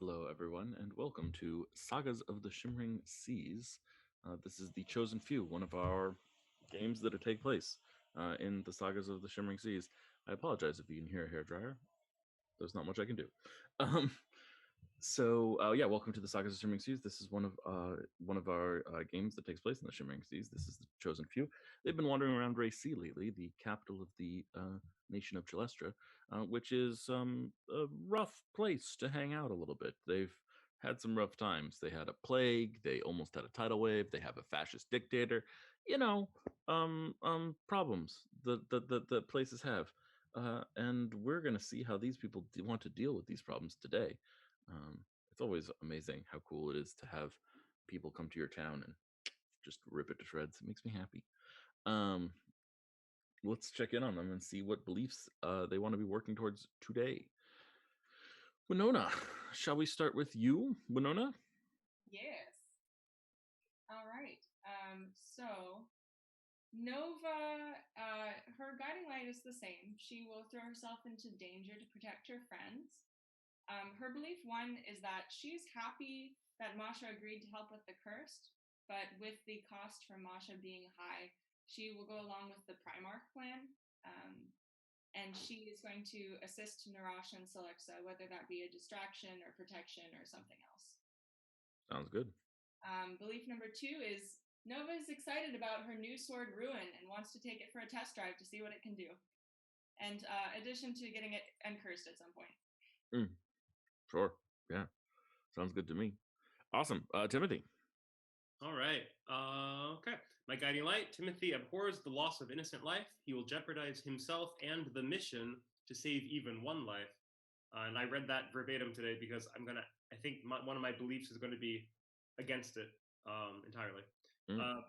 Hello, everyone, and welcome to Sagas of the Shimmering Seas. This is the Chosen Few, one of our games that take place in the Sagas of the Shimmering Seas. I apologize if you can hear a hairdryer. There's not much I can do. Um, yeah, welcome to the Sagas of Shimmering Seas. This is one of our games that takes place in the Shimmering Seas. This is the Chosen Few. They've been wandering around Ray Sea lately, the capital of the nation of Chalestra, which is a rough place to hang out a little bit. They've had some rough times. They had a plague. They almost had a tidal wave. They have a fascist dictator. Problems that places have. And we're going to see how these people want to deal with these problems today. It's always amazing how cool it is to have people come to your town and just rip it to shreds. It makes me happy. Um, let's check in on them and see what beliefs they want to be working towards today. Winona, shall we start with you, Winona? Yes. All right. So Nova, her guiding light is the same. She will throw herself into danger to protect her friends. Her belief one is that she's happy that Masha agreed to help with the cursed, but with the cost for Masha being high, she will go along with the Primarch plan. And she is going to assist Narash and Celexa, whether that be a distraction or protection or something else. Sounds good. Belief number two is Nova is excited about her new sword Ruin and wants to take it for a test drive to see what it can do. And addition to getting it uncursed at some point. Sure. Yeah. Sounds good to me. Awesome. Timothy. All right. Okay. My guiding light, Timothy abhors the loss of innocent life. He will jeopardize himself and the mission to save even one life. And I read that verbatim today because I think one of my beliefs is going to be against it entirely.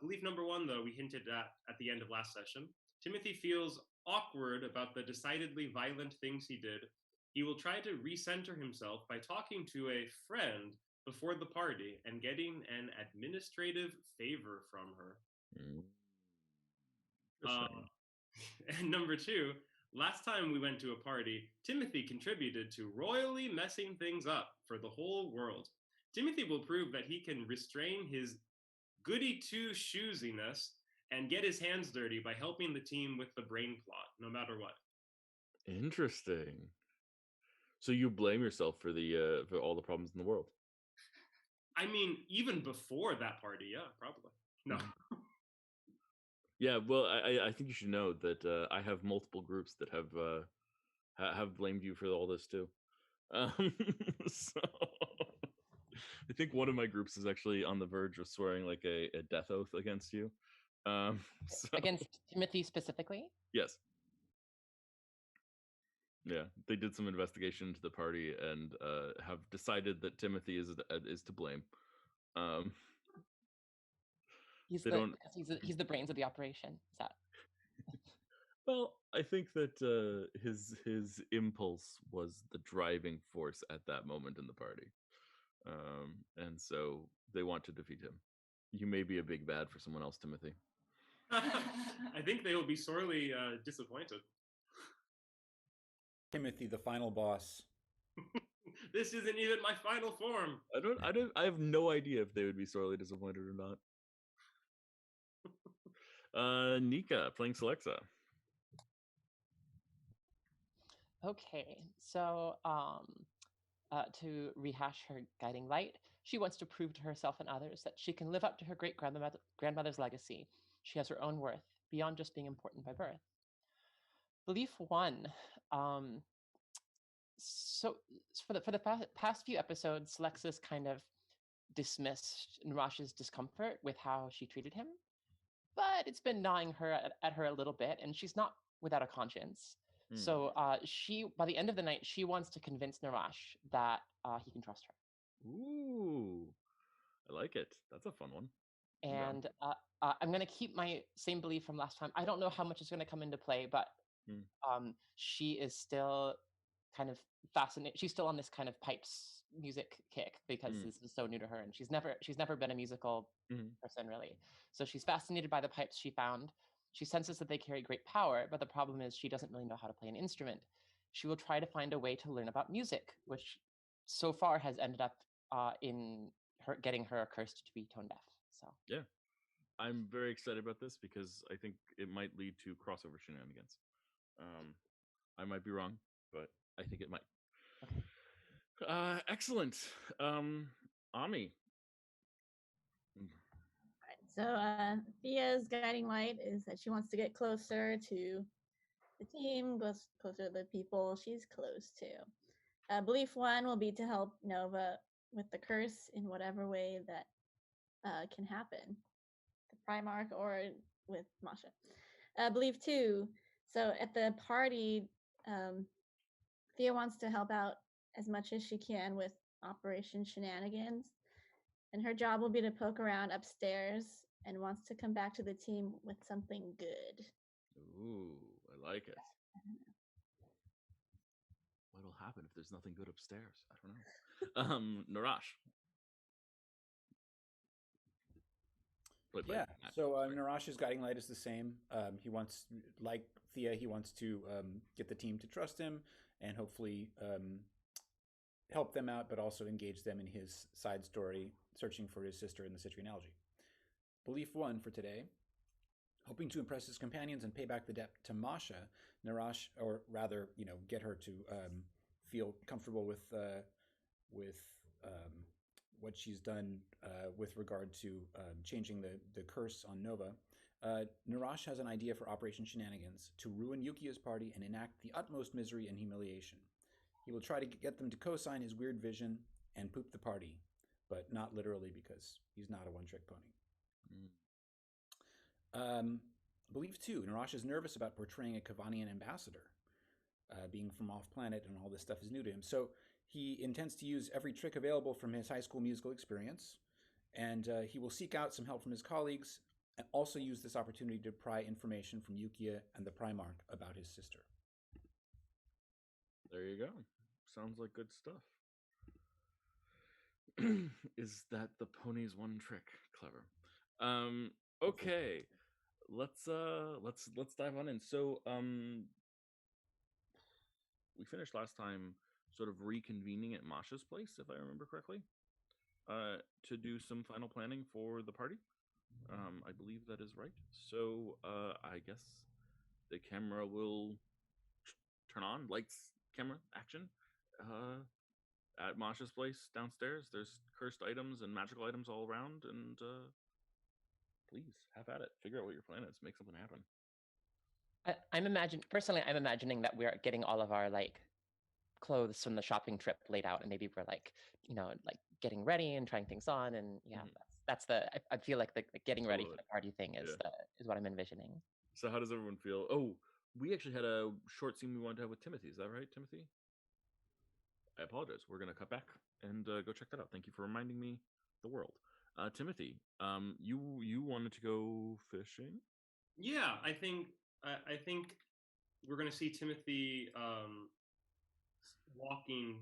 Belief number one, though, we hinted at the end of last session. Timothy feels awkward about the decidedly violent things he did. He will try to recenter himself by talking to a friend before the party and getting an administrative favor from her. And number two, last time we went to a party, Timothy contributed to royally messing things up for the whole world. Timothy will prove that he can restrain his goody two-shoesiness and get his hands dirty by helping the team with the brain plot, no matter what. Interesting. So you blame yourself for for all the problems in the world? I mean, even before that party, yeah, probably. No. Yeah, well, I think you should know that I have multiple groups that have blamed you for all this too. So I think one of my groups is actually on the verge of swearing like a death oath against you. Against Timothy specifically? Yes. Yeah, they did some investigation into the party and have decided that Timothy is to blame. He's the brains of the operation. Is that? Well, I think that his impulse was the driving force at that moment in the party, and so they want to defeat him. You may be a big bad for someone else, Timothy. I think they will be sorely disappointed. Timothy, the final boss. This isn't even my final form. I have no idea if they would be sorely disappointed or not. Nika playing Celexa. Okay, so to rehash her guiding light, she wants to prove to herself and others that she can live up to her great-grandmother's legacy. She has her own worth, beyond just being important by birth. Belief one, so for the past few episodes, Lexus kind of dismissed Narash's discomfort with how she treated him, but it's been gnawing at her a little bit, and she's not without a conscience. So by the end of the night, she wants to convince Narash that he can trust her. Ooh, I like it. That's a fun one. And I'm going to keep my same belief from last time. I don't know how much is going to come into play, but she is still kind of fascinated. She's still on this kind of pipes music kick because this is so new to her, and she's never been a musical person really. So she's fascinated by the pipes she found. She senses that they carry great power, but the problem is she doesn't really know how to play an instrument. She will try to find a way to learn about music, which so far has ended up in her getting her cursed to be tone deaf. So yeah, I'm very excited about this because I think it might lead to crossover shenanigans. I might be wrong, but I think it might. okay. Excellent. Ami. So Thea's guiding light is that she wants to get closer to the team, goes closer to the people she's close to. Belief one will be to help Nova with the curse in whatever way that can happen, the Primarch or with Masha. Belief two, so at the party, Thea wants to help out as much as she can with Operation Shenanigans, and her job will be to poke around upstairs and wants to come back to the team with something good. Ooh, I like it. What'll happen if there's nothing good upstairs? I don't know. Narash. Yeah. So Narash's guiding light is the same. He wants, like Thea, he wants to get the team to trust him and hopefully help them out, but also engage them in his side story, searching for his sister in the Citrian algae. Belief one for today. Hoping to impress his companions and pay back the debt to Masha, Narash, or rather, get her to feel comfortable with what she's done with regard to changing the curse on Nova. Narash has an idea for Operation Shenanigans to ruin Yukia's party and enact the utmost misery and humiliation. He will try to get them to co-sign his weird vision and poop the party, but not literally because he's not a one-trick pony. Belief two, Narash is nervous about portraying a Kavanian ambassador, being from off-planet and all this stuff is new to him. So he intends to use every trick available from his high school musical experience, and he will seek out some help from his colleagues and also use this opportunity to pry information from Yukia and the Primarch about his sister. There you go. Sounds like good stuff. Is that the pony's one trick? Clever. Okay. Let's dive on in. So we finished last time sort of reconvening at Masha's place, if I remember correctly, to do some final planning for the party. I believe that is right. So I guess the camera will turn on, lights, camera, action. At Masha's place downstairs, there's cursed items and magical items all around, and please have at it. Figure out what your plan is. Make something happen. I'm imagining that we're getting all of our clothes from the shopping trip laid out, and maybe we're getting ready and trying things on, and that's the. I feel like the getting ready for the party thing is what I'm envisioning. So how does everyone feel? Oh, we actually had a short scene we wanted to have with Timothy. Is that right, Timothy? I apologize. We're gonna cut back and go check that out. Thank you for reminding me the world. Timothy, you wanted to go fishing? Yeah, I think we're gonna see Timothy walking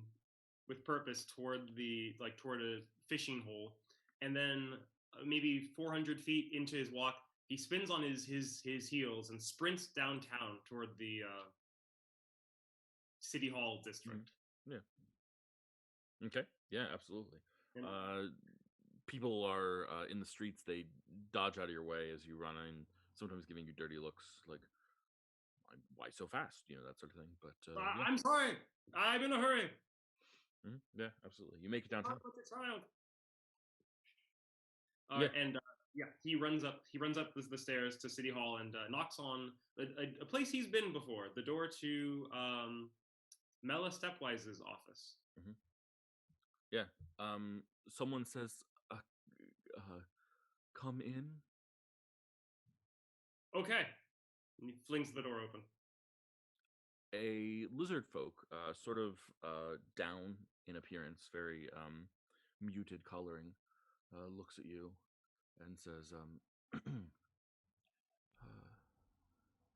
with purpose toward a fishing hole, and then maybe 400 feet into his walk, he spins on his heels and sprints downtown toward the City Hall district. Yeah. Okay. Yeah, absolutely. People are in the streets. They dodge out of your way as you run in, sometimes giving you dirty looks like, why so fast? That sort of thing. But I'm sorry. I'm in a hurry. Yeah, absolutely. You make it downtown. And he runs up the stairs to City Hall and knocks on a place he's been before, the door to Mela Stepwise's office. Yeah. Someone says, come in. Okay. And he flings the door open. A lizard folk, sort of down in appearance, very muted coloring, looks at you and says,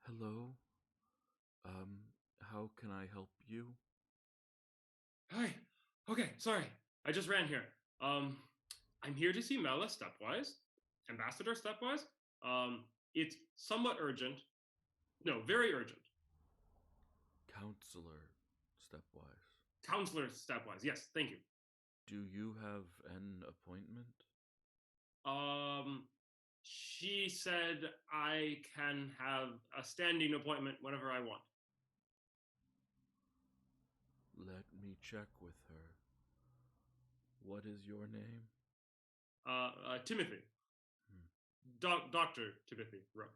hello, how can I help you? Hi. Okay, sorry. I just ran here. I'm here to see Mela Stepwise, Ambassador Stepwise. It's somewhat urgent. No, very urgent. Counselor Stepwise. Counselor Stepwise. Yes, thank you. Do you have an appointment? She said I can have a standing appointment whenever I want. Let me check with her. What is your name? Timothy. Dr. Timothy Rowe.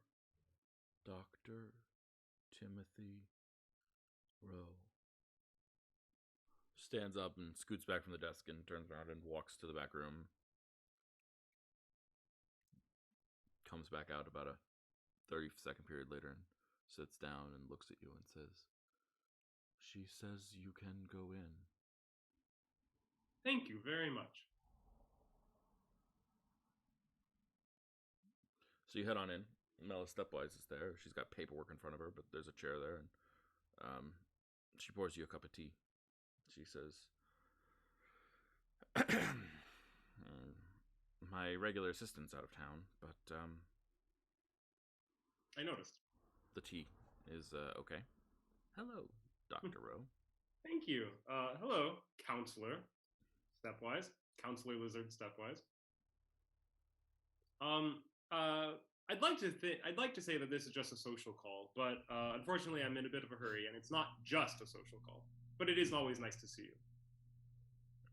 Dr. Timothy Rowe. Stands up and scoots back from the desk and turns around and walks to the back room. Comes back out about a 30-second period later and sits down and looks at you and says, "She says you can go in." Thank you very much. So you head on in. Mela Stepwise is there. She's got paperwork in front of her, but there's a chair there, and she pours you a cup of tea. She says, "My regular assistant's out of town, but I noticed. The tea is okay. Hello, Dr. Rowe." Thank you. Hello, Counselor Stepwise. Counselor Lizard Stepwise. I'd like to say that this is just a social call, but unfortunately I'm in a bit of a hurry, and it's not just a social call. But it is always nice to see you.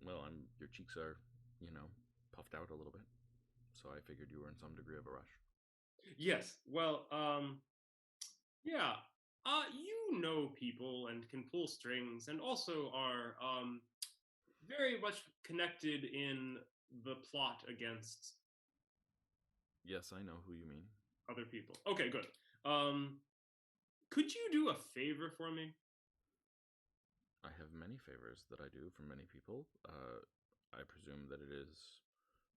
Well, your cheeks are, puffed out a little bit, so I figured you were in some degree of a rush. Yes. Well, yeah. You know people and can pull strings, and also are very much connected in the plot against. Yes, I know who you mean. Other people. Okay, good. Could you do a favor for me? I have many favors that I do for many people. I presume that it is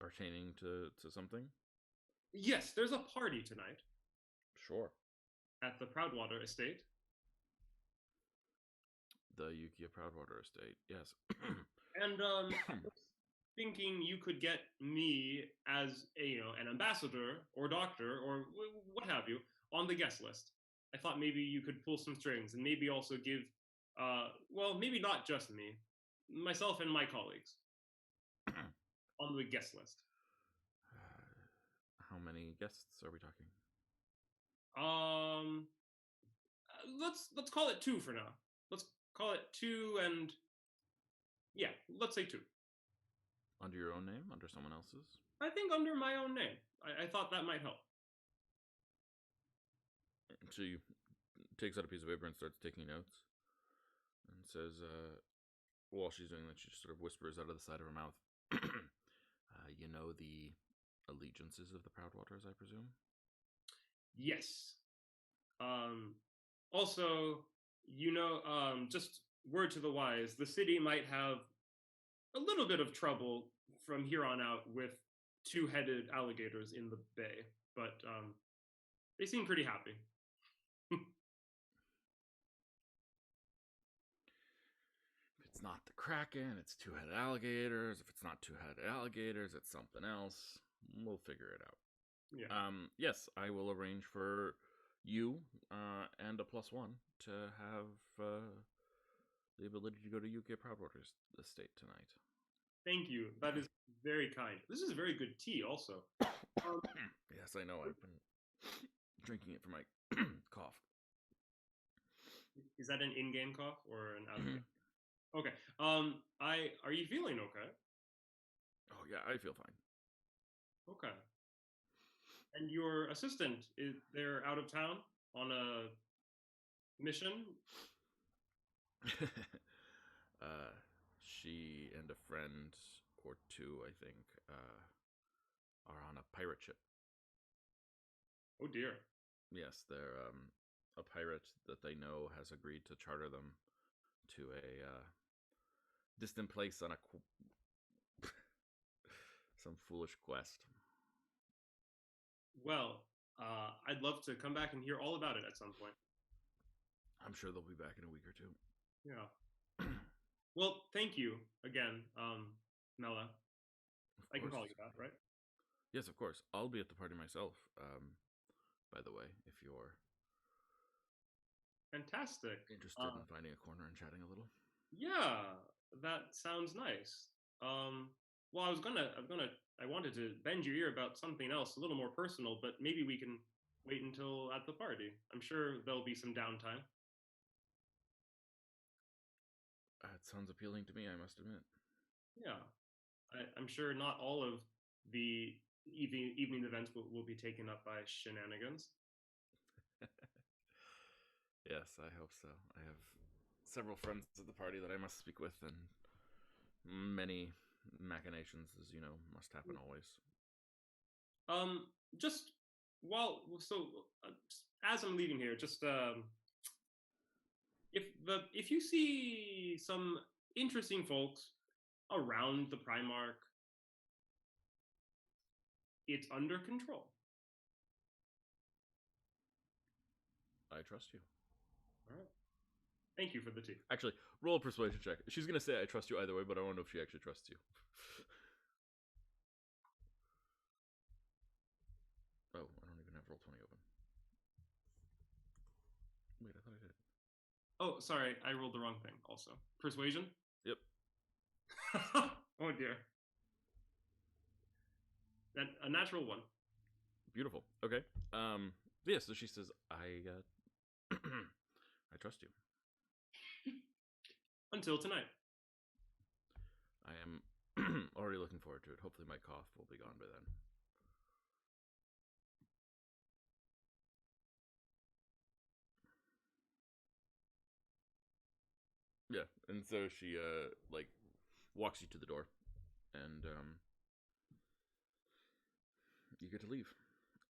pertaining to something? Yes, there's a party tonight. Sure. At the Proudwater Estate. The Yukia Proudwater Estate, yes. And I was thinking you could get me as an ambassador or doctor or what have you on the guest list. I thought maybe you could pull some strings and maybe also give, maybe not just me, myself and my colleagues on the guest list. How many guests are we talking? Let's call it 2 for now. Let's call it 2, and yeah, let's say 2. Under your own name? Under someone else's? I think under my own name. I thought that might help. She takes out a piece of paper and starts taking notes and says, while she's doing that, she just sort of whispers out of the side of her mouth, you know the allegiances of the Proudwaters, I presume? Yes. Also, just word to the wise, the city might have a little bit of trouble from here on out with 2-headed alligators in the bay, but they seem pretty happy. If it's not the Kraken, it's 2-headed alligators. If it's not 2-headed alligators, it's something else. We'll figure it out. Yeah. Yes, I will arrange for you and a +1 to have the ability to go to UK Proudwater's estate tonight. Thank you. That is very kind. This is very good tea, also. Yes, I know. I've been drinking it for my cough. Is that an in-game cough or an out-of-game? Okay. Are you feeling okay? Oh yeah, I feel fine. Okay. And your assistant, they're out of town on a mission? She and a friend or 2, I think, are on a pirate ship. Oh dear. Yes, they're a pirate that they know has agreed to charter them to a distant place on some foolish quest. Well, I'd love to come back and hear all about it at some point. I'm sure they'll be back in a week or 2. Yeah. Well, thank you again, Mela. I can call you that, right? Yes, of course. I'll be at the party myself, by the way, if you're fantastic interested in finding a corner and chatting a little. Yeah, that sounds nice. Well, I wanted to bend your ear about something else, a little more personal, but maybe we can wait until at the party. I'm sure there'll be some downtime. That sounds appealing to me, I must admit. Yeah, I'm sure not all of the evening events will be taken up by shenanigans. Yes, I hope so. I have several friends at the party that I must speak with, and many machinations, as you know, must happen always. Just as I'm leaving here, just if you see some interesting folks around the Primarch, it's under control. I trust you. All right. Thank you for the tea. Actually, roll a persuasion check. She's gonna say I trust you either way, but I want to know if she actually trusts you. Oh, I don't even have Roll20 open. Wait, I thought I did. Oh, sorry, I rolled the wrong thing. Also, persuasion. Yep. Oh dear. A natural one. Beautiful. Okay. Yeah. So she says, I I trust you. Until tonight. I am already looking forward to it. Hopefully my cough will be gone by then. Yeah, and so she like walks you to the door, and you get to leave.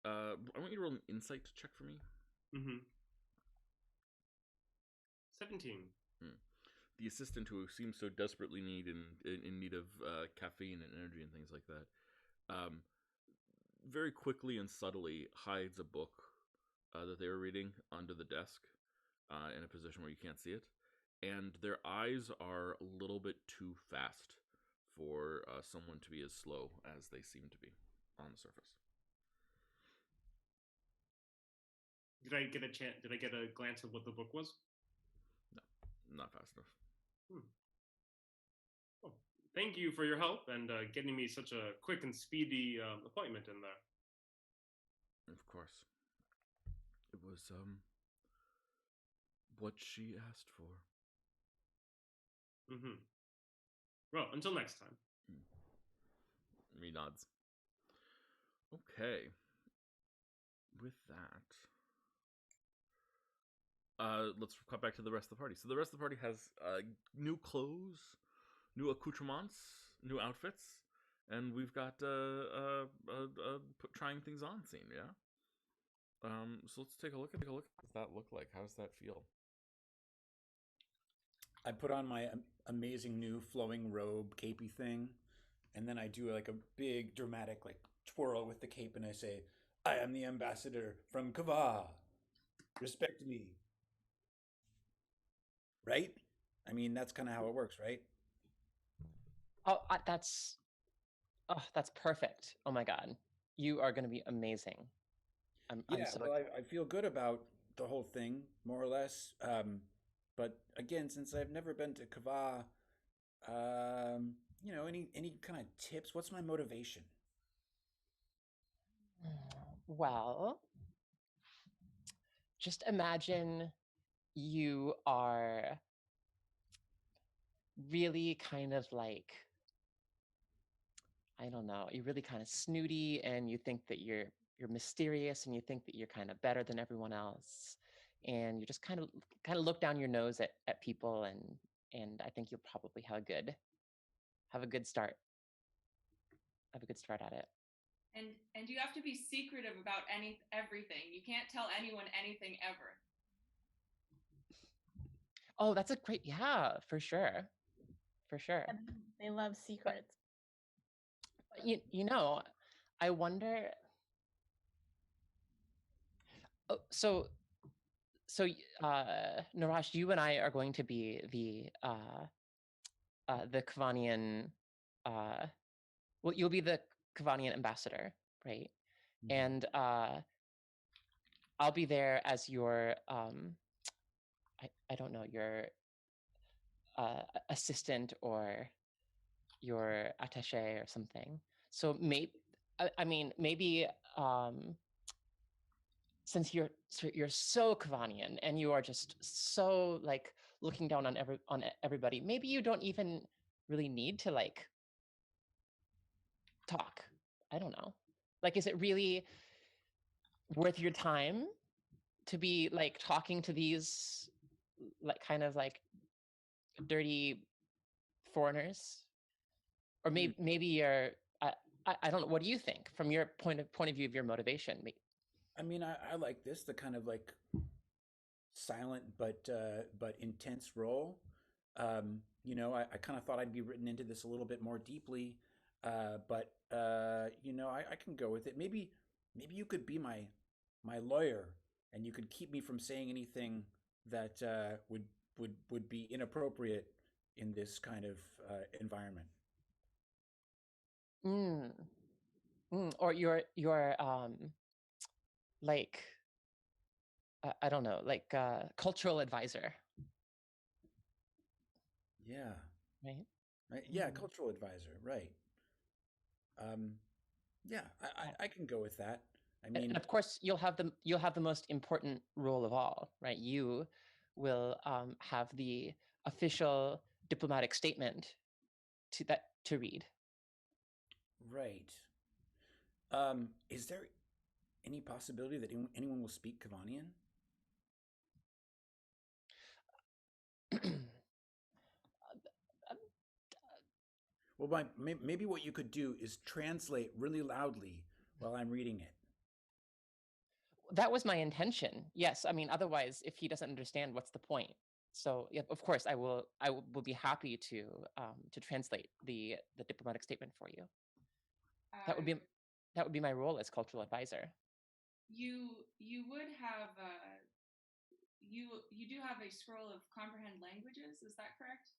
I want you to roll an insight check for me. 17. The assistant, who seems so desperately in need of caffeine and energy and things like that, very quickly and subtly hides a book that they were reading under the desk in a position where you can't see it. And their eyes are a little bit too fast for someone to be as slow as they seem to be on the surface. Did I get a chance? Did I get a glance of what the book was? No, not fast enough. Well, thank you for your help and getting me such a quick and speedy appointment in there. Of course. It was what she asked for. Well, until next time. Me nods. Okay. With that, let's cut back to the rest of the party. So the rest of the party has new clothes, new accoutrements, new outfits, and we've got trying things on scene. Yeah. So let's take a look. What does that look like? How does that feel? I put on my amazing new flowing robe, capey thing, and then I do like a big dramatic like twirl with the cape, and I say, "I am the ambassador from Kava. Respect me." Right? I mean, that's kind of how it works, right? Oh, that's perfect. Oh my god, you are going to be amazing. I'm so well, I feel good about the whole thing, more or less. But again, since I've never been to Kava, any kind of tips? What's my motivation? Well, just imagine you are really kind of like, I don't know, you're really kind of snooty, and you think that you're mysterious, and you think that you're kind of better than everyone else, and you just kind of look down your nose at people, and I think you'll probably have a good start. Have a good start at it. And you have to be secretive about everything. You can't tell anyone anything ever. Oh, that's a great, yeah, for sure. They love secrets. You know, I wonder. Oh, so Narash, you and I are going to be the Kavanian. Well, you'll be the Kavanian ambassador, right? Mm-hmm. And I'll be there as your I don't know, your assistant or your attaché or something. So maybe since you're so Kavanian and you are just so like looking down on everybody, maybe you don't even really need to like talk. I don't know. Like, is it really worth your time to be like talking to these like kind of like dirty foreigners? Or maybe you're I don't know. What do you think from your point of view of your motivation? I mean, I like this, the kind of like silent but intense role. You know, I kind of thought I'd be written into this a little bit more deeply, but you know, I can go with it. Maybe you could be my lawyer, and you could keep me from saying anything that would be inappropriate in this kind of environment. Or your like I don't know, like cultural advisor. Yeah. Right. Yeah, cultural advisor. Right. Yeah, I can go with that. I mean, and of course, you'll have the most important role of all, right? You will have the official diplomatic statement to read. Right. Is there any possibility that anyone will speak Kavanian? Well, maybe what you could do is translate really loudly while I'm reading it. That was my intention. Yes, I mean, otherwise, if he doesn't understand, what's the point? So, yeah, of course, I will be happy to translate the diplomatic statement for you. That would be my role as cultural advisor. You would have you do have a scroll of comprehend languages. Is that correct?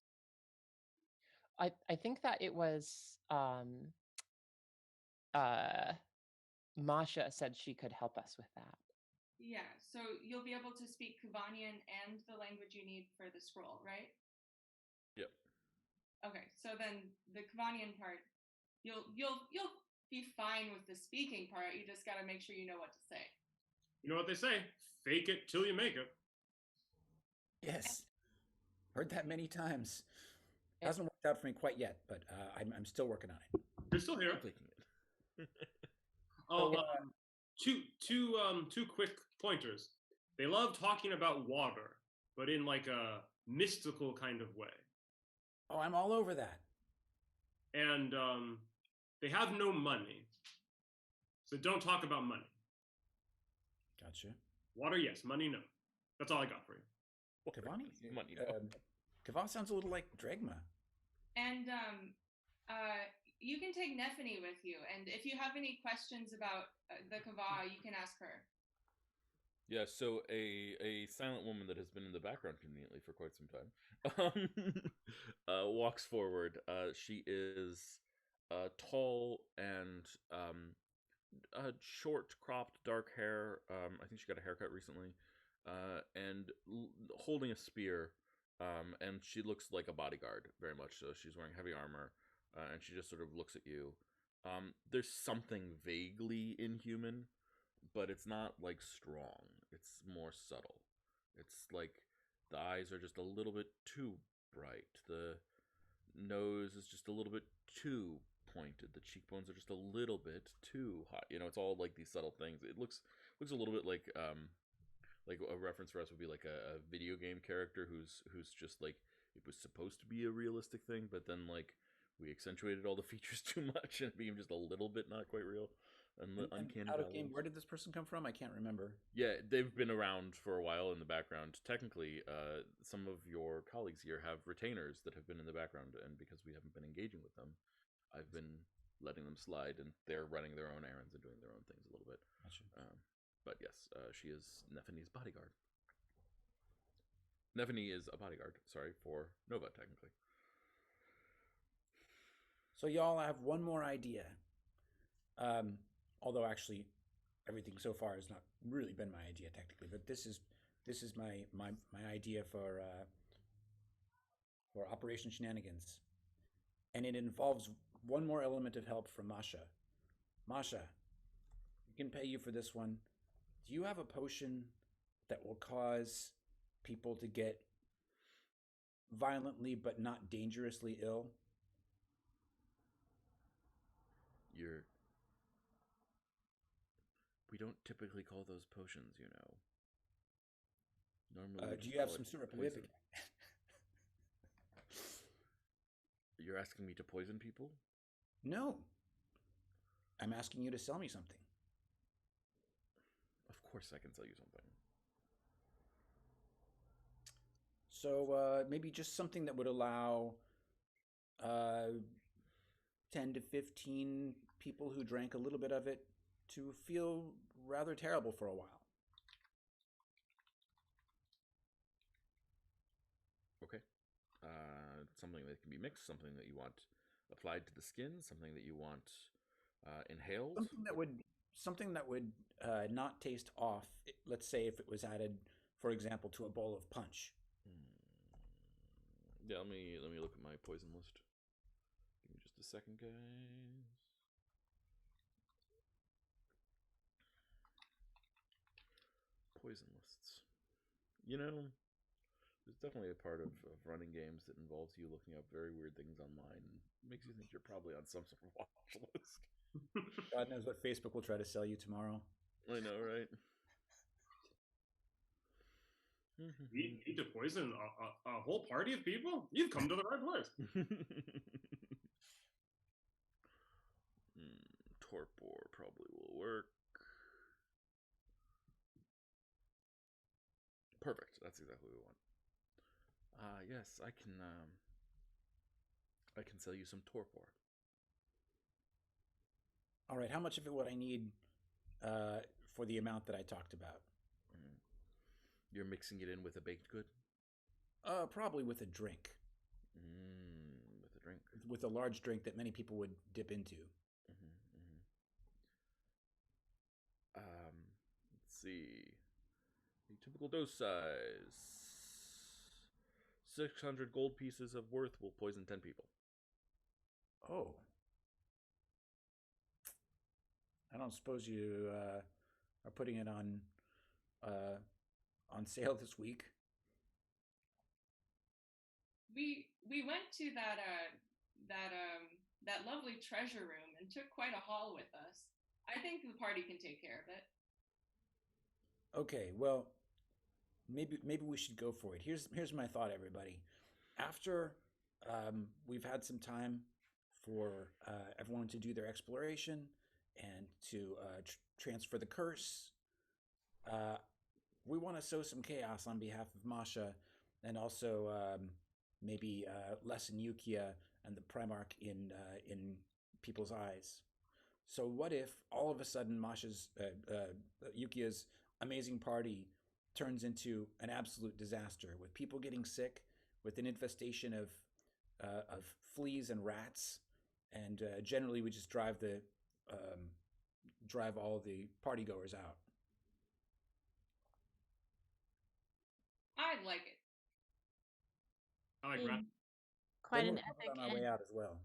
I think that it was Masha said she could help us with that. Yeah, so you'll be able to speak Kavanian and the language you need for the scroll, right? Yep. Okay, so then the Kavanian part, you'll be fine with the speaking part. You just got to make sure you know what to say. You know what they say? Fake it till you make it. Yes, heard that many times. Hasn't worked out for me quite yet, but I'm still working on it. You're still here. Two quick pointers. They love talking about water, but in like a mystical kind of way. Oh, I'm all over that. And they have no money, so don't talk about money. Gotcha. Water, yes. Money, no. That's all I got for you. Kavani? Money, no. Kavan sounds a little like Dregma. And you can take Nephany with you, and if you have any questions about the Kava, you can ask her. Yeah, so a silent woman that has been in the background conveniently for quite some time walks forward. She is tall and short, cropped, dark hair. I think she got a haircut recently, and holding a spear. And she looks like a bodyguard, very much so. She's wearing heavy armor, and she just sort of looks at you. There's something vaguely inhuman, but it's not like strong. It's more subtle. It's like the eyes are just a little bit too bright. The nose is just a little bit too pointed. The cheekbones are just a little bit too high. You know, it's all like these subtle things. It looks a little bit like a reference for us would be like a video game character who's just like, it was supposed to be a realistic thing, but then like we accentuated all the features too much and it became just a little bit not quite real. And uncanny out of game, where did this person come from? I can't remember. Yeah, they've been around for a while in the background. Technically, some of your colleagues here have retainers that have been in the background, and because we haven't been engaging with them, I've been letting them slide, and they're running their own errands and doing their own things a little bit. Gotcha. But yes, she is Nephany's bodyguard. Nephany is a bodyguard, sorry, for Nova, technically. So y'all have one more idea. Although actually, everything so far has not really been my idea technically, but this is my idea for or Operation Shenanigans. And it involves one more element of help from Masha. Masha, we can pay you for this one. Do you have a potion that will cause people to get violently but not dangerously ill? We don't typically call those potions, you know. Normally, do you have some sort of poison? You're asking me to poison people? No. I'm asking you to sell me something. Of course I can sell you something. So maybe just something that would allow 10 to 15 people who drank a little bit of it to feel rather terrible for a while. Okay. Something that can be mixed, something that you want applied to the skin, something that you want inhaled. Something that would not taste off. Let's say if it was added, for example, to a bowl of punch. Yeah, let me look at my poison list. Give me just a second, guys. Poison lists. You know, there's definitely a part of running games that involves you looking up very weird things online and makes you think you're probably on some sort of watch list. God knows what Facebook will try to sell you tomorrow. I know, right? You need to poison a whole party of people? You've come to the right place. Torpor probably will work. Perfect. That's exactly what we want. Yes, I can sell you some torpor. All right. How much of it would I need for the amount that I talked about? You're mixing it in with a baked good? Probably with a drink. With a drink. With a large drink that many people would dip into. Let's see. A typical dose size. 600 gold pieces of worth will poison 10 people. Oh. I don't suppose you are putting it on sale this week. We went to that lovely treasure room and took quite a haul with us. I think the party can take care of it. Okay, well, maybe we should go for it. Here's my thought, everybody. After we've had some time for everyone to do their exploration and to transfer the curse, we want to sow some chaos on behalf of Masha, and also maybe lessen Yukia and the Primarch in people's eyes. So what if all of a sudden Yukia's amazing party turns into an absolute disaster, with people getting sick, with an infestation of fleas and rats, and generally we just drive all the partygoers out. I like it. I like rat. Quite an epic on our way out as well.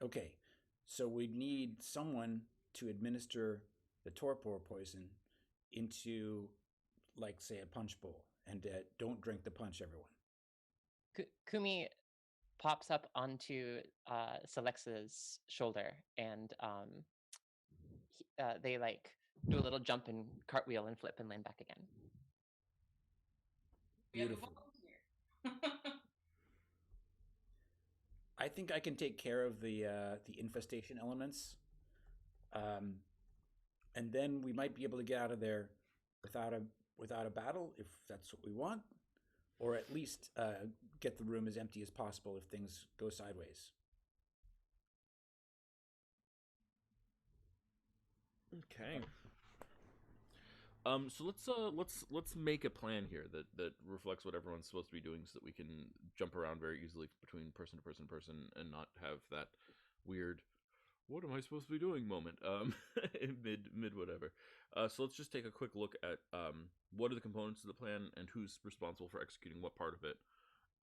Okay, so we need someone to administer the torpor poison into, like, say, a punch bowl, and don't drink the punch, everyone. Kumi pops up onto Selexa's shoulder, and they like do a little jump and cartwheel and flip and land back again. Beautiful. I think I can take care of the infestation elements, and then we might be able to get out of there without a battle, if that's what we want, or at least get the room as empty as possible if things go sideways. Okay. So let's make a plan here that reflects what everyone's supposed to be doing, so that we can jump around very easily between person to person and not have that weird "what am I supposed to be doing" moment mid whatever. So let's just take a quick look at what are the components of the plan and who's responsible for executing what part of it,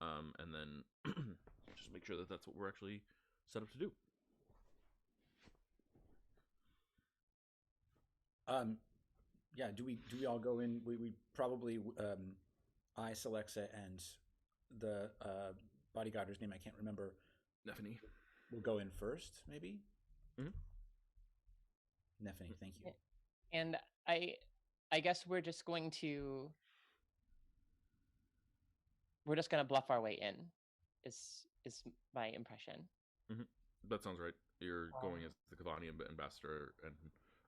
and then just make sure that that's what we're actually set up to do. Yeah. Do we all go in? We probably I, Celexa, and the bodyguarder's name I can't remember. Neffany. We'll go in first, maybe. Mm-hmm. Neffany, thank you. And I guess we're just going to bluff our way in. Is my impression. Mm-hmm. That sounds right. You're going as the Kavanian ambassador and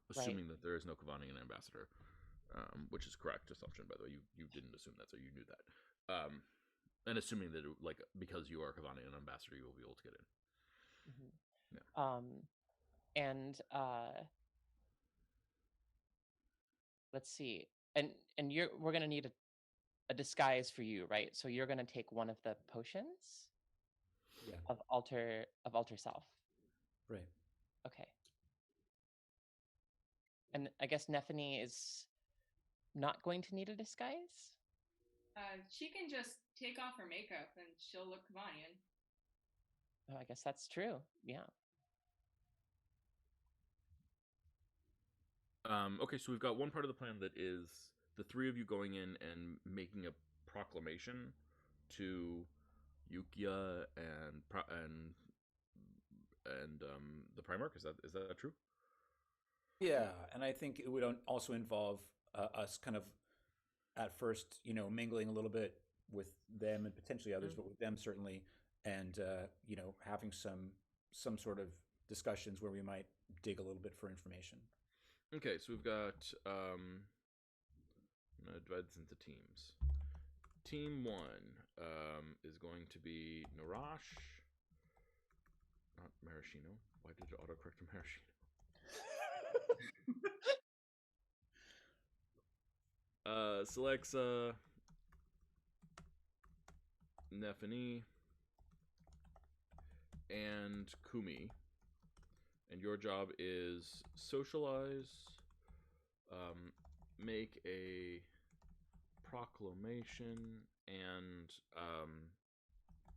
assuming that there is no Kavanian ambassador, which is correct assumption, by the way. You didn't assume that, so you knew that. And assuming that, because you are a Kavanian ambassador, you will be able to get in. Mm-hmm. Yeah. And let's see. And we're gonna need a disguise for you, right? So you're gonna take one of the potions. Yeah. Of alter self. Right. Okay. And I guess Neffany is not going to need a disguise? She can just take off her makeup and she'll look Kavanian. Oh, I guess that's true. Yeah. Okay, so we've got one part of the plan that is the three of you going in and making a proclamation to Yukia and the Primarch. Is that true? Yeah, and I think it would also involve us kind of at first, mingling a little bit with them and potentially others, but with them certainly, and having some sort of discussions where we might dig a little bit for information. Okay, so we've got I'm gonna divide this into teams. Team 1 is going to be Narash, not Maraschino. Why did it autocorrect to Maraschino? Celexa, Neffany, and Kumi. And your job is socialize, make a proclamation, and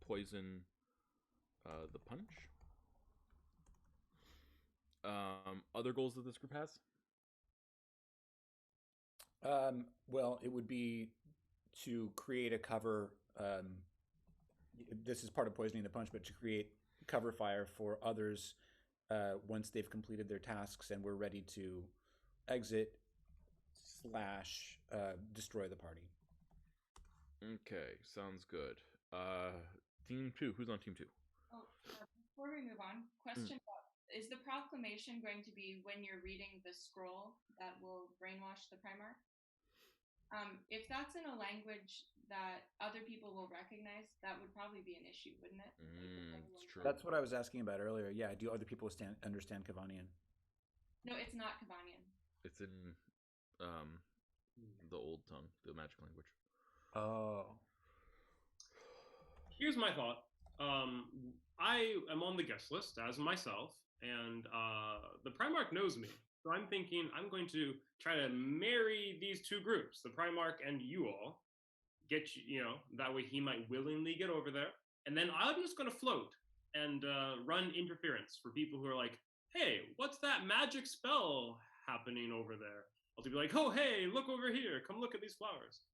poison the punch. Other goals that this group has? Well, it would be to create a cover. This is part of poisoning the punch, but to create cover fire for others once they've completed their tasks and we're ready to exit / destroy the party. Okay, sounds good. Team 2. Who's on Team 2? Oh, before we move on, question about, is the proclamation going to be when you're reading the scroll that will brainwash the Primarch? If that's in a language that other people will recognize, that would probably be an issue, wouldn't it? It's true. That's what I was asking about earlier. Yeah, do other people understand Kavanian? No, it's not Kavanian. It's in the old tongue, the magic language. Oh. Here's my thought. I am on the guest list as myself, and the Primarch knows me. So I'm thinking I'm going to try to marry these two groups, the Primarch and you all. Get you, that way he might willingly get over there. And then I'm just going to float and run interference for people who are like, hey, what's that magic spell happening over there? I'll be like, oh, hey, look over here. Come look at these flowers.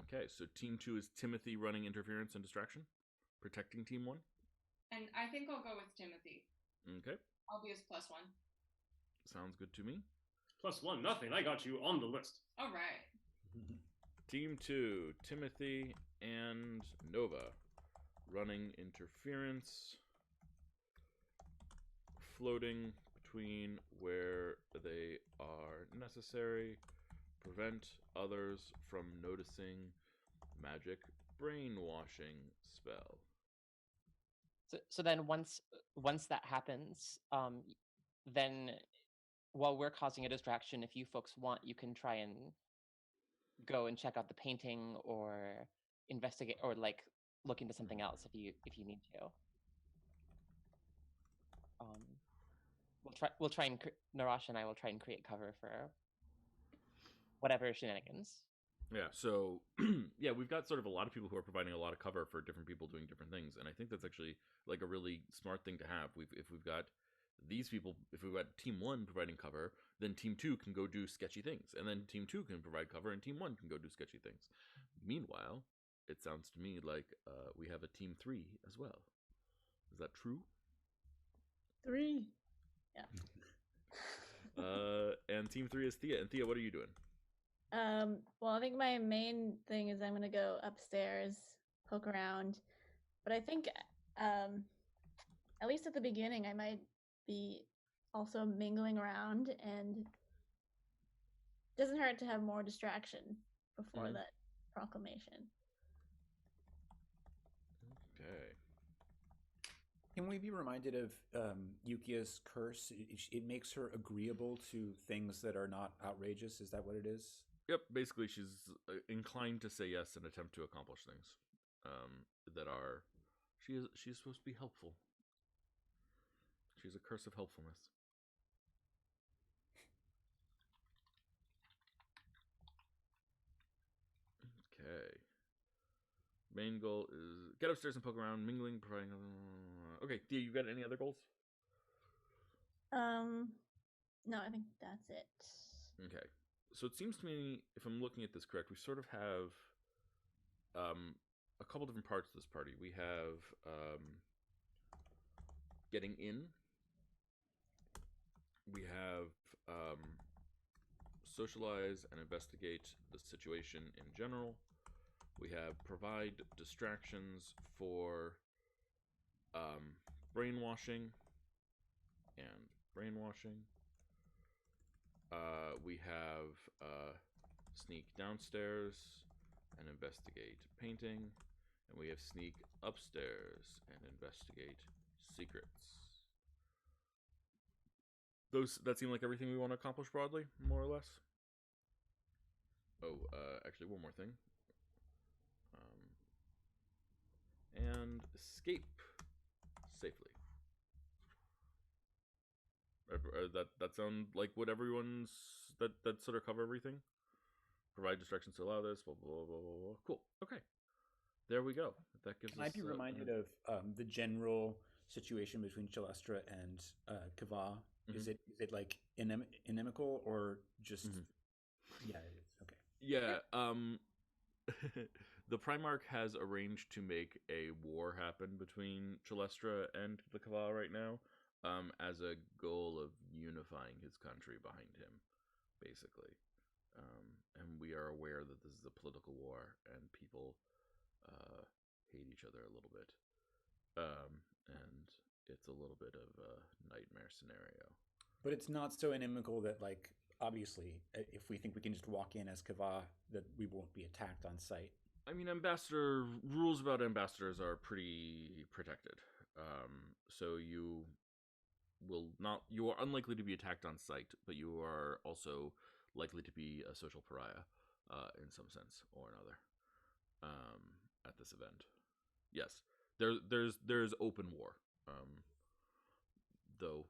Okay, so Team 2 is Timothy running interference and distraction, protecting Team 1. And I think I'll go with Timothy. Okay. I'll be his +1. Sounds good to me. +1, nothing. I got you on the list. All right. Team 2, Timothy and Nova, running interference, floating between where they are necessary, prevent others from noticing magic brainwashing spell. So then once that happens, then while we're causing a distraction, if you folks want, you can try and go and check out the painting or investigate or look into something else if you need to. We'll try and Narash and I will try and create cover for whatever shenanigans. Yeah, so yeah, we've got sort of a lot of people who are providing a lot of cover for different people doing different things, and I think that's actually like a really smart thing to have. If we've got these people, if we've got Team 1 providing cover, then Team 2 can go do sketchy things, and then Team 2 can provide cover, and Team 1 can go do sketchy things. Meanwhile, it sounds to me like we have a Team 3 as well. Is that true? 3. Yeah. And Team 3 is Thea. And Thea, what are you doing? Well, I think my main thing is I'm gonna go upstairs, poke around, but I think, at least at the beginning, I might be also mingling around, and doesn't hurt to have more distraction before that proclamation. Okay. Can we be reminded of Yukia's curse? It makes her agreeable to things that are not outrageous. Is that what it is? Yep. Basically, she's inclined to say yes and attempt to accomplish things that are. She's supposed to be helpful. She's a curse of helpfulness. Okay. Main goal is get upstairs and poke around, mingling, providing. Okay, do you got any other goals? No, I think that's it. Okay, so it seems to me, if I'm looking at this correct, we sort of have a couple different parts of this party. We have getting in. We have socialize and investigate the situation in general. We have provide distractions for brainwashing and brainwashing. We have sneak downstairs and investigate painting, and we have sneak upstairs and investigate secrets. Those that seem like everything we want to accomplish broadly, more or less. Oh, actually, one more thing. And escape safely. That sound like what everyone's that sort of cover everything. Provide distractions to allow this. Blah blah blah blah blah. Cool. Okay. There we go. That gives Can us. I be reminded of the general situation between Chalestra and Kava? Mm-hmm. Is it like inimical or just? Mm-hmm. Yeah, it is. Okay. Yeah. The Primarch has arranged to make a war happen between Chalestra and the Kava right now, as a goal of unifying his country behind him, basically. And we are aware that this is a political war, and people hate each other a little bit. And it's a little bit of a nightmare scenario. But it's not so inimical that, like, obviously, if we think we can just walk in as Kava, that we won't be attacked on sight. I mean, rules about ambassadors are pretty protected. So you are unlikely to be attacked on sight, but you are also likely to be a social pariah, in some sense or another, at this event. Yes, there's open war, though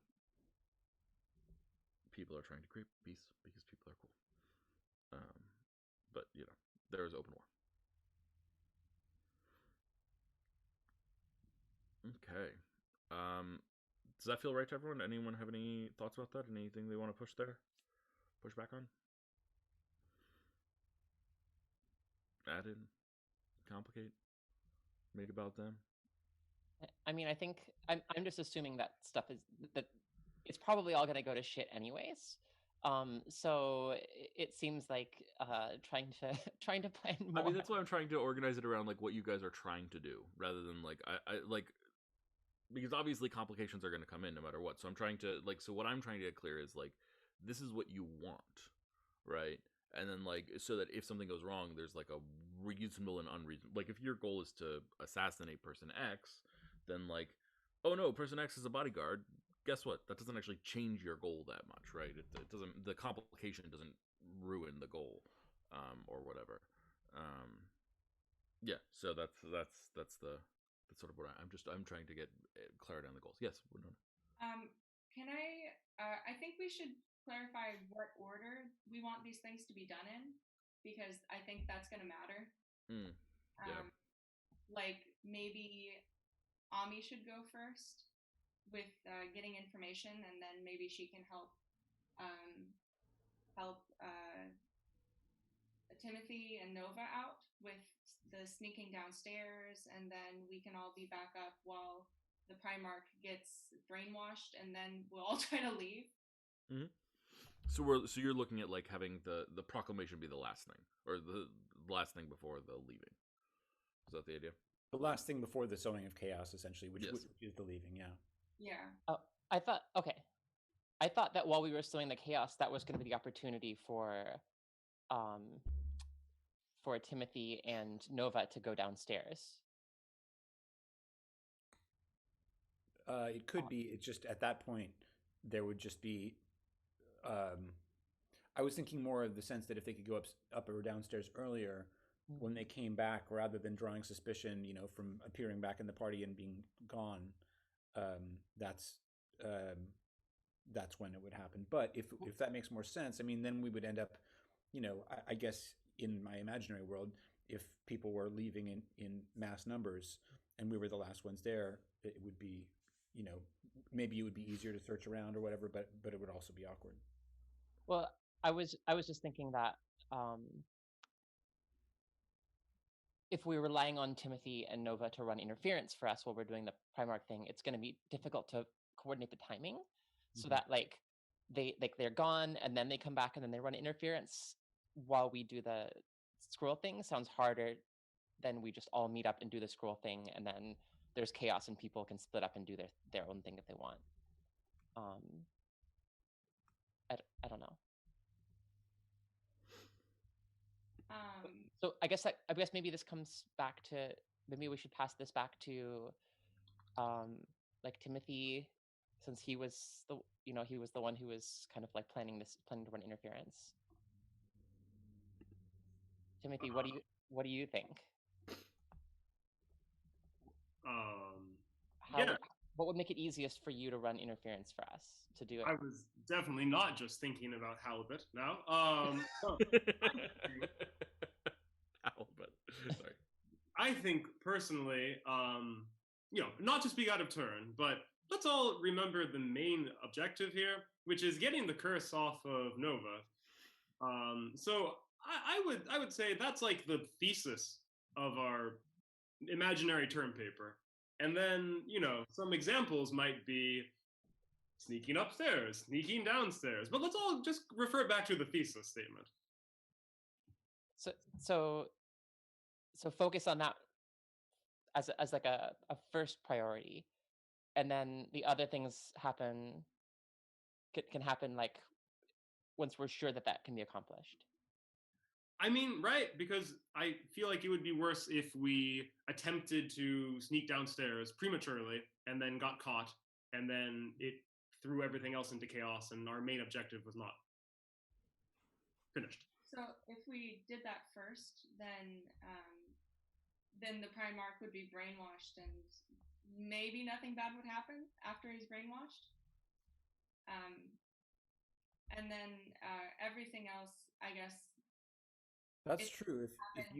people are trying to create peace because people are cool. But there is open war. Okay. Does that feel right to everyone? Anyone have any thoughts about that? Anything they want to push back on? Add in, complicate, make about them? I mean, I think I'm just assuming that stuff is that it's probably all going to go to shit anyways. So it seems like trying to plan more. I mean, that's why I'm trying to organize it around like what you guys are trying to do, rather than like I like, because obviously complications are going to come in no matter what. So I'm trying to so what I'm trying to get clear is like, this is what you want, right? And then like, so that if something goes wrong, there's like a reasonable and unreasonable. Like if your goal is to assassinate person X, then like, oh no, person X is a bodyguard. Guess what? That doesn't actually change your goal that much, right? It doesn't. The complication doesn't ruin the goal, or whatever. Yeah. So that's sort of what I'm trying to get clarity on the goals. Yes, Winona. Can I think we should clarify what order we want these things to be done in. because I think that's going to matter. Yeah. Like maybe Ami should go first with getting information, and then maybe she can help Timothy and Nova out with the sneaking downstairs, and then we can all be back up while the Primarch gets brainwashed, and then we'll all try to leave. Mm-hmm. So you're looking at like having the proclamation be the last thing, or the last thing before the leaving. Is that the idea? The last thing before the sowing of chaos, essentially, which is the leaving. Yeah. Yeah. Oh, I thought that while we were sowing the chaos, that was going to be the opportunity for Timothy and Nova to go downstairs. It could be. It's just at that point there would just be. I was thinking more of the sense that if they could go up or downstairs earlier, when they came back, rather than drawing suspicion, from appearing back in the party and being gone, that's when it would happen. But if that makes more sense, I mean, then we would end up, I guess in my imaginary world, if people were leaving in mass numbers and we were the last ones there, it would be, maybe it would be easier to search around or whatever, but it would also be awkward. Well, I was just thinking that if we're relying on Timothy and Nova to run interference for us while we're doing the Primarch thing, it's going to be difficult to coordinate the timing, so that like they're gone and then they come back and then they run interference while we do the scroll thing. Sounds harder than we just all meet up and do the scroll thing, and then there's chaos and people can split up and do their own thing if they want. I don't know. So I guess maybe this comes back to, maybe we should pass this back to like Timothy, since he was the one who was kind of like planning to run interference. Timothy, what do you think? What would make it easiest for you to run interference for us to do it? I was definitely not just thinking about halibut now. Halibut. Sorry. I think personally, not to speak out of turn, but let's all remember the main objective here, which is getting the curse off of Nova. So I would say that's like the thesis of our imaginary term paper. And then, some examples might be sneaking upstairs, sneaking downstairs. But let's all just refer back to the thesis statement. So focus on that as like a first priority, and then the other things can happen like once we're sure that can be accomplished. I mean, right, because I feel like it would be worse if we attempted to sneak downstairs prematurely and then got caught, and then it threw everything else into chaos, and our main objective was not finished. So if we did that first, then the Primarch would be brainwashed, and maybe nothing bad would happen after he's brainwashed. And then everything else, I guess. That's true. If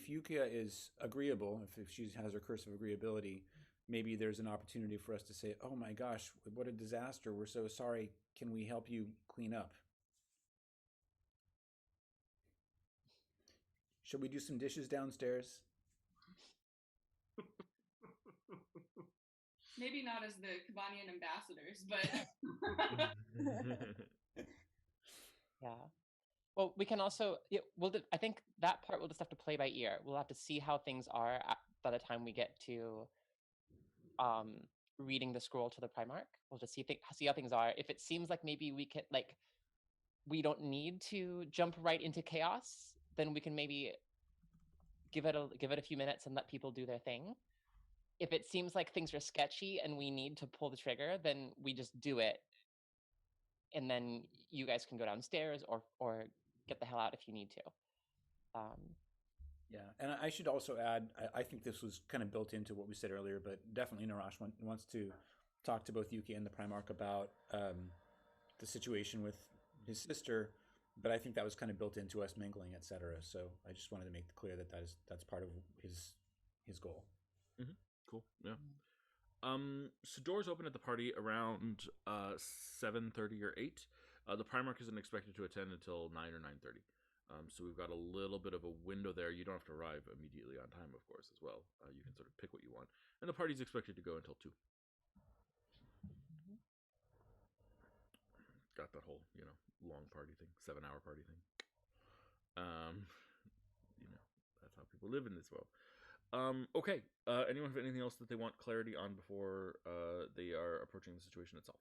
Yukia is agreeable, if she has her curse of agreeability, maybe there's an opportunity for us to say, "Oh my gosh, what a disaster! We're so sorry. Can we help you clean up? Should we do some dishes downstairs?" Maybe not as the Kabanian ambassadors, but yeah. Well, we can also, I think that part we'll just have to play by ear. We'll have to see how things are by the time we get to reading the scroll to the Primarch. We'll just see how things are. If it seems like maybe we don't need to jump right into chaos, then we can maybe give it a few minutes and let people do their thing. If it seems like things are sketchy and we need to pull the trigger, then we just do it. And then you guys can go downstairs or get the hell out if you need to. Yeah, and I should also add, I think this was kind of built into what we said earlier, but definitely Narash wants to talk to both Yuki and the Primarch about the situation with his sister, but I think that was kind of built into us mingling, etc. So I just wanted to make it clear that that's part of his goal. Mm-hmm. Cool. Yeah. So doors open at the party around 7:30 or 8. The Primarch isn't expected to attend until 9 or 9:30. So we've got a little bit of a window there. You don't have to arrive immediately on time, of course, as well. You can sort of pick what you want. And the party's expected to go until 2. Got that whole, long party thing, 7-hour party thing. That's how people live in this world. Okay. Anyone have anything else that they want clarity on before they are approaching the situation itself?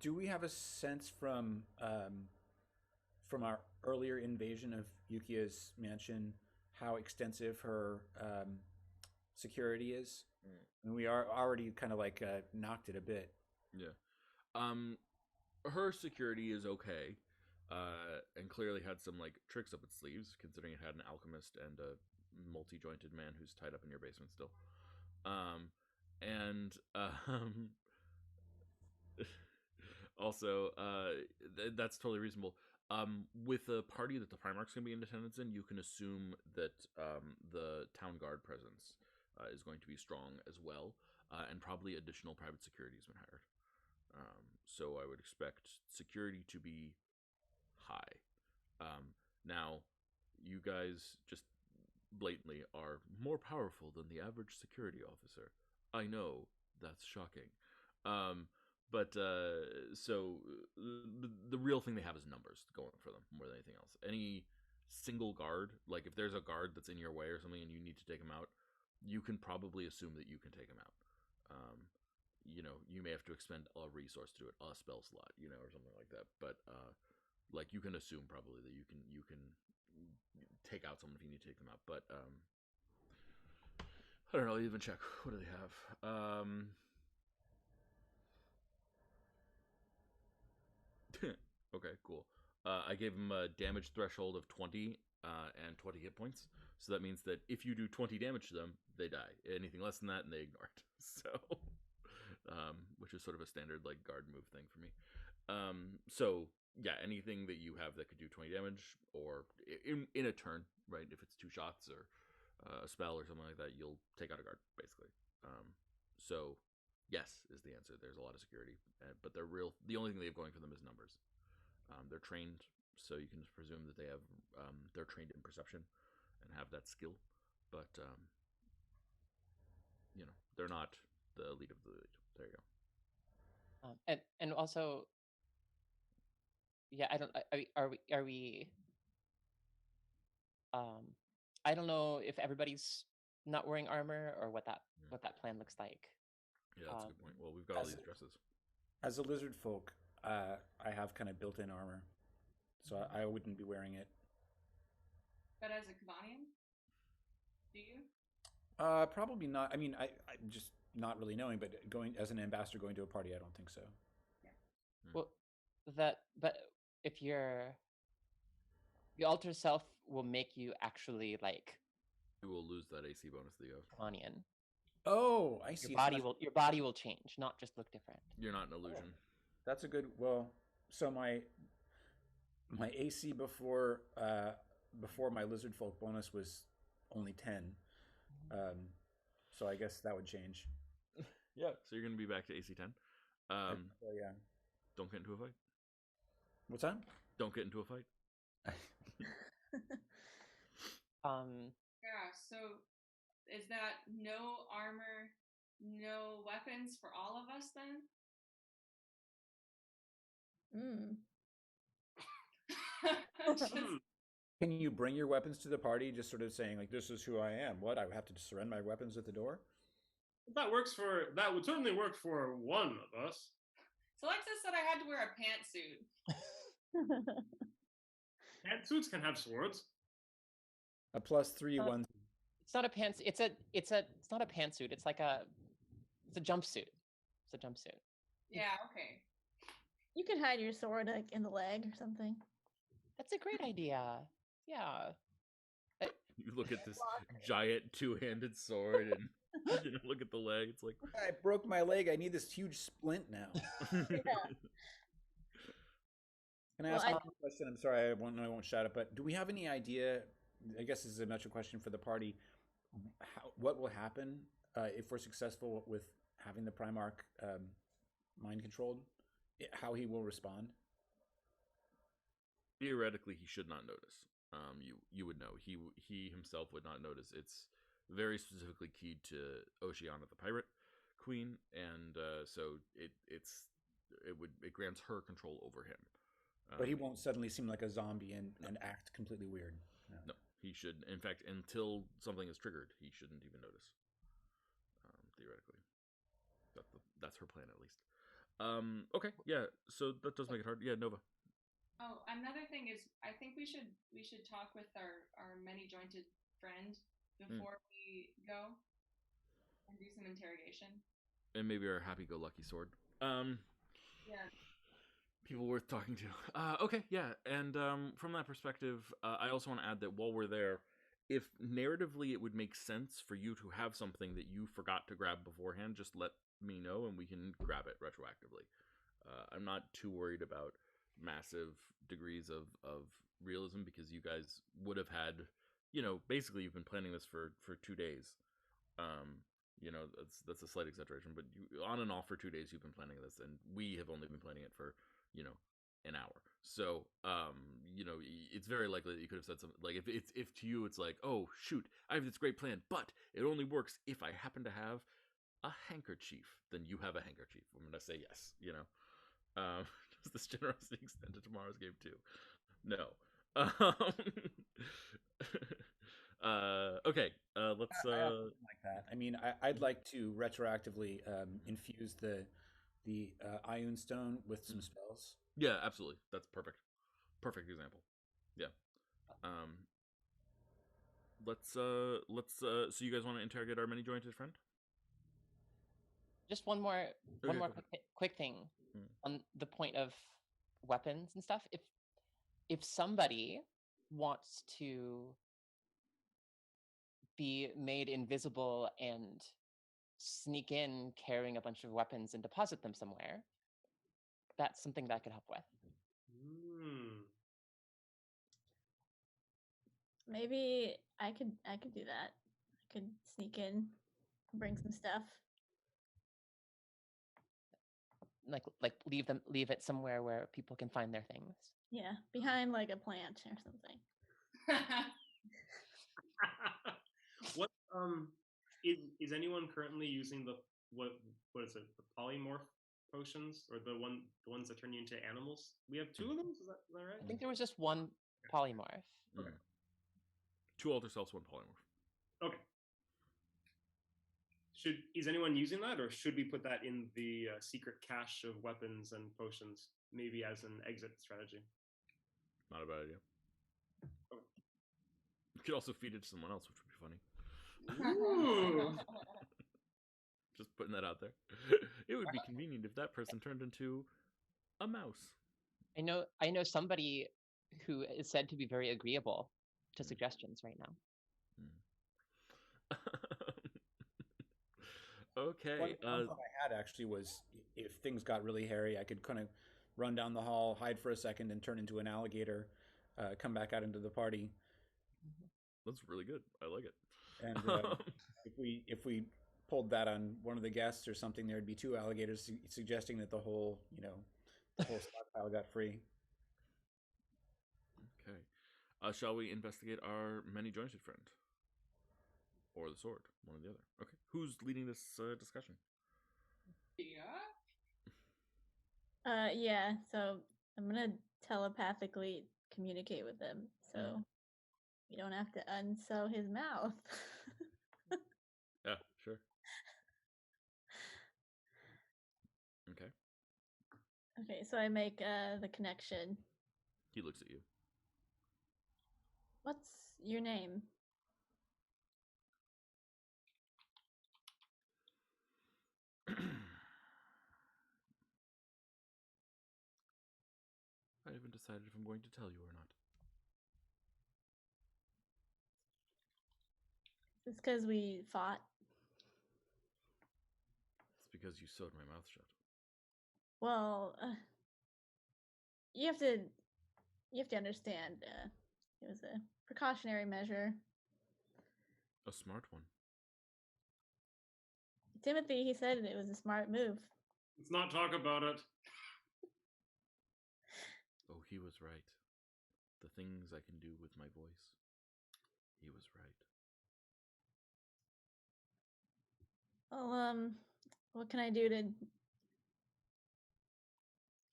Do we have a sense from our earlier invasion of Yukia's mansion how extensive her security is? I mean, we are already kind of like knocked it a bit. Yeah. Her security is okay. And clearly had some like tricks up its sleeves, considering it had an alchemist and a multi-jointed man who's tied up in your basement still. Also, that's totally reasonable. With a party that the Primarch's going to be in attendance in, you can assume that the town guard presence is going to be strong as well, and probably additional private security has been hired. So I would expect security to be high. Now, you guys just blatantly are more powerful than the average security officer. I know, that's shocking. So the real thing they have is numbers going for them more than anything else. Any single guard, like if there's a guard that's in your way or something and you need to take him out, you can probably assume that you can take him out. You may have to expend a resource to do it, a spell slot, or something like that. But like you can assume probably that you can take out someone if you need to take them out. But I don't know. Even check. What do they have? Okay, cool. I gave them a damage threshold of 20 and 20 hit points. So that means that if you do 20 damage to them, they die. Anything less than that, and they ignore it. So, which is sort of a standard like guard move thing for me. So yeah, anything that you have that could do 20 damage or in a turn, right? If it's 2 shots or a spell or something like that, you'll take out a guard basically. So yes is the answer. There's a lot of security, but the only thing they have going for them is numbers. They're trained, so you can just presume that they're trained in perception and have that skill, but they're not the elite of the elite. There you go. And also, yeah, I don't. Are we? I don't know if everybody's not wearing armor or what that plan looks like. Yeah, that's a good point. Well, we've got all these dresses. As a lizard folk, I have kind of built-in armor, so I wouldn't be wearing it. But as a Kavanian, do you? Probably not. I mean, I'm just not really knowing, but going as an ambassador going to a party, I don't think so. Yeah. Well, but if your alter self will make you actually like. You will lose that AC bonus that you have. Kavanian. Oh, I see. Your body will change, not just look different. You're not an illusion. Oh, that's a good. Well, so my AC before my lizard folk bonus was only 10. So I guess that would change. Yeah. So you're going to be back to AC 10. Yeah. Don't get into a fight. What's that? Don't get into a fight. Yeah. So is that no armor, no weapons for all of us then? Can you bring your weapons to the party, just sort of saying like, "This is who I am"? What, I have to surrender my weapons at the door? That would certainly work for one of us. So Alexis said I had to wear a pantsuit. Pantsuits can have swords. A +3 one. It's not a pants. It's not a pantsuit. It's like it's a jumpsuit. It's a jumpsuit. Yeah. Okay. You could hide your sword like in the leg or something. That's a great idea. Yeah. You look at this giant 2-handed sword and look at the leg. It's like, I broke my leg. I need this huge splint now. Yeah. Can I ask a question? I'm sorry, I won't shout it, but do we have any idea? I guess this is a much a question for the party. What will happen if we're successful with having the Primarch mind controlled? How he will respond? Theoretically, he should not notice. You would know. He himself would not notice. It's very specifically keyed to Oceana, the pirate queen, and so it grants her control over him. But he won't suddenly seem like a zombie and act completely weird. No, he should. In fact, until something is triggered, he shouldn't even notice. Theoretically, that's her plan at least. Okay, yeah. So that does make it hard. Yeah, Nova. Oh, another thing is, I think we should talk with our many jointed friend before we go and do some interrogation. And maybe our happy-go-lucky sword. Yeah. People worth talking to. Okay, yeah, and from that perspective, I also want to add that while we're there, if narratively it would make sense for you to have something that you forgot to grab beforehand, just let me know and we can grab it retroactively. I'm not too worried about massive degrees of realism because you guys would have had, basically you've been planning this for 2 days. That's a slight exaggeration, but on and off for 2 days you've been planning this, and we have only been planning it for an hour. So it's very likely that you could have said something like, if to you it's like, oh shoot, I have this great plan, but it only works if I happen to have a handkerchief, then you have a handkerchief. I'm gonna say yes. Does this generosity extend to tomorrow's game too? No. Okay. Let's. I like that. I mean, I'd like to retroactively infuse the Ioun Stone with some spells. Yeah, absolutely. That's perfect. Perfect example. Yeah. Let's. So you guys want to interrogate our many jointed friend? Just one more quick thing on the point of weapons and stuff. If somebody wants to be made invisible and sneak in carrying a bunch of weapons and deposit them somewhere, that's something that I could help with. Maybe I could do that. I could sneak in, bring some stuff. Like leave it somewhere where people can find their things. Yeah, behind like a plant or something. What is anyone currently using the what is it, the polymorph potions, or the ones that turn you into animals? We have 2 of them. Is that right? I think there was just one polymorph. Okay. 2 alter selves, 1 polymorph. Okay. Is anyone using that, or should we put that in the secret cache of weapons and potions, maybe as an exit strategy? Not a bad idea. Okay. You could also feed it to someone else, which would be funny. Ooh. Just putting that out there. It would be convenient if that person turned into a mouse. I know somebody who is said to be very agreeable to suggestions right now. Okay. One thought I had actually was, if things got really hairy, I could kind of run down the hall, hide for a second, and turn into an alligator, come back out into the party. That's really good. I like it. And if we pulled that on one of the guests or something, there'd be 2 alligators suggesting that the whole stockpile got free. Okay. Shall we investigate our many jointed friend? Or the sword, one or the other. Okay. Who's leading this discussion? Yeah, so I'm gonna telepathically communicate with him, so you don't have to unsew his mouth. Yeah, sure. Okay. Okay, so I make the connection. He looks at you. What's your name? I haven't decided if I'm going to tell you or not. Is this because we fought? It's because you sewed my mouth shut. Well, you have to You have to understand, it was a precautionary measure. A smart one. Timothy, he said it was a smart move. Let's not talk about it. Oh, he was right. The things I can do with my voice. He was right. Well, what can I do to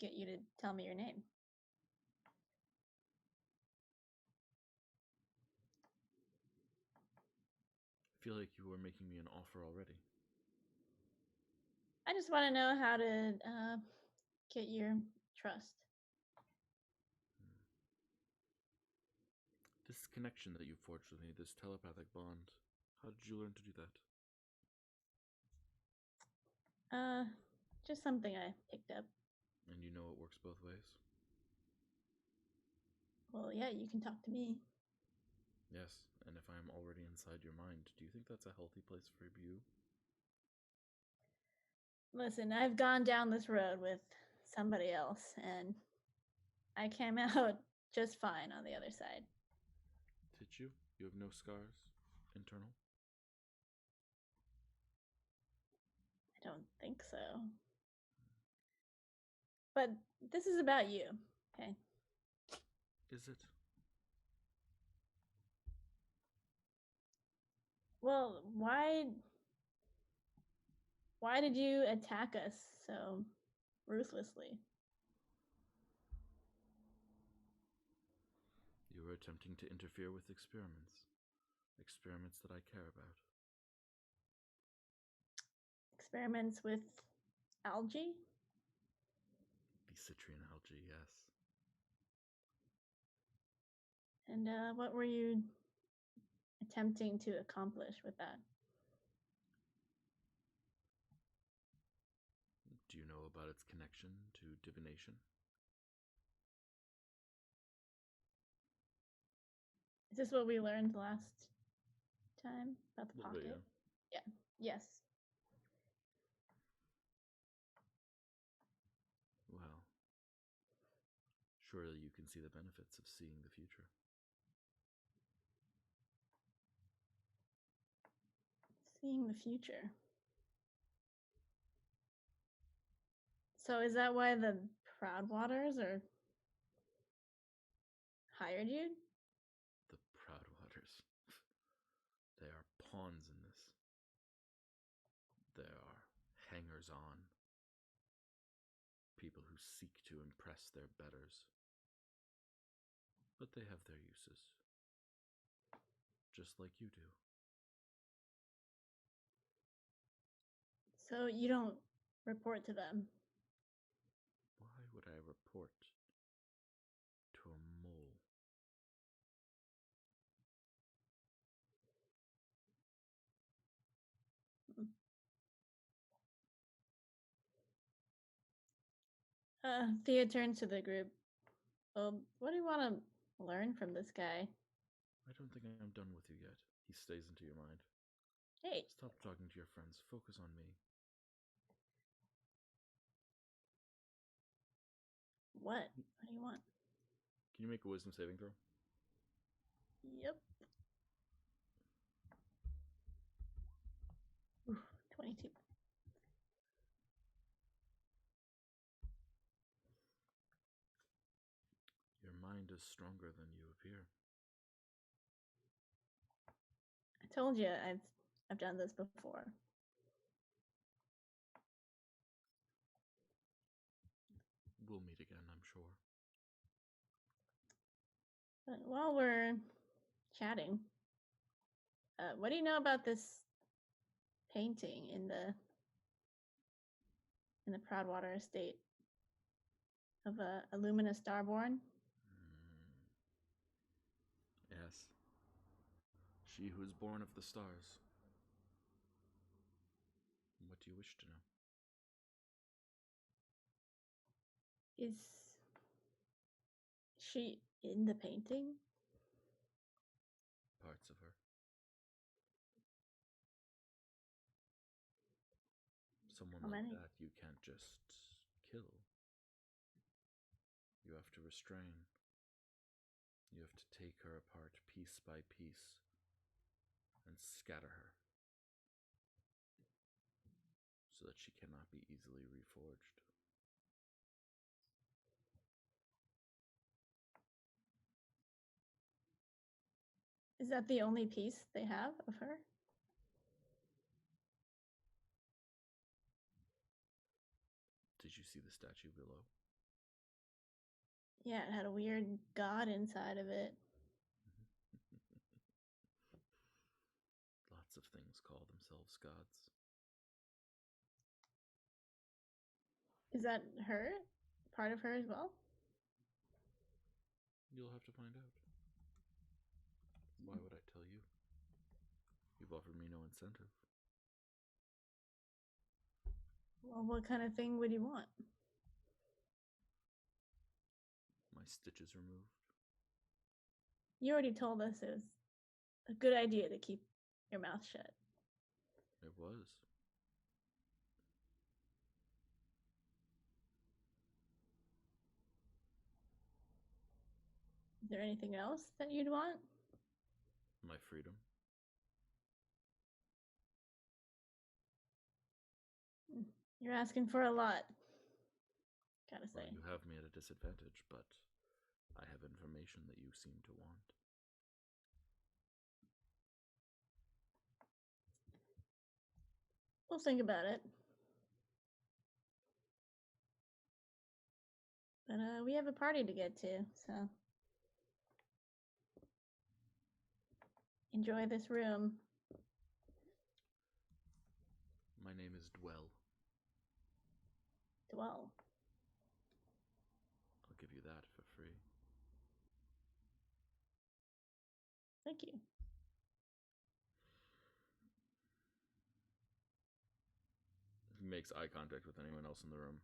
get you to tell me your name? I feel like you were making me an offer already. I just want to know how to get your trust. This connection that you forged with me, this telepathic bond, how did you learn to do that? Just something I picked up. And you know it works both ways? Well, yeah, you can talk to me. Yes, and if I am already inside your mind, do you think that's a healthy place for you? Listen, I've gone down this road with somebody else, and I came out just fine on the other side. Did you? You have no scars? Internal? I don't think so. But this is about you, okay? Is it? Well, why did you attack us so ruthlessly? You were attempting to interfere with experiments. Experiments that I care about. Experiments with algae? The citrine algae, yes. And what were you attempting to accomplish with that? Do you know about its connection to divination? Is this what we learned last time about the pocket? Bit, yeah. Yes. Well, surely you can see the benefits of seeing the future. Seeing the future. So is that why the Proudwaters are hired you? The Proudwaters. They are pawns in this. They are hangers-on. People who seek to impress their betters. But they have their uses. Just like you do. So you don't report to them? Why would I report to a mole? Thea turns to the group. Well, what do you want to learn from this guy? I don't think I'm done with you yet. He stays into your mind. Hey. Stop talking to your friends. Focus on me. What? What do you want? Can you make a wisdom saving throw? Yep. Ooh, 22. Your mind is stronger than you appear. I told you I've done this before. We'll meet again, I'm sure. But while we're chatting, what do you know about this painting in the Proudwater estate of a Lumina Starborn? Yes. She who is born of the stars. What do you wish to know? Is she in the painting? Parts of her. Someone like that you can't just kill. You have to restrain. You have to take her apart piece by piece and scatter her so that she cannot be easily reforged. Is that the only piece they have of her? Did you see the statue below? Yeah, it had a weird god inside of it. Lots of things call themselves gods. Is that her? Part of her as well? You'll have to find out. Why would I tell you? You've offered me no incentive. Well, what kind of thing would you want? My stitches removed. You already told us it was a good idea to keep your mouth shut. It was. Is there anything else that you'd want? My freedom. You're asking for a lot. Gotta say. Well, you have me at a disadvantage, but I have information that you seem to want. We'll think about it. But we have a party to get to, so enjoy this room. My name is Dwell. Dwell. I'll give you that for free. Thank you. He makes eye contact with anyone else in the room.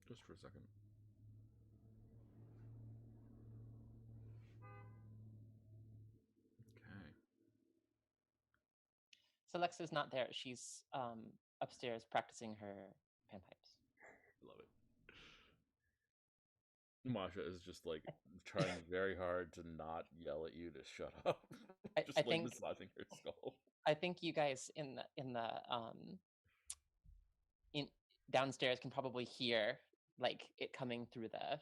Just for a second. Okay. So Lexa's not there. She's upstairs practicing her panpipes. Love it. Masha is just like trying very hard to not yell at you to shut up. Just I like think, massaging her skull. I think you guys in downstairs can probably hear like it coming through the,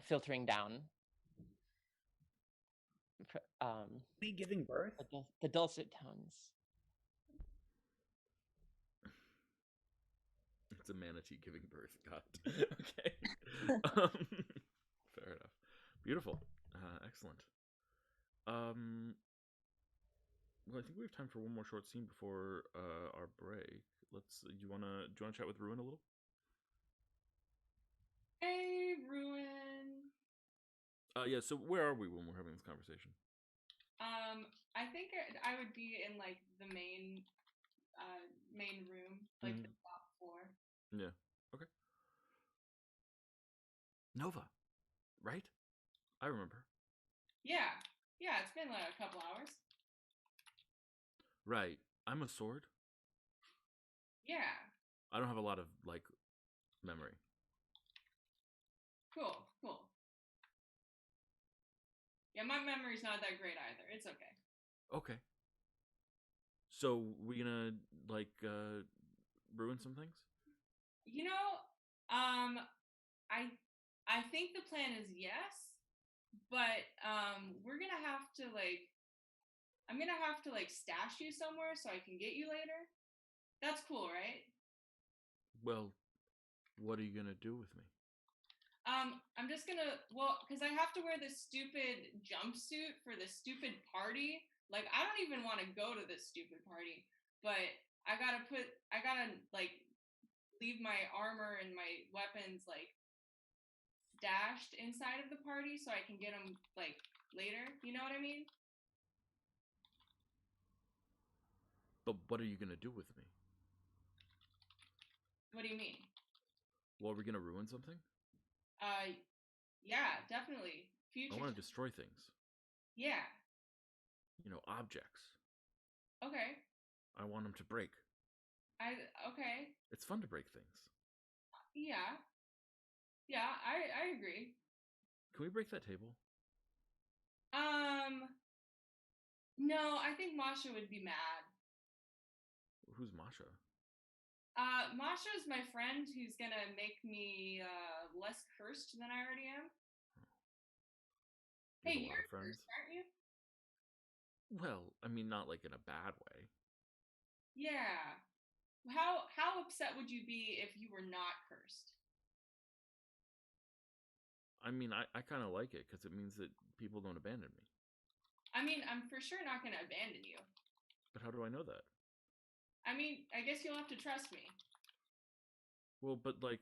filtering down. Me giving birth? The dulcet tones. It's a manatee giving birth. God. Okay. Fair enough. Beautiful. Excellent. Well, I think we have time for one more short scene before our break. Do you wanna chat with Ruin a little? Hey, Ruin. Yeah. So where are we when we're having this conversation? I think I would be in like the main room, like the top floor. Yeah. Okay. Nova, right? I remember. Yeah. It's been like a couple hours. Right. I'm a sword. Yeah. I don't have a lot of like memory. Cool. Yeah, my memory's not that great either. It's okay. Okay. So we gonna like ruin some things? I think the plan is yes, but we're gonna have to like I'm gonna have to like stash you somewhere so I can get you later. That's cool, right? Well, what are you gonna do with me? I'm just gonna because I have to wear this stupid jumpsuit for this stupid party. Like I don't even want to go to this stupid party, but I gotta like leave my armor and my weapons like stashed inside of the party so I can get them like later. You know what I mean? But what are you gonna do with me? What do you mean? Well, are we gonna ruin something? Yeah, definitely. Future. I want to destroy things. Yeah. Objects. Okay. I want them to break. Okay. It's fun to break things. Yeah. Yeah, I agree. Can we break that table? No, I think Masha would be mad. Who's Masha? Masha's my friend who's gonna make me less cursed than I already am. You have Hey, a lot you're of friends, cursed, aren't you? Well, I mean, not like in a bad way. Yeah. How upset would you be if you were not cursed? I mean, I kind of like it because it means that people don't abandon me. I mean, I'm for sure not going to abandon you. But how do I know that? I mean, I guess you'll have to trust me. Well, but like,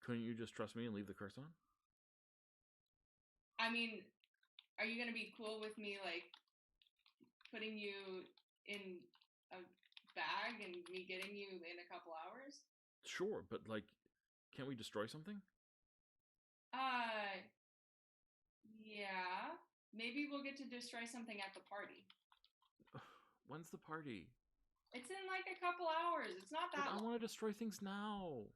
couldn't you just trust me and leave the curse on? I mean, are you going to be cool with me, like, putting you in a bag and me getting you in a couple hours? Sure, but like, can't we destroy something? Yeah. Maybe we'll get to destroy something at the party. When's the party? It's in like a couple hours. It's not that But I want to destroy things now.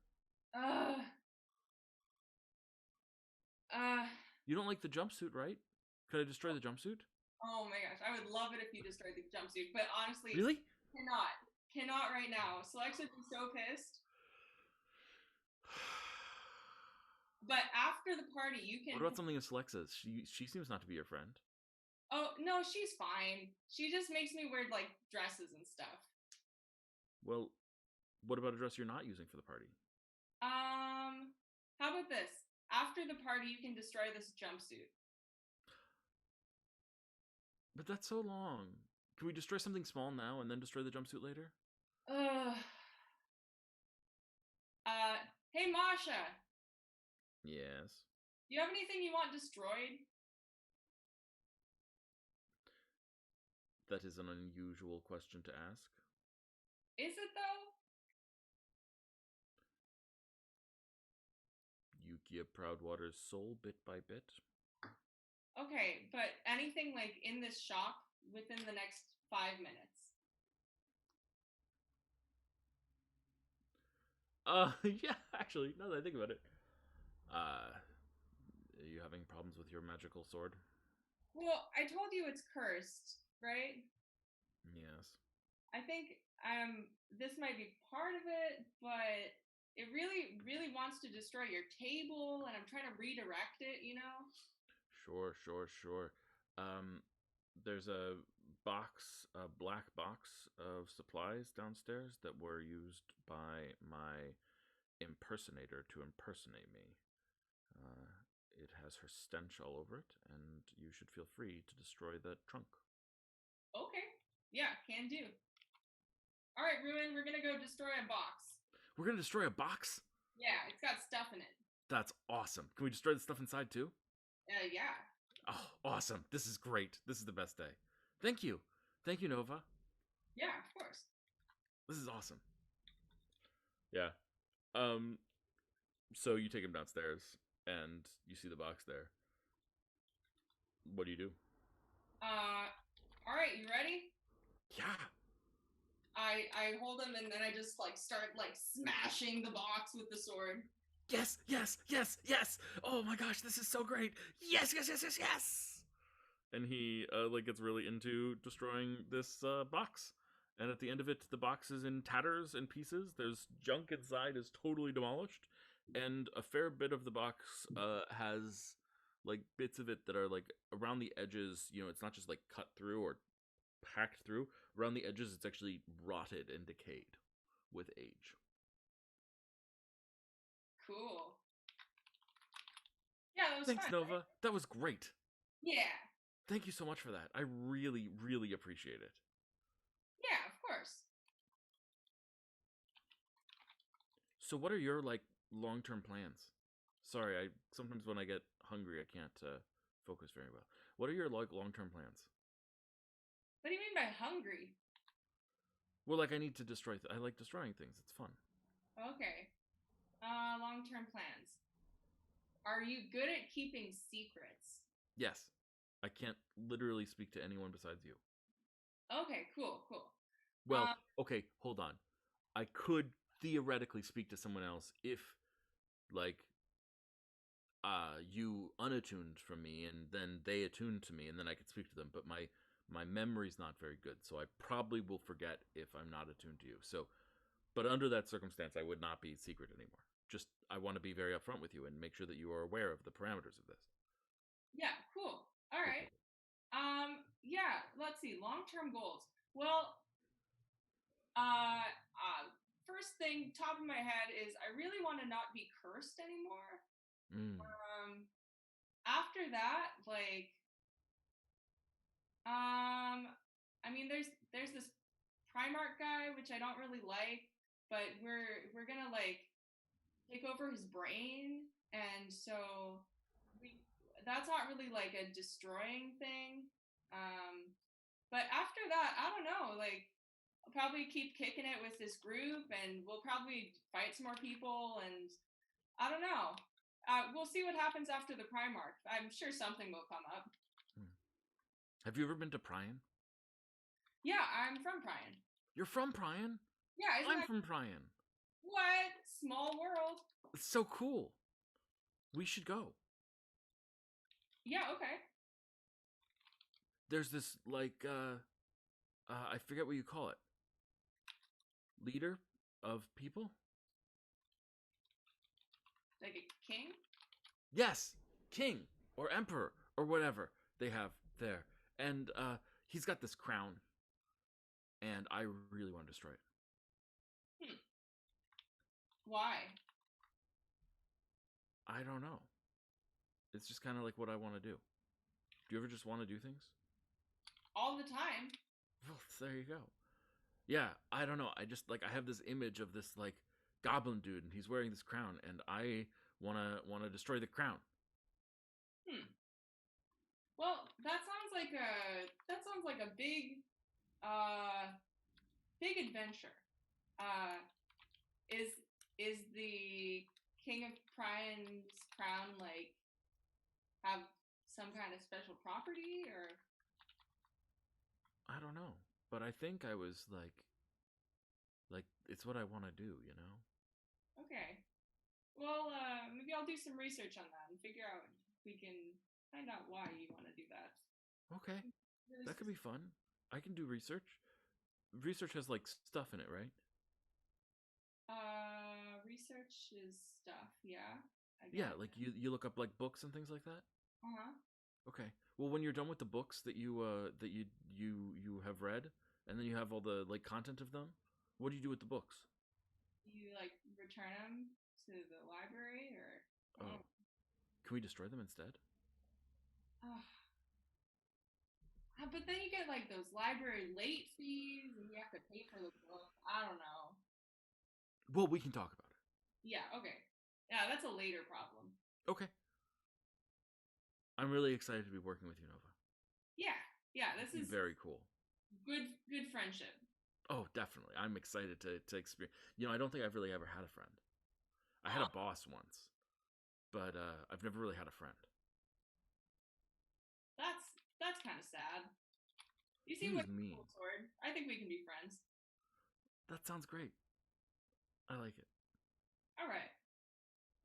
You don't like the jumpsuit, right? Could I destroy the jumpsuit? Oh my gosh, I would love it if you destroyed the jumpsuit, but honestly, Really? Cannot right now. Selex would be so pissed. But after the party, you can. What about something in Selexa's? She seems not to be your friend. Oh no, she's fine. She just makes me wear like dresses and stuff. Well, what about a dress you're not using for the party? How about this? After the party, you can destroy this jumpsuit. But that's so long. Can we destroy something small now and then destroy the jumpsuit later? Hey Masha. Yes. Do you have anything you want destroyed? That is an unusual question to ask. Is it though? Yukia Proudwater's soul bit by bit. Okay, but anything like in this shop within the next 5 minutes. Yeah, actually, now that I think about it. Are you having problems with your magical sword? Well, I told you it's cursed, right? Yes. I think this might be part of it, but it really, really wants to destroy your table, and I'm trying to redirect it, you know? Sure. There's a black box of supplies downstairs that were used by my impersonator to impersonate me. It has her stench all over it, and you should feel free to destroy that trunk. Okay. Yeah, can do. All right, Ruin, we're gonna go destroy a box. We're gonna destroy a box? Yeah, it's got stuff in it. That's awesome. Can we destroy the stuff inside too? Yeah. Oh, awesome. This is great. This is the best day. Thank you. Thank you, Nova. Yeah, of course. This is awesome. Yeah. So you take him downstairs and you see the box there. What do? All right, you ready? Yeah. I hold him and then I just like start like smashing the box with the sword. Yes. Oh my gosh, this is so great. Yes. And he like gets really into destroying this box. And at the end of it, the box is in tatters and pieces. There's junk inside, is totally demolished, and a fair bit of the box has like bits of it that are like around the edges. You know, it's not just like cut through or hacked through. Around the edges, it's actually rotted and decayed with age. Cool. Yeah, that was Thanks, fun, Nova. right? That was great. Yeah. Thank you so much for that. I really, really appreciate it. Yeah, of course. So what are your like long-term plans? Sorry, I sometimes when I get hungry I can't focus very well. What are your like long-term plans? What do you mean by hungry? Well, like I need to destroy I like destroying things. It's fun. Okay. Long-term plans. Are you good at keeping secrets? Yes. I can't literally speak to anyone besides you. Okay, cool. Well, okay, hold on. I could theoretically speak to someone else if like you unattuned from me, and then they attuned to me, and then I could speak to them. But my memory's not very good, so I probably will forget if I'm not attuned to you. So, but under that circumstance, I would not be secret anymore. Just I want to be very upfront with you and make sure that you are aware of the parameters of this. Yeah, cool. All right. Yeah, let's see. Long-term goals. Well, first thing, top of my head is I really want to not be cursed anymore. After that, like, I mean, there's this Primarch guy which I don't really like, but we're gonna like take over his brain, and so that's not really like a destroying thing. But after that, I don't know, like I'll probably keep kicking it with this group, and we'll probably fight some more people, and I don't know. We'll see what happens after the Primarch. I'm sure something will come up. Have you ever been to Pryan? Yeah, I'm from Pryan. You're from Pryan? Yeah, I'm from Pryan. What? Small world. It's so cool. We should go. Yeah, okay. There's this like I forget what you call it. Leader of people? Like a king? Yes, king or emperor or whatever they have there. And he's got this crown, and I really want to destroy it. Why? I don't know. It's just kind of like what I want to do. Do you ever just want to do things? All the time. Well, there you go. Yeah, I don't know. I just like I have this image of this like goblin dude, and he's wearing this crown, and I wanna destroy the crown. Well, that sounds like a big big adventure. Is the King of Pryan's crown like have some kind of special property, or? I don't know, but I think I was like it's what I want to do, you know? Okay. Well, maybe I'll do some research on that and figure out if we can find out why you want to do that. Okay. That could be fun. I can do research. Research has like stuff in it, right? Research is stuff, yeah. Yeah, like you look up like books and things like that? Uh-huh. Okay. Well, when you're done with the books that you have read, and then you have all the like content of them, what do you do with the books? You like return them to the library, or? Oh. Can we destroy them instead? But then you get like those library late fees, and you have to pay for the book. I don't know. Well, we can talk about it. Yeah, okay. Yeah, that's a later problem. Okay. I'm really excited to be working with you, Nova. Yeah, this is very cool. Good friendship. Oh, definitely. I'm excited to experience. You know, I don't think I've really ever had a friend. I had a boss once, but I've never really had a friend. That's kind of sad. You seem like a cool sword. I think we can be friends. That sounds great. I like it. All right.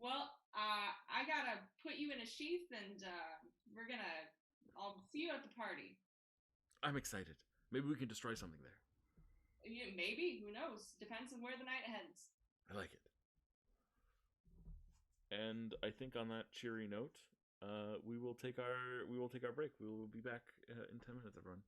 Well, I gotta put you in a sheath, and I'll see you at the party. I'm excited. Maybe we can destroy something there. Yeah, maybe. Who knows? Depends on where the night heads. I like it. And I think on that cheery note, we will take our break. We will be back in 10 minutes, everyone.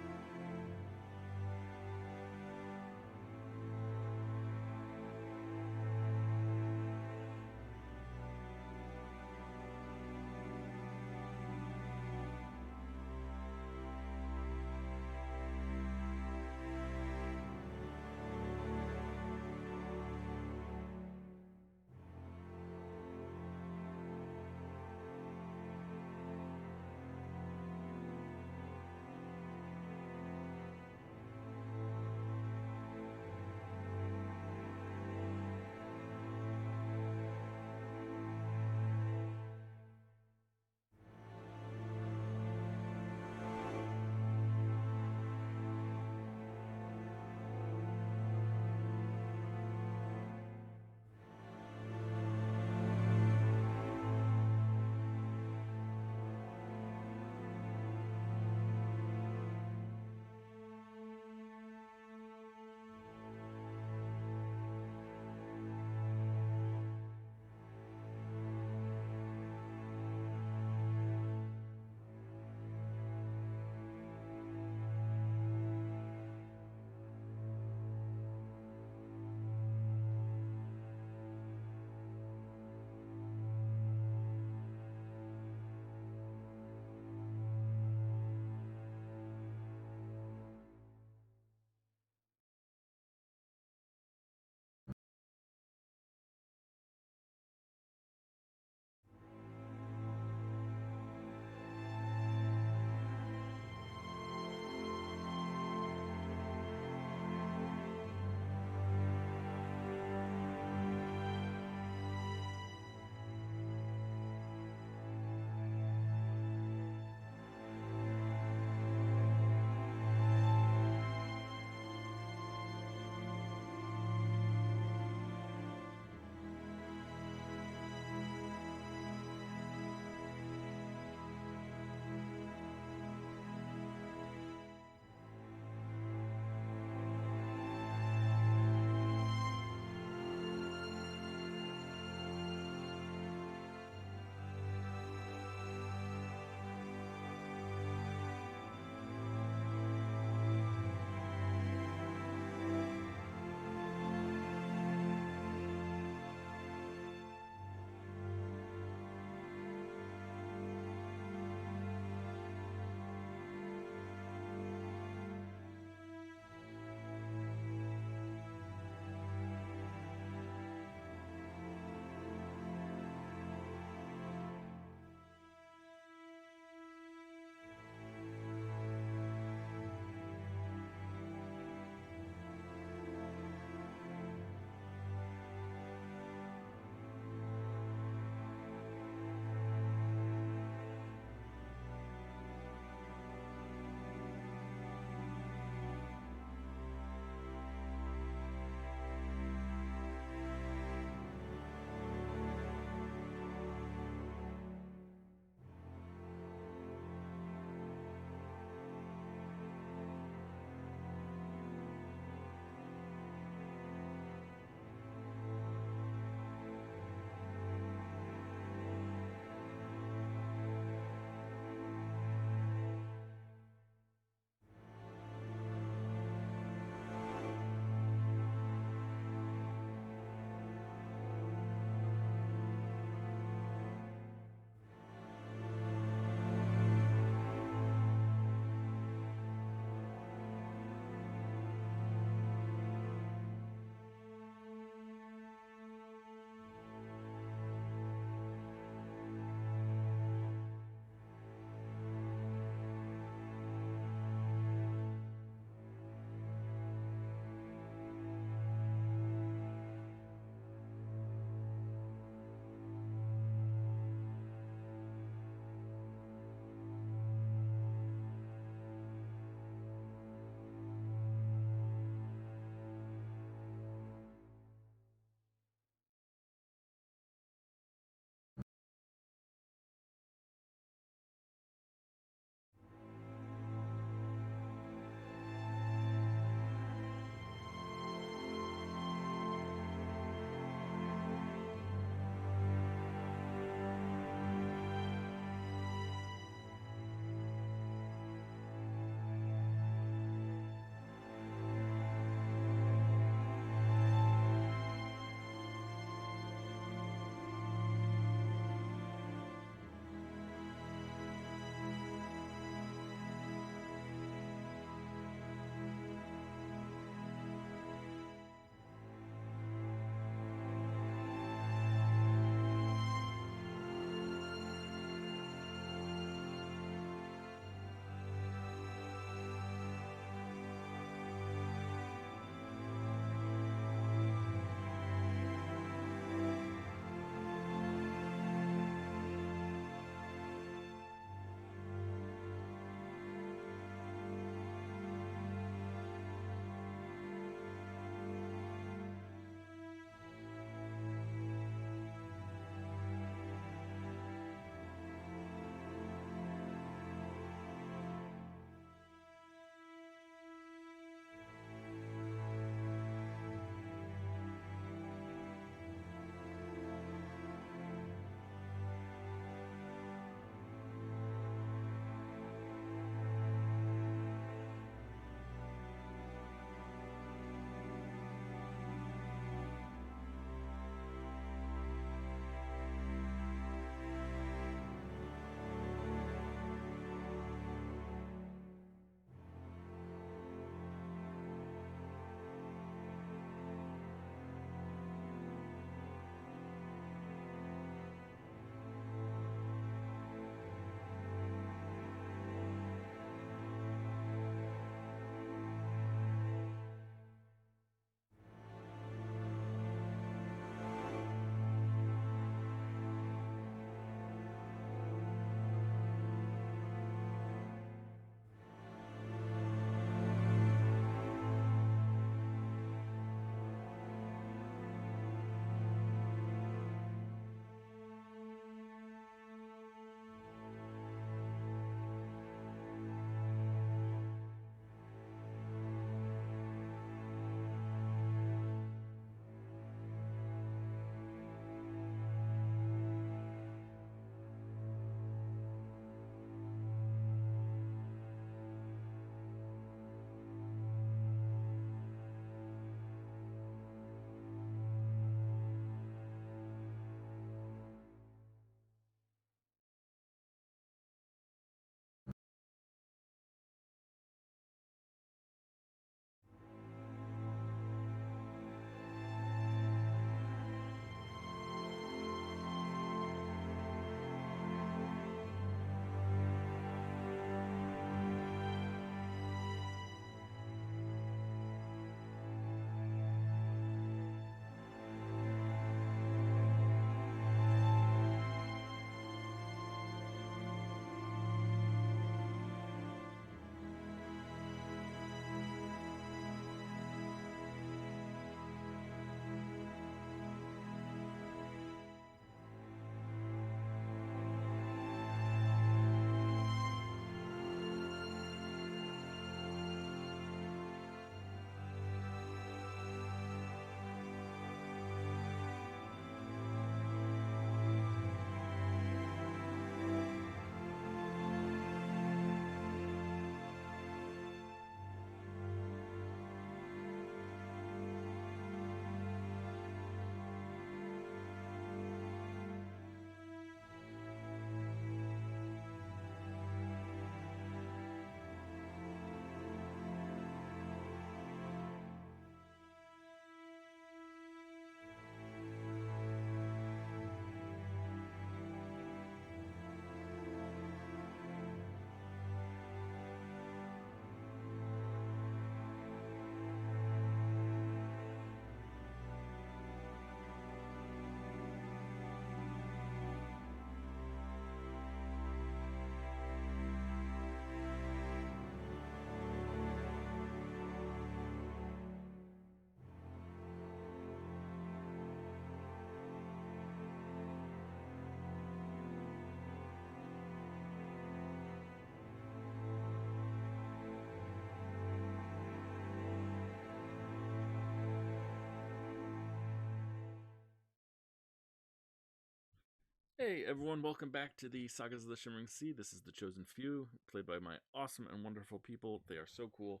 Hey everyone, welcome back to the Sagas of the Shimmering Sea. This is the Chosen Few, played by my awesome and wonderful people. They are so cool.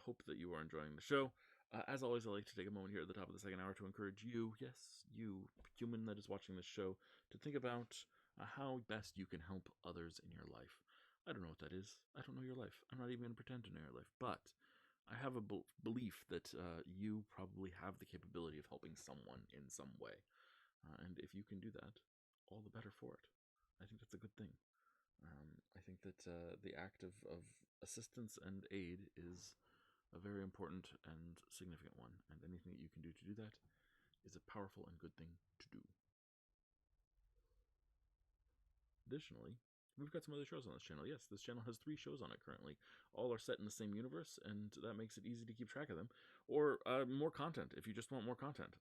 Hope that you are enjoying the show. As always, I like to take a moment here at the top of the second hour to encourage you, yes, you human that is watching this show, to think about how best you can help others in your life. I don't know what that is. I don't know your life. I'm not even going to pretend to know your life, but I have a belief that you probably have the capability of helping someone in some way. And if you can do that, all the better for it. I think that's a good thing. I think that the act of assistance and aid is a very important and significant one, and anything that you can do to do that is a powerful and good thing to do. Additionally, we've got some other shows on this channel. Yes, this channel has 3 shows on it currently. All are set in the same universe, and that makes it easy to keep track of them. Or more content, if you just want more content.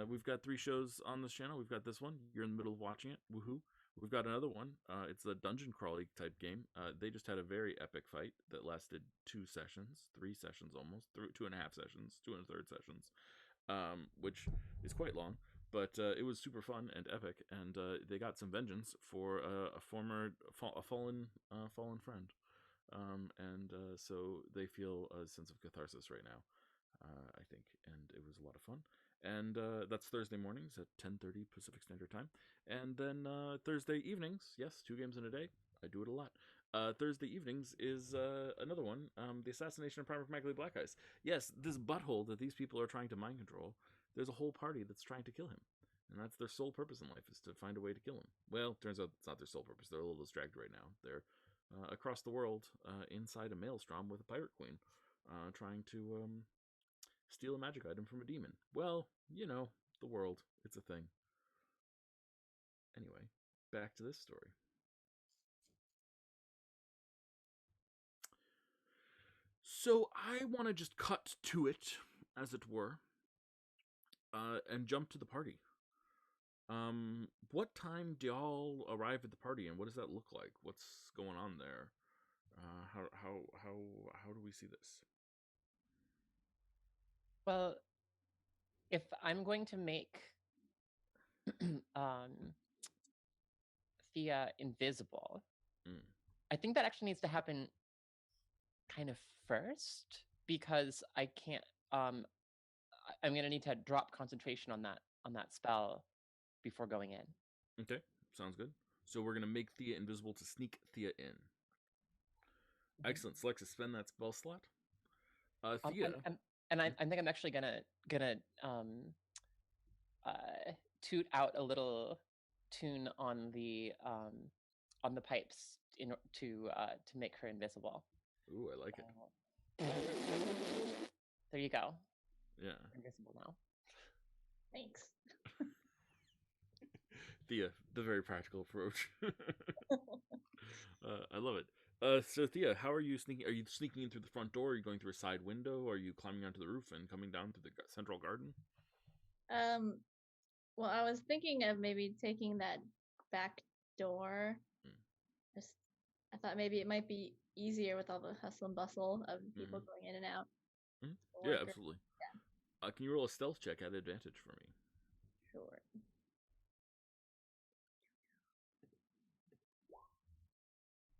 We've got 3 shows on this channel. We've got this one. You're in the middle of watching it. Woohoo. We've got another one. It's a dungeon crawly type game. They just had a very epic fight that lasted 2 sessions, 3 sessions almost, 2.5 sessions, 2 1/3 sessions, which is quite long. But it was super fun and epic, and they got some vengeance for a fallen friend, and so they feel a sense of catharsis right now, I think, and it was a lot of fun. And that's Thursday mornings at 10:30 Pacific Standard Time, and then Thursday evenings, yes, 2 games in a day. I do it a lot. Thursday evenings is another one, the assassination of Primarch Magley Black Eyes. Yes, this butthole that these people are trying to mind control. There's a whole party that's trying to kill him, and that's their sole purpose in life, is to find a way to kill him. Well, turns out it's not their sole purpose. They're a little distracted right now. They're across the world, inside a maelstrom with a pirate queen, trying to steal a magic item from a demon. Well, you know, the world. It's a thing. Anyway, back to this story. So I want to just cut to it, as it were, and jump to the party. What time do y'all arrive at the party, and what does that look like? What's going on there? How do we see this? Well, if I'm going to make um, Thea invisible, I think that actually needs to happen kind of first, because I can't. I'm going to need to drop concentration on that spell before going in. Okay, sounds good. So we're gonna make Thea invisible to sneak Thea in. Excellent. Select to spend that spell slot. Thea. I think I'm actually gonna toot out a little tune on the pipes to make her invisible. Ooh, I like it. There you go. Yeah. Invisible now. Thanks. Thea, the very practical approach. I love it. So Thea, how are you sneaking? Are you sneaking in through the front door? Are you going through a side window? Are you climbing onto the roof and coming down through the central garden? Well, I was thinking of maybe taking that back door. Just, I thought maybe it might be easier with all the hustle and bustle of people going in and out. Yeah, absolutely. Yeah. Can you roll a stealth check at advantage for me? Sure.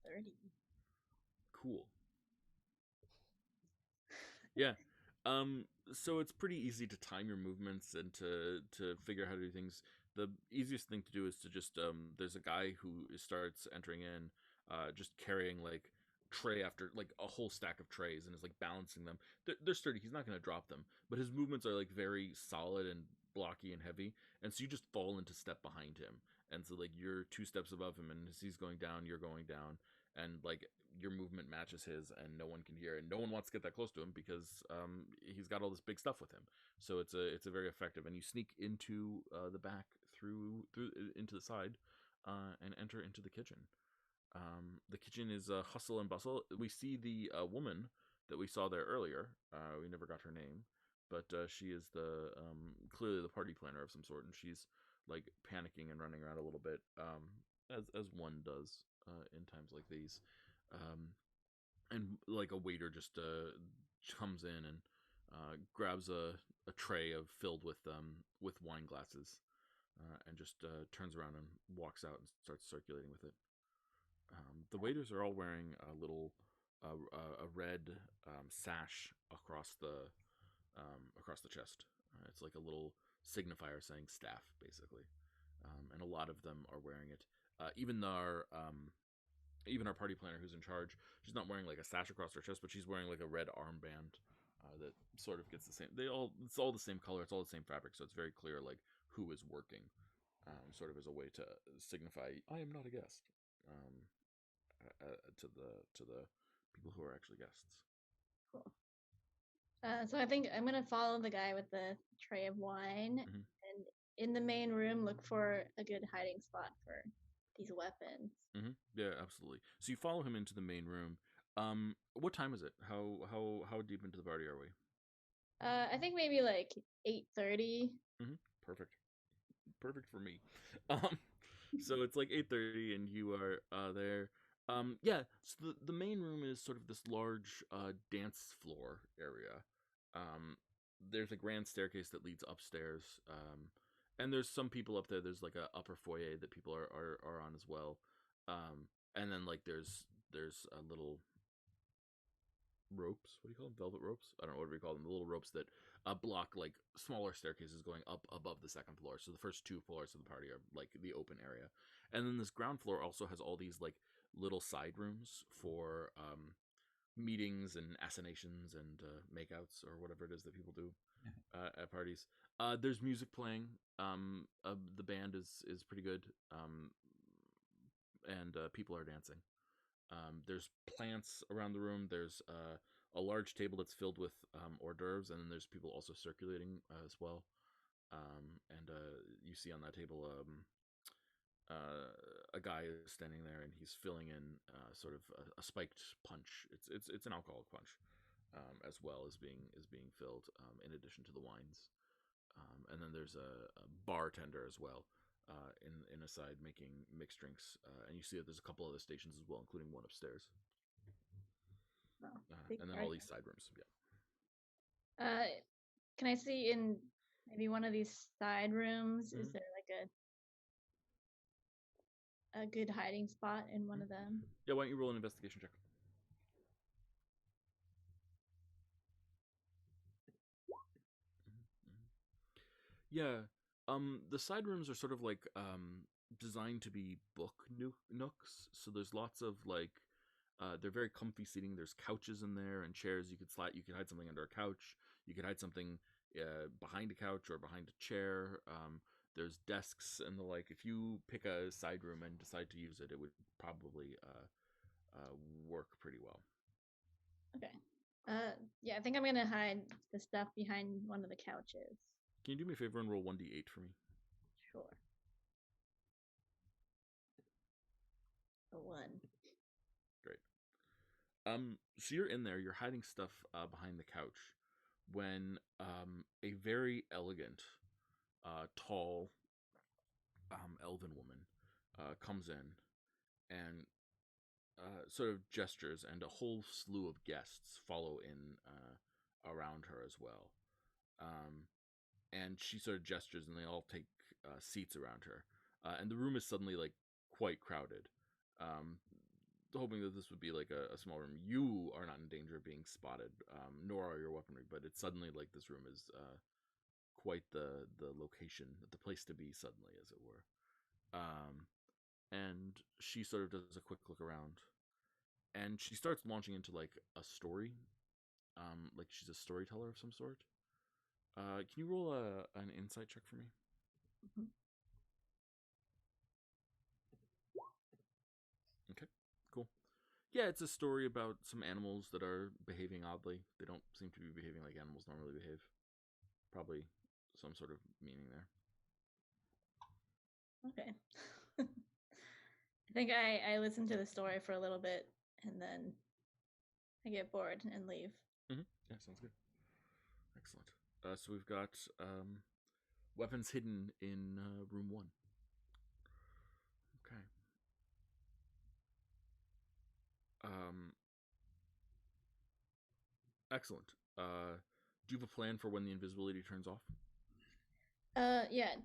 30. Cool. Yeah. So it's pretty easy to time your movements and to figure out how to do things. The easiest thing to do is to just there's a guy who starts entering in, just carrying like tray after like a whole stack of trays, and is like balancing them. They're sturdy. He's not going to drop them, but his movements are like very solid and blocky and heavy, and so you just fall into step behind him, and so like you're 2 steps above him, and as he's going down, you're going down, and like your movement matches his, and no one can hear, and no one wants to get that close to him because he's got all this big stuff with him. So it's a very effective, and you sneak into the back through into the side, and enter into the kitchen. The kitchen is hustle and bustle. We see the woman that we saw there earlier. We never got her name, but she is the clearly the party planner of some sort, and she's like panicking and running around a little bit, as one does in times like these. And like a waiter just comes in and grabs a tray filled with wine glasses, and just turns around and walks out and starts circulating with it. The waiters are all wearing a red sash across the chest. It's like a little signifier saying staff, basically, and a lot of them are wearing it. Even our party planner who's in charge, she's not wearing like a sash across her chest, but she's wearing like a red armband that sort of gets the same. It's all the same color, it's all the same fabric, so it's very clear like who is working, sort of as a way to signify I am not a guest, to the people who are actually guests. Cool. So I think I'm gonna follow the guy with the tray of wine, and in the main room look for a good hiding spot for these weapons. Yeah, absolutely. So you follow him into the main room. What time is it? How deep into the party are we? I think maybe like 8:30. Perfect. Perfect for me. So it's like 8:30, and you are there. Yeah. So the main room is sort of this large dance floor area. There's a grand staircase that leads upstairs. And there's some people up there. There's like a upper foyer that people are on as well. And then like there's a little ropes. What do you call them? Velvet ropes? I don't know what we call them. The little ropes that block like smaller staircases going up above the second floor. So the first two floors of the party are like the open area, and then this ground floor also has all these like little side rooms for meetings and assignations and makeouts or whatever it is that people do at parties. There's music playing. The band is pretty good, and people are dancing. There's plants around the room. There's a large table that's filled with hors d'oeuvres, and then there's people also circulating as well. And you see on that table a guy is standing there, and he's filling in sort of a spiked punch. It's an alcoholic punch, as well as being filled, in addition to the wines. And then there's a bartender as well, in a side making mixed drinks, and you see that there's a couple other stations as well, including one upstairs. And then all these side rooms. Yeah. Can I see in maybe one of these side rooms? Is there like a good hiding spot in one of them? Yeah. Why don't you roll an investigation check? Yeah. The side rooms are sort of like designed to be book nooks. So there's lots of like they're very comfy seating. There's couches in there and chairs. You could hide something under a couch. You could hide something behind a couch or behind a chair. There's desks and the like. If you pick a side room and decide to use it, it would probably work pretty well. Okay. Yeah, I think I'm gonna hide the stuff behind one of the couches. Can you do me a favor and roll 1d8 for me? Sure. A 1. Great. So you're in there. You're hiding stuff behind the couch when a very elegant, tall, elven woman comes in and sort of gestures, and a whole slew of guests follow in around her as well. And she sort of gestures, and they all take seats around her. And the room is suddenly like quite crowded. Hoping that this would be like a small room. You are not in danger of being spotted, nor are your weaponry. But it's suddenly like this room is quite the location, the place to be suddenly, as it were. And she sort of does a quick look around, and she starts launching into like a story, like she's a storyteller of some sort. Can you roll an insight check for me? Okay, cool. Yeah, it's a story about some animals that are behaving oddly. They don't seem to be behaving like animals normally behave. Probably some sort of meaning there. Okay. I think I listen to the story for a little bit, and then I get bored and leave. Yeah, sounds good. Excellent. So we've got weapons hidden in room 1. Okay. Excellent. Do you have a plan for when the invisibility turns off? Yeah.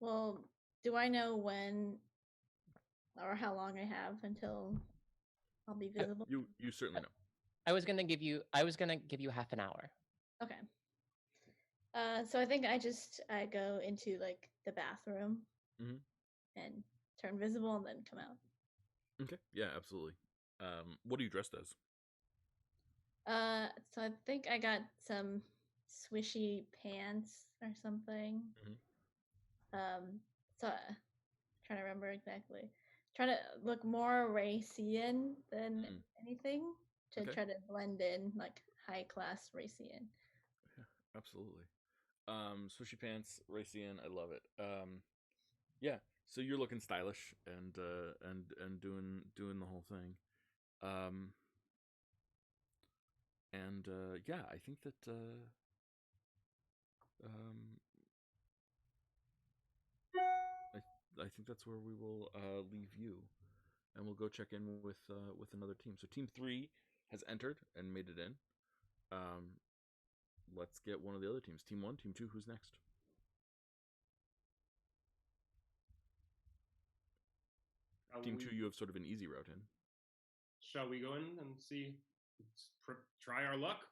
Well, do I know when or how long I have until I'll be visible? You certainly know. I was gonna give you half an hour. Okay. So I think I go into like the bathroom and turn visible and then come out. Okay. Yeah, absolutely. What are you dressed as? So I think I got some swishy pants or something. So trying to remember exactly. Trying to look more Racian than anything to try to blend in like high class Racian. Yeah, absolutely. Swishy pants, Racian, I love it. Yeah, so you're looking stylish and doing the whole thing. Yeah, I think that I think that's where we will leave you, and we'll go check in with another team. So Team 3 has entered and made it in. Let's get one of the other teams. Team 1, Team 2. Who's next? Team 2, you have sort of an easy route in. Shall we go in and see? Try our luck.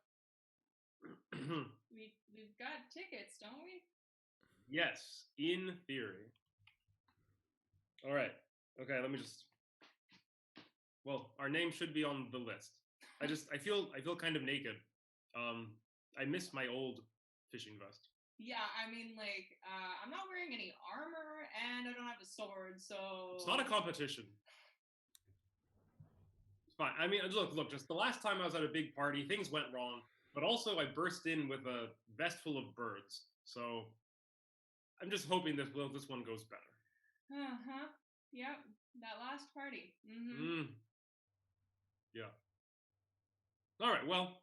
We've got tickets, don't we? Yes, in theory. All right. Okay, let me just. Well, our name should be on the list. I feel kind of naked. I miss my old fishing vest. Yeah, I mean, like, I'm not wearing any armor, and I don't have a sword, so it's not a competition. It's fine. I mean, look. Just the last time I was at a big party, things went wrong. But also, I burst in with a vest full of birds. So I'm just hoping this one goes better. Yep, that last party. Yeah. All right. Well,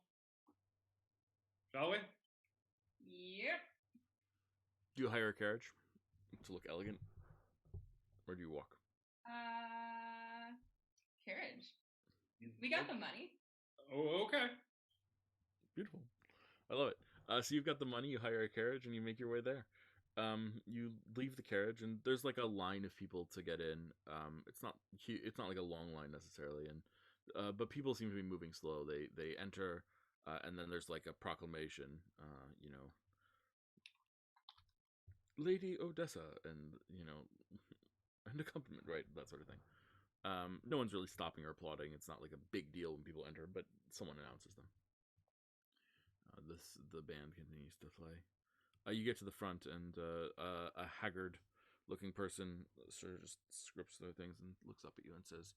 shall we? Yep. Do you hire a carriage to look elegant, or do you walk? Carriage. We got the money. Oh, okay. Beautiful. I love it. So you've got the money, you hire a carriage, and you make your way there. You leave the carriage, and there's like a line of people to get in. It's not like a long line necessarily, and but people seem to be moving slow. They enter, and then there's like a proclamation. Lady Odessa, and an accompaniment, right? That sort of thing. No one's really stopping or applauding. It's not like a big deal when people enter, but someone announces them. The band continues to play. You get to the front, and a haggard-looking person sort of just scripts their things and looks up at you and says,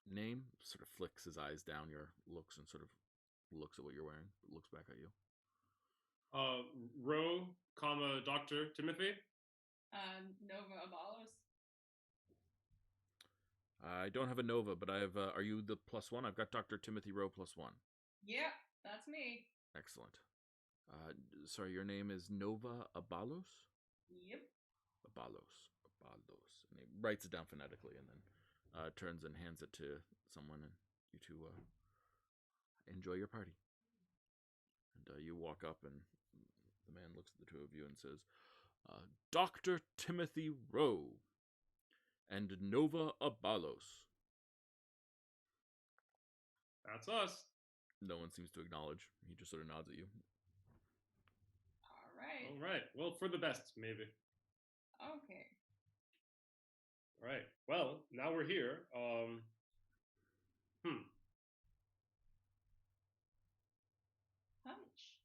"Name?" Sort of flicks his eyes down your looks and sort of looks at what you're wearing, looks back at you. Row, Dr. Timothy. Nova Abalos. I don't have a Nova, but I have. Are you the +1? I've got Dr. Timothy Rowe +1. Yep, that's me. Excellent. Sorry, your name is Nova Abalos? Yep. Abalos. And he writes it down phonetically and then turns and hands it to someone, and you two enjoy your party. And you walk up, and the man looks at the two of you and says, Dr. Timothy Rowe and Nova Abalos. That's us. No one seems to acknowledge. He just sort of nods at you. All right. Well, for the best, maybe. Okay. All right. Well, now we're here. Punch.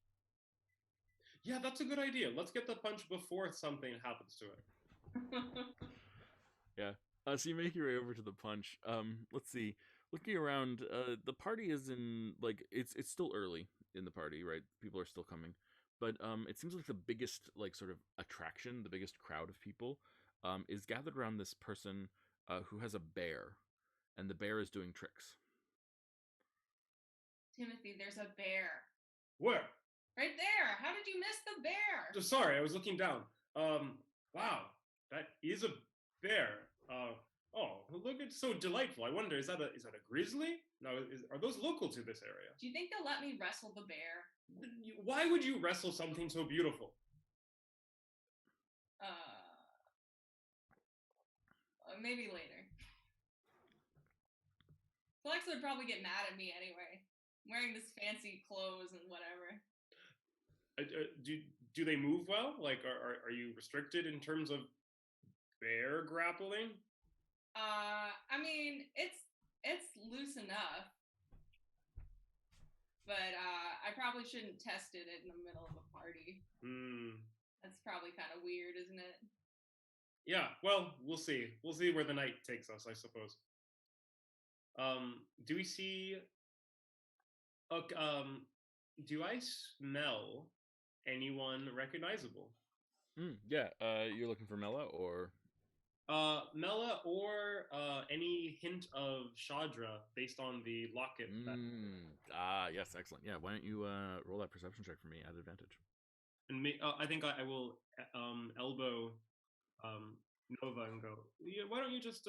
Yeah, that's a good idea. Let's get the punch before something happens to it. Yeah. So you make your way over to the punch. Let's see. Looking around, the party is in it's still early in the party, right? People are still coming, but it seems like the biggest sort of attraction, the biggest crowd of people, is gathered around this person who has a bear, and the bear is doing tricks. Timothy, there's a bear. Where? Right there. How did you miss the bear? Sorry, I was looking down. Wow, that is a bear. Look, it's so delightful. I wonder, is that a grizzly? No, are those local to this area? Do you think they'll let me wrestle the bear? Why would you wrestle something so beautiful? maybe later. Flex would probably get mad at me anyway. I'm wearing this fancy clothes and whatever. Do they move well? Like, are you restricted in terms of bear grappling? I mean, it's loose enough, but I probably shouldn't test it in the middle of a party. That's probably kind of weird, isn't it? Yeah. Well, we'll see. We'll see where the night takes us, I suppose. Do we see? Do I smell anyone recognizable? Yeah. You're looking for Mela or? Mela or any hint of Shadra based on the locket. Yes, excellent. Yeah, why don't you roll that perception check for me at advantage? And I think I will elbow Nova and go, yeah, why don't you just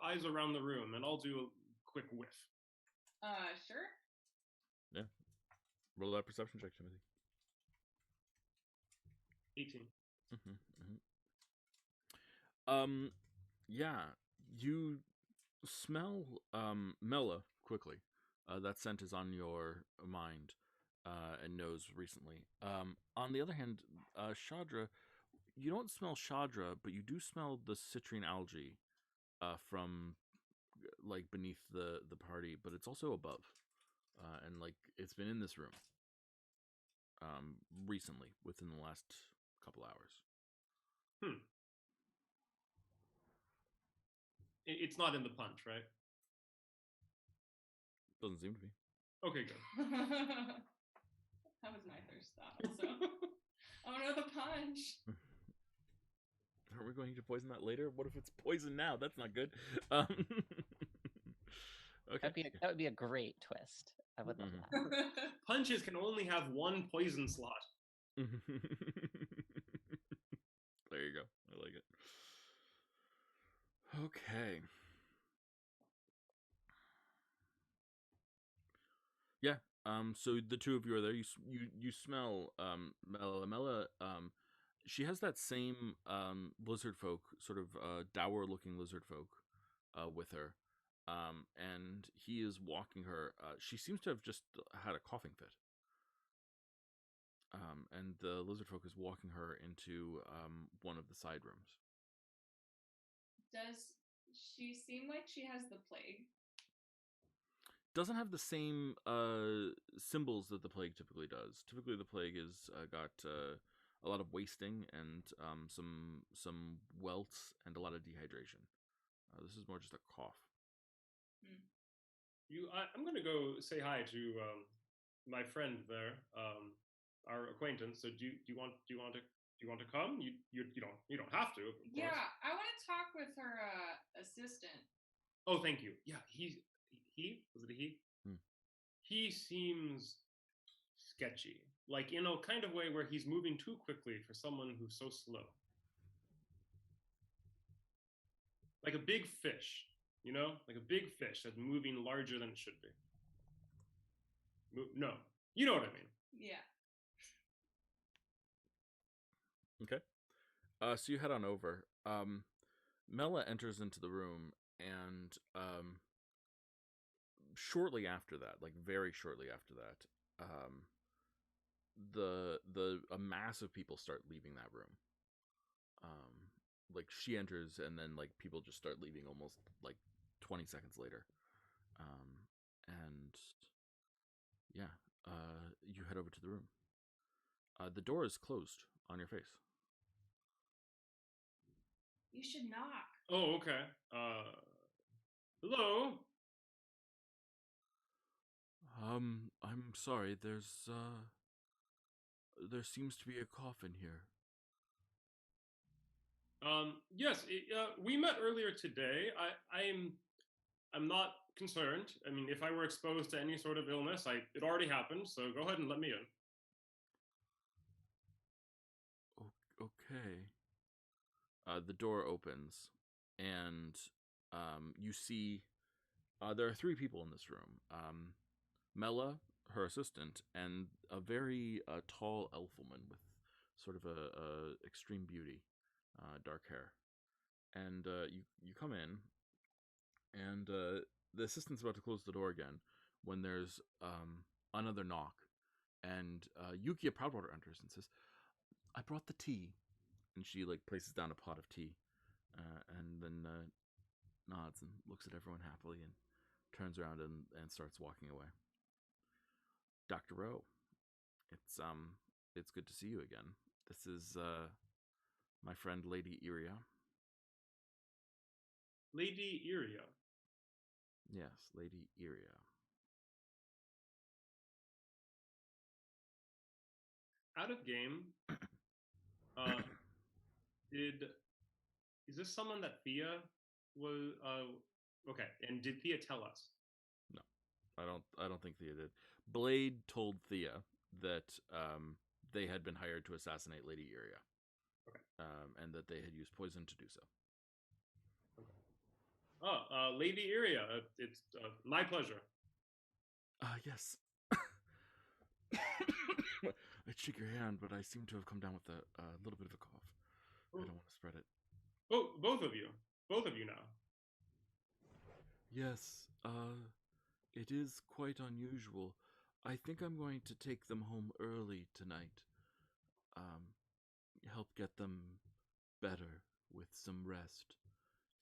eyes around the room and I'll do a quick whiff. Sure. Yeah. Roll that perception check, Timothy. 18. Yeah, you smell Mela quickly. That scent is on your mind and nose recently. On the other hand, Shadra, you don't smell Shadra, but you do smell the citrine algae from like beneath the party, but it's also above, and like it's been in this room recently, within the last couple hours. It's not in the punch, right? Doesn't seem to be. Okay, good. That was my first thought also. Oh no, the punch. Are we going to poison that later? What if it's poison now? That's not good. Okay. That would be a great twist. I would love that. Punches can only have one poison slot. There you go. I like it. Okay. Yeah. So the two of you are there. You smell Mela. She has that same lizard folk, sort of dour looking lizard folk, with her. And he is walking her. She seems to have just had a coughing fit. And the lizard folk is walking her into one of the side rooms. Does she seem like she has the plague? Doesn't have the same symbols that the plague typically does. Typically, the plague is got a lot of wasting and some welts and a lot of dehydration. This is more just a cough. I'm gonna go say hi to my friend there, our acquaintance. So do you want to come? You don't have to. Of course. Yeah, I want to talk with her assistant. Oh, thank you. Yeah, he was it a he? He seems sketchy, like in a kind of way where he's moving too quickly for someone who's so slow. Like a big fish, like a big fish that's moving larger than it should be. No, you know what I mean. Yeah. Okay. So you head on over. Mela enters into the room, and shortly after that, like very shortly after that, a mass of people start leaving that room. Like she enters, and then like people just start leaving almost like 20 seconds later. And yeah, you head over to the room. The door is closed on your face. You should knock. Oh, okay. Hello? I'm sorry, there seems to be a cough in here. Yes, we met earlier today. I'm not concerned. I mean, if I were exposed to any sort of illness, it already happened, so go ahead and let me in. Okay. The door opens, and you see there are three people in this room. Mela, her assistant, and a very tall elf woman with sort of a extreme beauty, dark hair. and you come in, and the assistant's about to close the door again when there's another knock, and Yuki, a Proudwater, enters and says, "I brought the tea," and she like places down a pot of tea, and then nods and looks at everyone happily and turns around and starts walking away. Dr. Rowe, it's good to see you again. This is my friend Lady Iria. Lady Iria. Yes, Lady Iria. Out of game. Is this someone that Thea was? Okay, and did Thea tell us? No, I don't think Thea did. Blade told Thea that they had been hired to assassinate Lady Iria. Okay. And that they had used poison to do so. Okay. Oh, Lady Iria, it's my pleasure. Yes. I'd shake your hand, but I seem to have come down with a little bit of a cough. I don't want to spread it. Oh, both of you now. Yes, it is quite unusual. I think I'm going to take them home early tonight. Help get them better with some rest.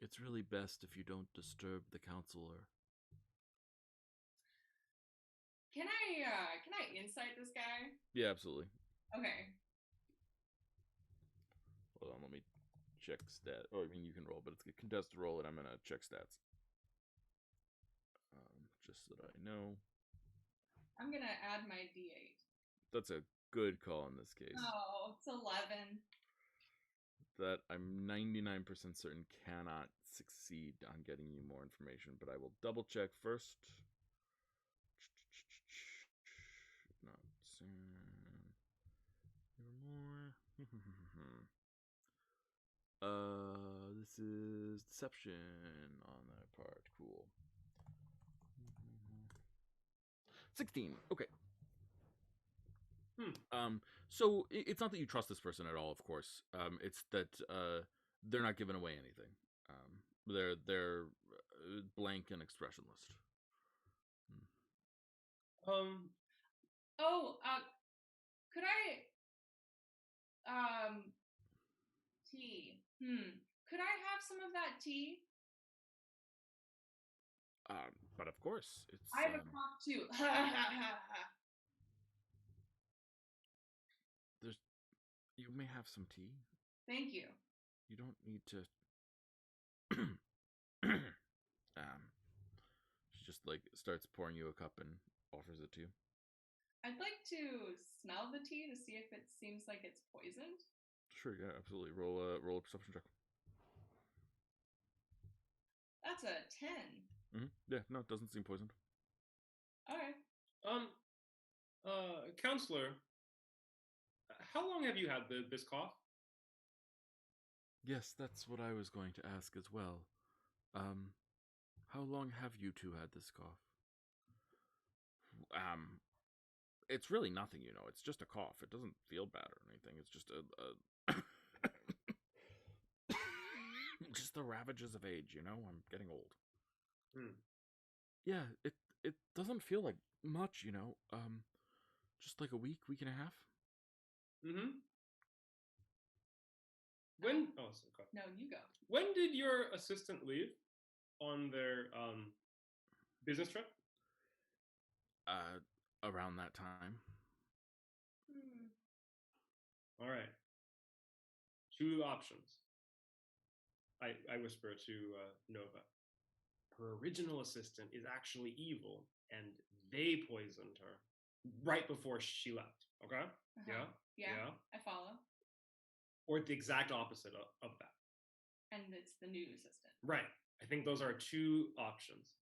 It's really best if you don't disturb the counselor. Can I insight this guy? Yeah, absolutely. Okay. Hold on, let me check stat. Oh, I mean, you can roll, but it's a contested roll, and I'm gonna check stats. Just so that I know. I'm gonna add my D8. That's a good call in this case. Oh, it's 11. That I'm 99% certain cannot succeed on getting you more information, but I will double check first. Not soon. More. This is deception on that part. Cool. 16. Okay. So it's not that you trust this person at all, of course. It's that they're not giving away anything. They're blank and expressionless. Could I tea? Could I have some of that tea? But of course, it's. I have a cough too. You may have some tea. Thank you. You don't need to. She just like starts pouring you a cup and offers it to you. I'd like to smell the tea to see if it seems like it's poisoned. Sure, yeah, absolutely. Roll a perception check. That's a 10. Yeah, no, it doesn't seem poisoned. Okay. Counselor, how long have you had this cough? Yes, that's what I was going to ask as well. How long have you two had this cough? It's really nothing, you know. It's just a cough. It doesn't feel bad or anything. It's just just the ravages of age, you know. I'm getting old. Yeah, it doesn't feel like much, you know. Just like a week and a half. When? No, you go. When did your assistant leave on their business trip? Around that time. All right. 2 options. I whisper to Nova. Her original assistant is actually evil, and they poisoned her right before she left. Okay? Yeah. I follow. Or the exact opposite of that. And it's the new assistant. Right. I think those are 2 options.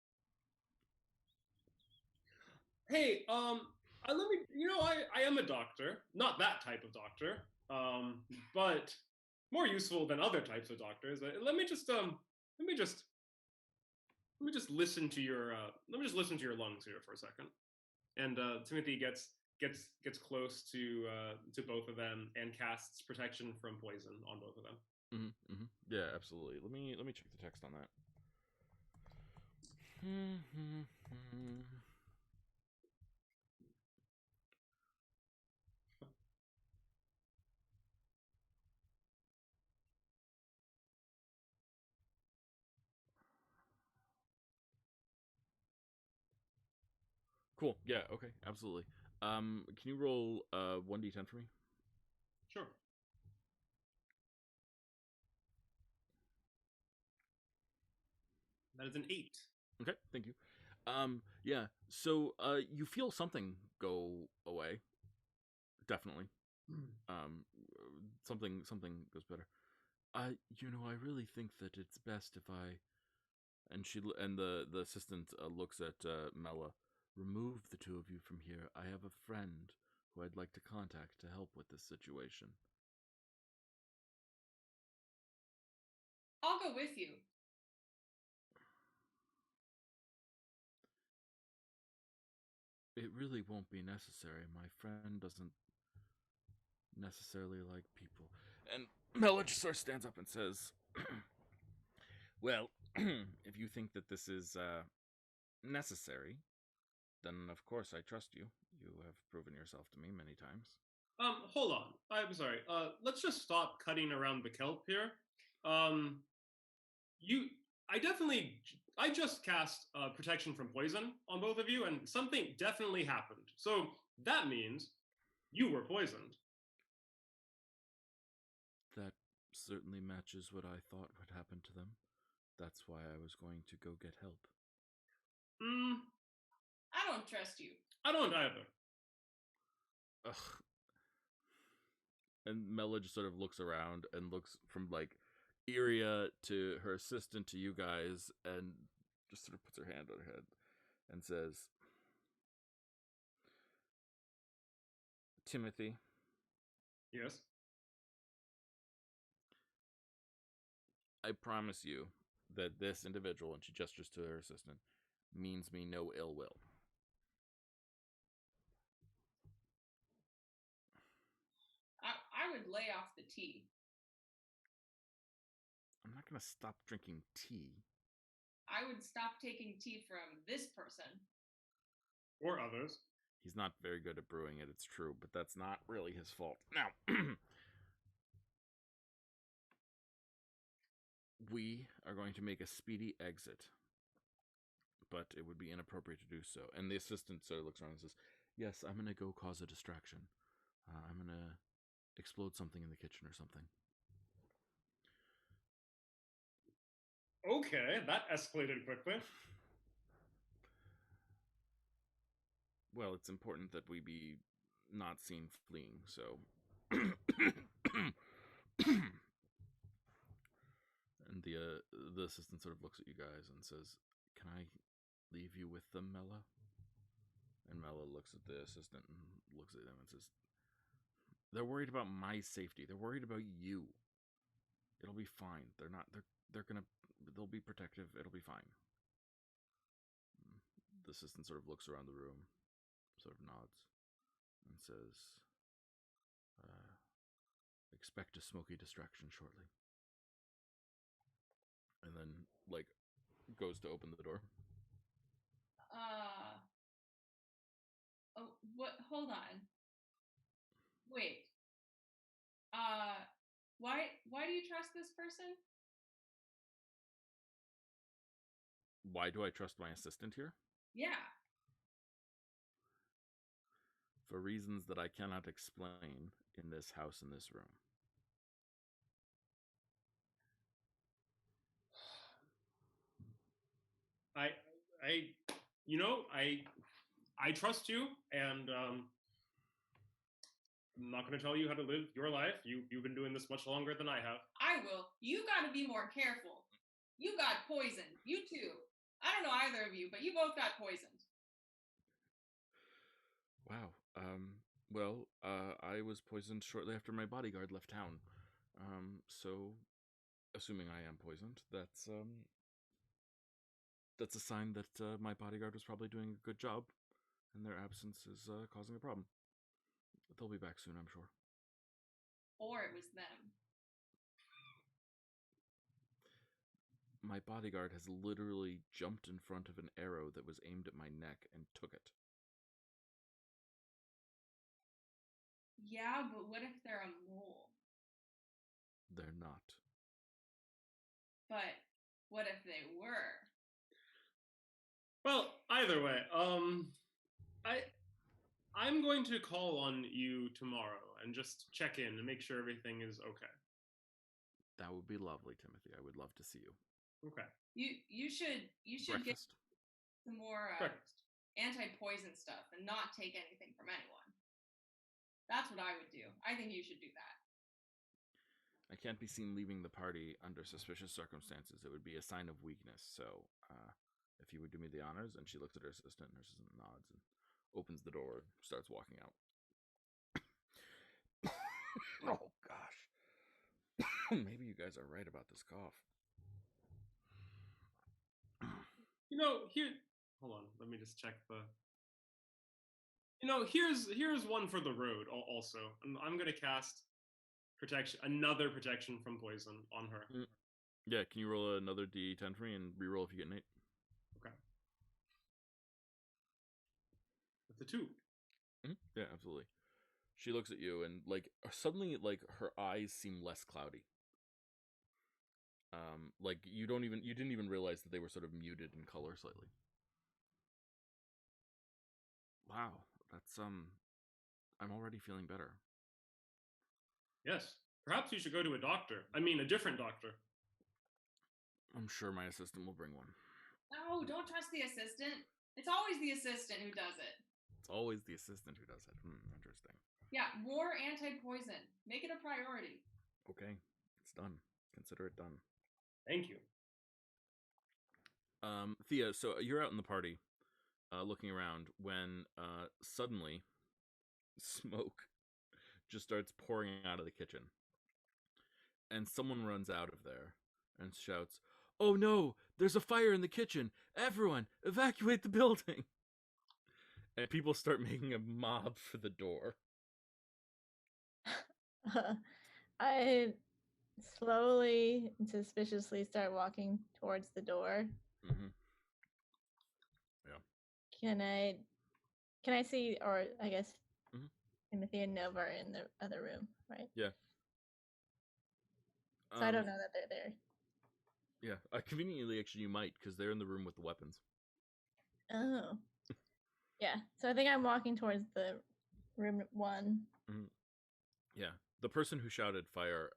Hey, let me. You know, I am a doctor, not that type of doctor, but more useful than other types of doctors. Let me just listen to your lungs here for a second. And Timothy gets close to both of them and casts protection from poison on both of them. Yeah, absolutely. Let me check the text on that. Cool. Yeah. Okay. Absolutely. Can you roll 1d10 for me? Sure. That is an 8. Okay. Thank you. Yeah. So you feel something go away. Definitely. Something goes better. I really think that it's best if I and the assistant looks at Mela. Remove the two of you from here. I have a friend who I'd like to contact to help with this situation. I'll go with you. It really won't be necessary. My friend doesn't necessarily like people. And Mela just sort of stands up and says, well, if you think that this is necessary, then of course I trust you. You have proven yourself to me many times. Hold on. I'm sorry. Let's just stop cutting around the kelp here. You, I just cast protection from poison on both of you, and something definitely happened. So that means you were poisoned. That certainly matches what I thought would happen to them. That's why I was going to go get help. I don't trust you. I don't either. Ugh. And Mela just sort of looks around and looks from like Iria to her assistant to you guys and just sort of puts her hand on her head and says, Timothy. Yes. I promise you that this individual, and she gestures to her assistant, means me no ill will. I would lay off the tea. I'm not going to stop drinking tea. I would stop taking tea from this person. Or others. He's not very good at brewing it, it's true, but that's not really his fault. Now, we are going to make a speedy exit, but it would be inappropriate to do so. And the assistant sort of looks around and says, yes, I'm going to go cause a distraction. I'm going to explode something in the kitchen or something. Okay, that escalated quickly. Well, it's important that we be not seen fleeing, so... And the assistant sort of looks at you guys and says, can I leave you with them, Mela? And Mela looks at the assistant and looks at them and says, they're worried about my safety. They're worried about you. It'll be fine. They'll be protective. It'll be fine. The assistant sort of looks around the room, sort of nods, and says, expect a smoky distraction shortly. And then, like, goes to open the door. Oh, what? Hold on. Wait. Why do you trust this person? Why do I trust my assistant here? Yeah. For reasons that I cannot explain in this house, in this room. I trust you, and I'm not going to tell you how to live your life. You've been doing this much longer than I have. I will. You got to be more careful. You got poisoned. You too. I don't know either of you, but you both got poisoned. Wow. Well, I was poisoned shortly after my bodyguard left town. So, assuming I am poisoned, that's a sign that my bodyguard was probably doing a good job, and their absence is causing a problem. They'll be back soon, I'm sure. Or it was them. My bodyguard has literally jumped in front of an arrow that was aimed at my neck and took it. Yeah, but what if they're a mole? They're not. But what if they were? Well, either way, I'm going to call on you tomorrow and just check in and make sure everything is okay. That would be lovely, Timothy. I would love to see you. Okay. You should get some more anti-poison stuff and not take anything from anyone. That's what I would do. I think you should do that. I can't be seen leaving the party under suspicious circumstances. It would be a sign of weakness. So, if you would do me the honors, and she looks at her assistant, and her assistant nods and opens the door, starts walking out. Oh gosh. Maybe you guys are right about this cough. Here. Hold on. Let me just check the. Here's one for the road. Also, I'm gonna cast another protection from poison on her. Yeah, can you roll another D10 for me and reroll if you get an 8? Okay. With the 2. Mm-hmm. Yeah, absolutely. She looks at you and suddenly her eyes seem less cloudy. You didn't even realize that they were sort of muted in color slightly. Wow, that's I'm already feeling better. Yes. Perhaps you should go to a doctor. I mean, a different doctor. I'm sure my assistant will bring one. No, don't trust the assistant. It's always the assistant who does it. It's always the assistant who does it. Interesting. Yeah, more anti-poison. Make it a priority. Okay, it's done. Consider it done. Thank you. Thea, so you're out in the party, looking around when suddenly smoke just starts pouring out of the kitchen. And someone runs out of there and shouts, "Oh no, there's a fire in the kitchen! Everyone, evacuate the building!" And people start making a mob for the door. I slowly and suspiciously start walking towards the door. Mm-hmm. Yeah. Can I see, or I guess Timothy and Nova are in the other room, right? Yeah. So I don't know that they're there. Yeah. Conveniently, actually, you might, because they're in the room with the weapons. Oh. Yeah. So I think I'm walking towards the room 1. Mm-hmm. Yeah. The person who shouted fire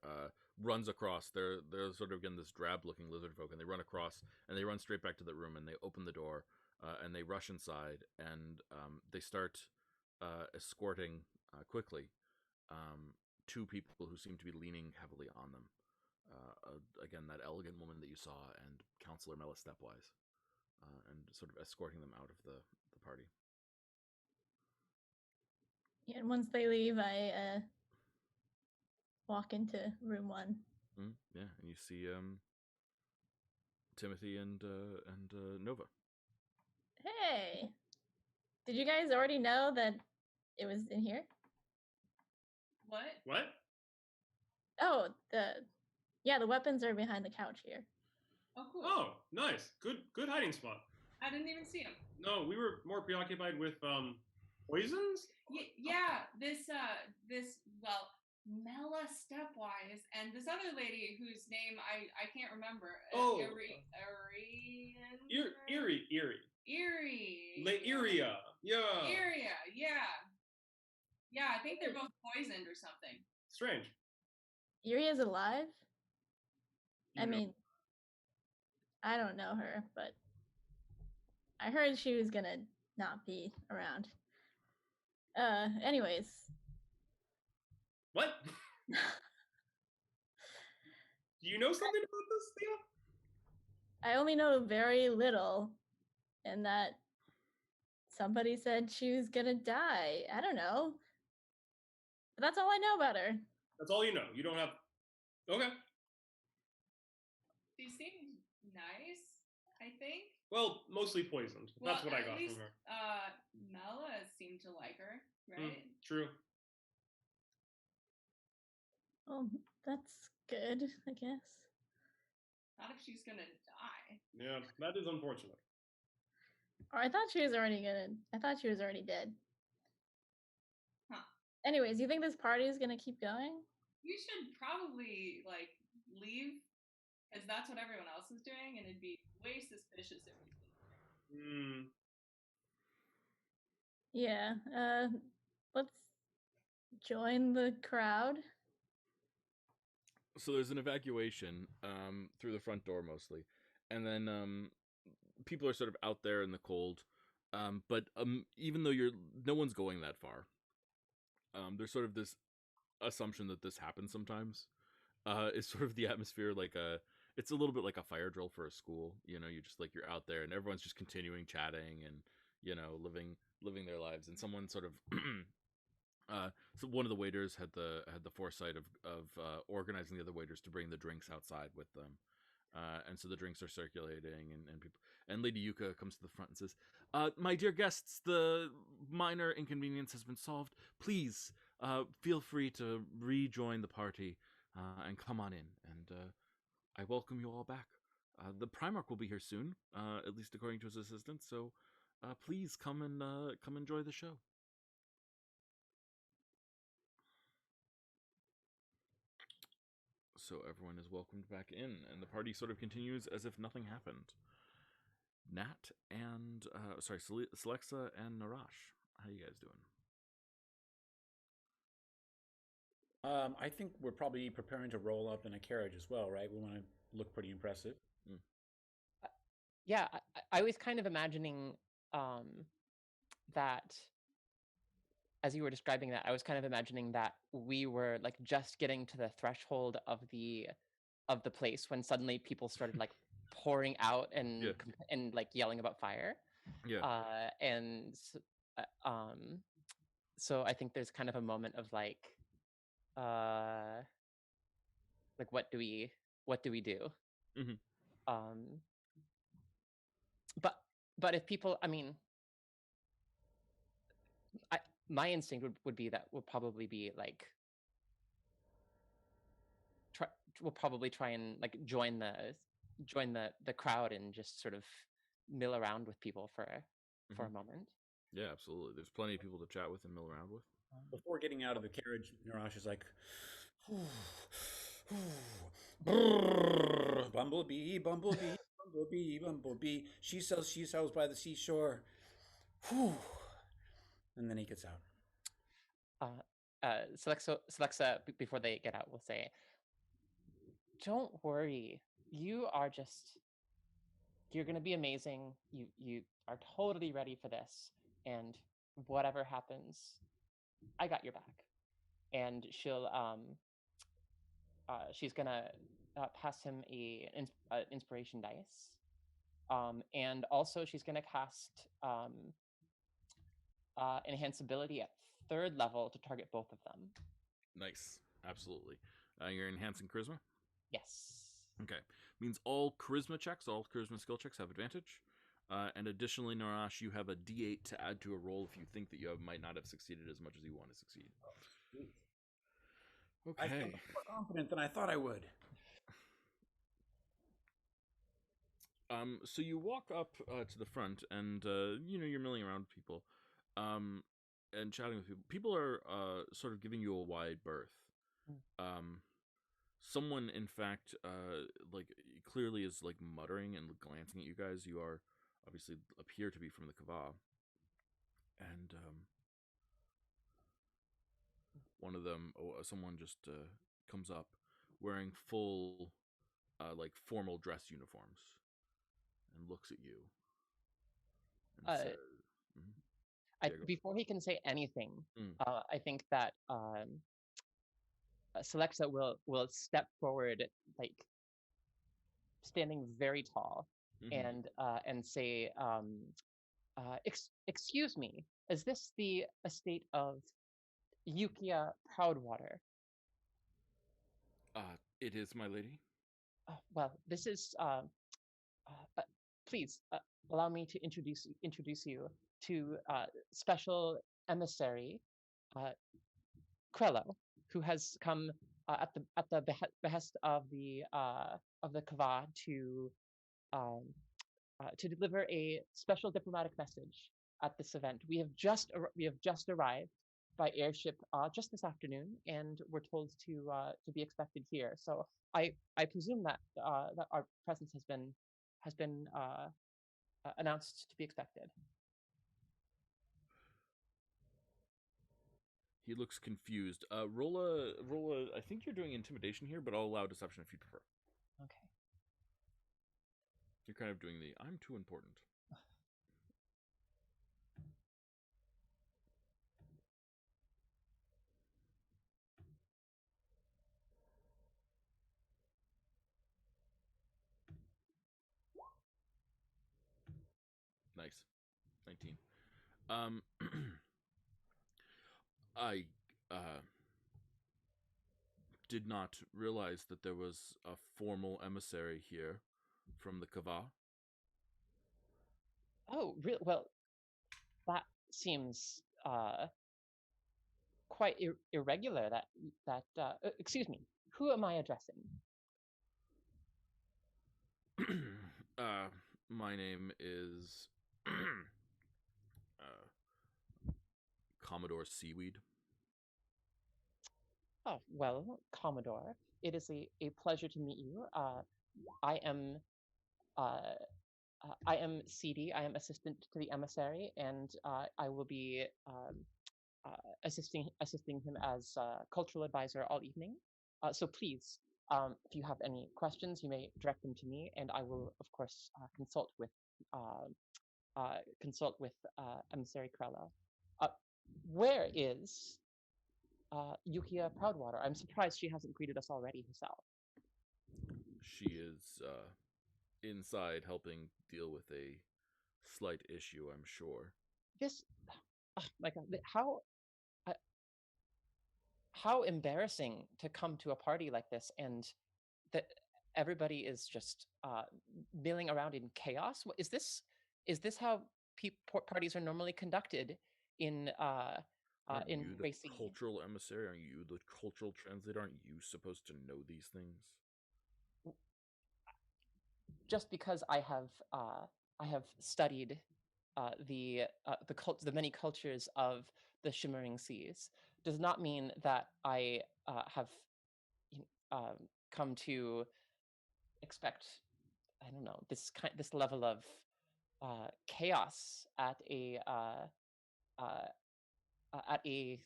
runs across. They're sort of, again, this drab-looking lizard folk, and they run across, and they run straight back to the room, and they open the door, and they rush inside, and they start escorting quickly 2 people who seem to be leaning heavily on them. Again, that elegant woman that you saw, and Counselor Mela Stepwise, and sort of escorting them out of the party. Yeah, and once they leave, I walk into room 1. Yeah, and you see Timothy and Nova. Hey, did you guys already know that it was in here? What? Oh, the weapons are behind the couch here. Oh, cool. Oh, nice. Good hiding spot. I didn't even see him. No, we were more preoccupied with poisons. Yeah, this Mela Stepwise and this other lady whose name I can't remember. Eerie. Iria. Yeah. Iria, yeah. Yeah, I think they're both poisoned or something. Strange. Iria's alive? I mean, I don't know her, but I heard she was gonna not be around. Anyways. What? Do you know something about this, Thea? I only know very little, and that somebody said she was gonna die. I don't know. But that's all I know about her. That's all you know. You don't have... Okay. She seemed nice, I think. Well, mostly poisoned. Well, that's what I got from her. Mela seemed to like her, right? True. Oh, that's good, I guess. Not if she's gonna die. Yeah, that is unfortunate. Or I thought she was already dead. Huh. Anyways, you think this party is gonna keep going? You should probably like leave, because that's what everyone else is doing, and it'd be way suspicious if you stayed there. Yeah. Let's join the crowd. So there's an evacuation through the front door mostly, and then people are sort of out there in the cold. But even though no one's going that far, there's sort of this assumption that this happens sometimes. Is sort of the atmosphere like it's a little bit like a fire drill for a school. You know, you just like you're out there and everyone's just continuing chatting and living their lives. And someone sort of so one of the waiters had the foresight of organizing the other waiters to bring the drinks outside with them. And so the drinks are circulating, and people. And Lady Yuka comes to the front and says, "My dear guests, the minor inconvenience has been solved. Please feel free to rejoin the party and come on in. And I welcome you all back. The Primarch will be here soon, at least according to his assistant. So please come enjoy the show." So everyone is welcomed back in, and the party sort of continues as if nothing happened. Nat and Celexa and Narash, how you guys doing? I think we're probably preparing to roll up in a carriage as well, right? We want to look pretty impressive. Yeah, I was kind of imagining that as you were describing that, I was kind of imagining that we were like just getting to the threshold of the place when suddenly people started like pouring out and and like yelling about fire. Yeah. So I think there's kind of a moment of like what do we do? Mm-hmm. But if people, I mean, my instinct would be that we'll probably be like we'll probably try and like join the crowd and just sort of mill around with people for a moment. Yeah, absolutely. There's plenty of people to chat with and mill around with. Before getting out of the carriage, Narash is like, "Bumblebee, bumblebee, bumblebee, bumblebee. She sells by the seashore." And then he gets out. Celexa, before they get out, will say, "Don't worry. You're going to be amazing. You are totally ready for this. And whatever happens, I got your back." And she's going to pass him an inspiration dice. And also she's going to cast enhance ability at 3rd level to target both of them. Nice. Absolutely. You're enhancing charisma? Yes. Okay. Means all charisma skill checks have advantage. And additionally, Narash, you have a D8 to add to a roll if you think that you might not have succeeded as much as you want to succeed. Okay. I feel more confident than I thought I would. So you walk up to the front, and you're milling around with people, and chatting with people. People are sort of giving you a wide berth. Someone, in fact, like clearly is like muttering and glancing at you guys. You are obviously appear to be from the Kava, and one of them, someone just comes up wearing full, like formal dress uniforms, and looks at you and says, before he can say anything, I think that Celexa will step forward, like standing very tall, and say, "Excuse me, is this the estate of Yukia Proudwater?" It is, my lady. Well, this is. Please allow me to introduce you to special emissary Krello, who has come at the behest of the Kava to deliver a special diplomatic message at this event. We have just arrived by airship just this afternoon, and we're told to be expected here. So I presume that that our presence has been announced to be expected. He looks confused. Roll a. I think you're doing intimidation here, but I'll allow deception if you prefer. Okay. You're kind of doing the I'm too important. Nice. 19. I did not realize that there was a formal emissary here from the Kava. Oh, really? Well, that seems quite irregular. Excuse me. Who am I addressing? My name is Commodore Seaweed. Oh, well, Commodore, it is a pleasure to meet you. I am CD. I am assistant to the emissary, and I will be assisting him as cultural advisor all evening. So please, if you have any questions, you may direct them to me, and I will, of course, consult with emissary Krella. Where is Yukia Proudwater? I'm surprised she hasn't greeted us already herself. She is inside helping deal with a slight issue, I'm sure. This, oh my God, how embarrassing to come to a party like this and that everybody is just milling around in chaos. Is this how parties are normally conducted in Aren't in you the racing? cultural emissary? Aren't you the cultural translator? Aren't you supposed to know these things? Just because I have studied the many cultures of the Shimmering Seas does not mean that I have come to expect, I don't know, this level of chaos at a at a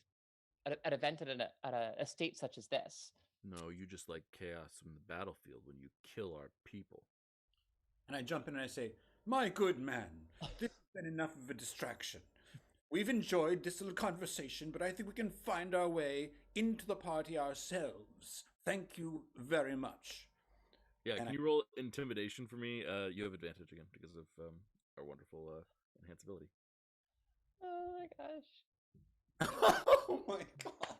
at an event at a estate such as this. No, you just like chaos from the battlefield when you kill our people. And I jump in and I say, "My good man, this has been enough of a distraction. We've enjoyed this little conversation, but I think we can find our way into the party ourselves. Thank you very much." Yeah, can you roll intimidation for me? You have advantage again because of our wonderful enhanceability. Oh my gosh. Oh my god.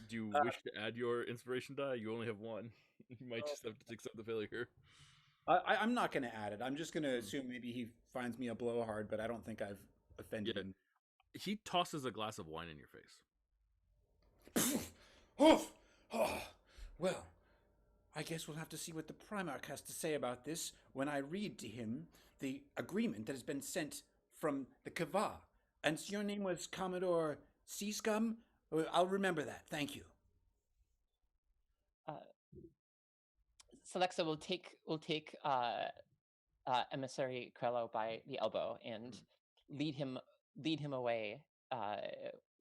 Do you wish to add your inspiration die? You only have one. You might just have to accept the failure. I'm not going to add it. I'm just going to assume maybe he finds me a blowhard, but I don't think I've offended him. He tosses a glass of wine in your face. Well, I guess we'll have to see what the Primarch has to say about this when I read to him the agreement that has been sent from the Kava. And so your name was Commodore Seascum? I'll remember that. Thank you. Celexa will take emissary Krello by the elbow and lead him away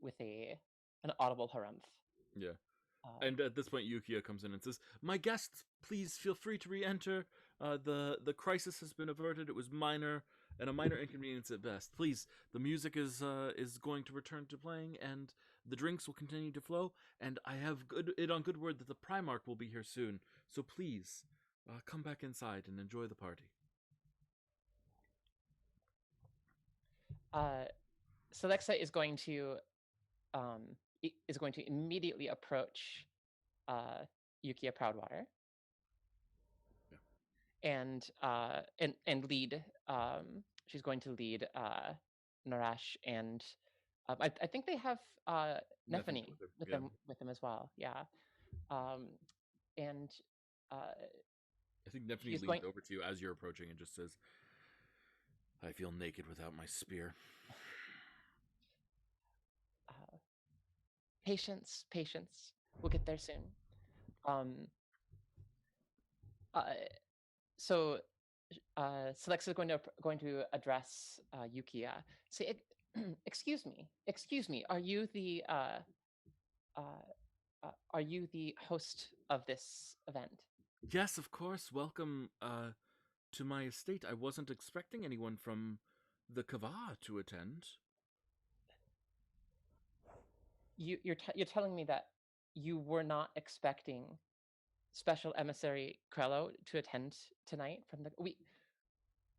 with an audible harumph. Yeah. And at this point, Yukia comes in and says, "My guests, please feel free to re-enter. The crisis has been averted. It was minor and a minor inconvenience at best. Please, the music is going to return to playing, and the drinks will continue to flow. And I have it on good word that the Primarch will be here soon. So please, come back inside and enjoy the party." Celexa is going to immediately approach Yukia Proudwater. Yeah. And lead. She's going to lead Narash and I think they have Nephany with them as well. Yeah, and I think Nephany leans over to you as you're approaching and just says, "I feel naked without my spear." Patience, patience. We'll get there soon. So Celexa is going to address Yukia. Say, excuse me. Are you the host of this event? Yes, of course. Welcome to my estate. I wasn't expecting anyone from the Kava to attend. You're telling me that you were not expecting Special Emissary Krello to attend tonight from the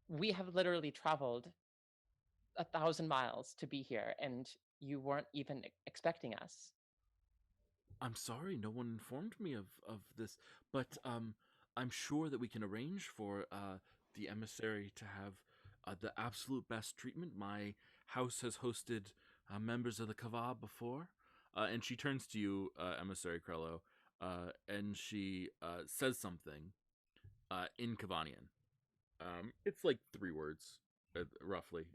we have literally traveled 1,000 miles to be here, and you weren't even expecting us. I'm sorry, no one informed me of this, but I'm sure that we can arrange for the emissary to have the absolute best treatment. My house has hosted members of the Kava before, and she turns to you, Emissary Krello, and she says something in Kavanian. It's like 3 words, roughly.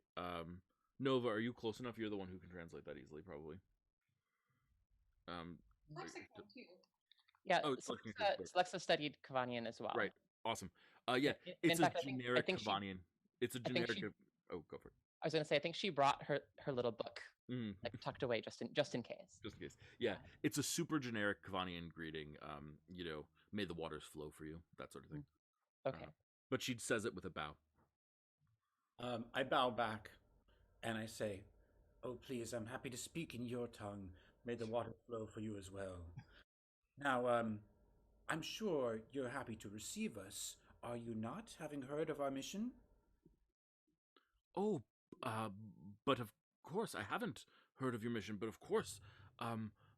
Nova, are you close enough? You're the one who can translate that easily, probably. Lexicon too. Yeah, Celexa studied Kavanian as well. Right. Awesome. Yeah, it's a generic Kavanian. It's a generic. Oh, go for it. I was going to say, I think she brought her little book, like tucked away, just in case. Just in case. Yeah, it's a super generic Kavanian greeting. May the waters flow for you, that sort of thing. Okay. But she says it with a bow. I bow back, and I say, "Oh, please, I'm happy to speak in your tongue. May the water flow for you as well." Now, I'm sure you're happy to receive us. Are you not, having heard of our mission? Oh, but of course, I haven't heard of your mission, but of course,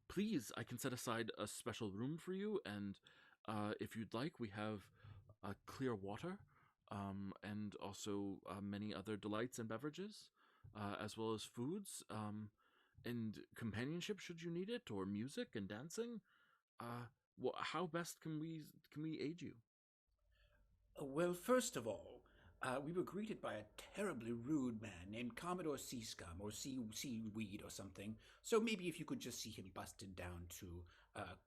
please, I can set aside a special room for you, and if you'd like, we have clear water, and also many other delights and beverages, as well as foods, and companionship should you need it, or music and dancing. How best can we aid you? Well, first of all, we were greeted by a terribly rude man named Commodore Seascum or Seaweed or something. So maybe if you could just see him busted down to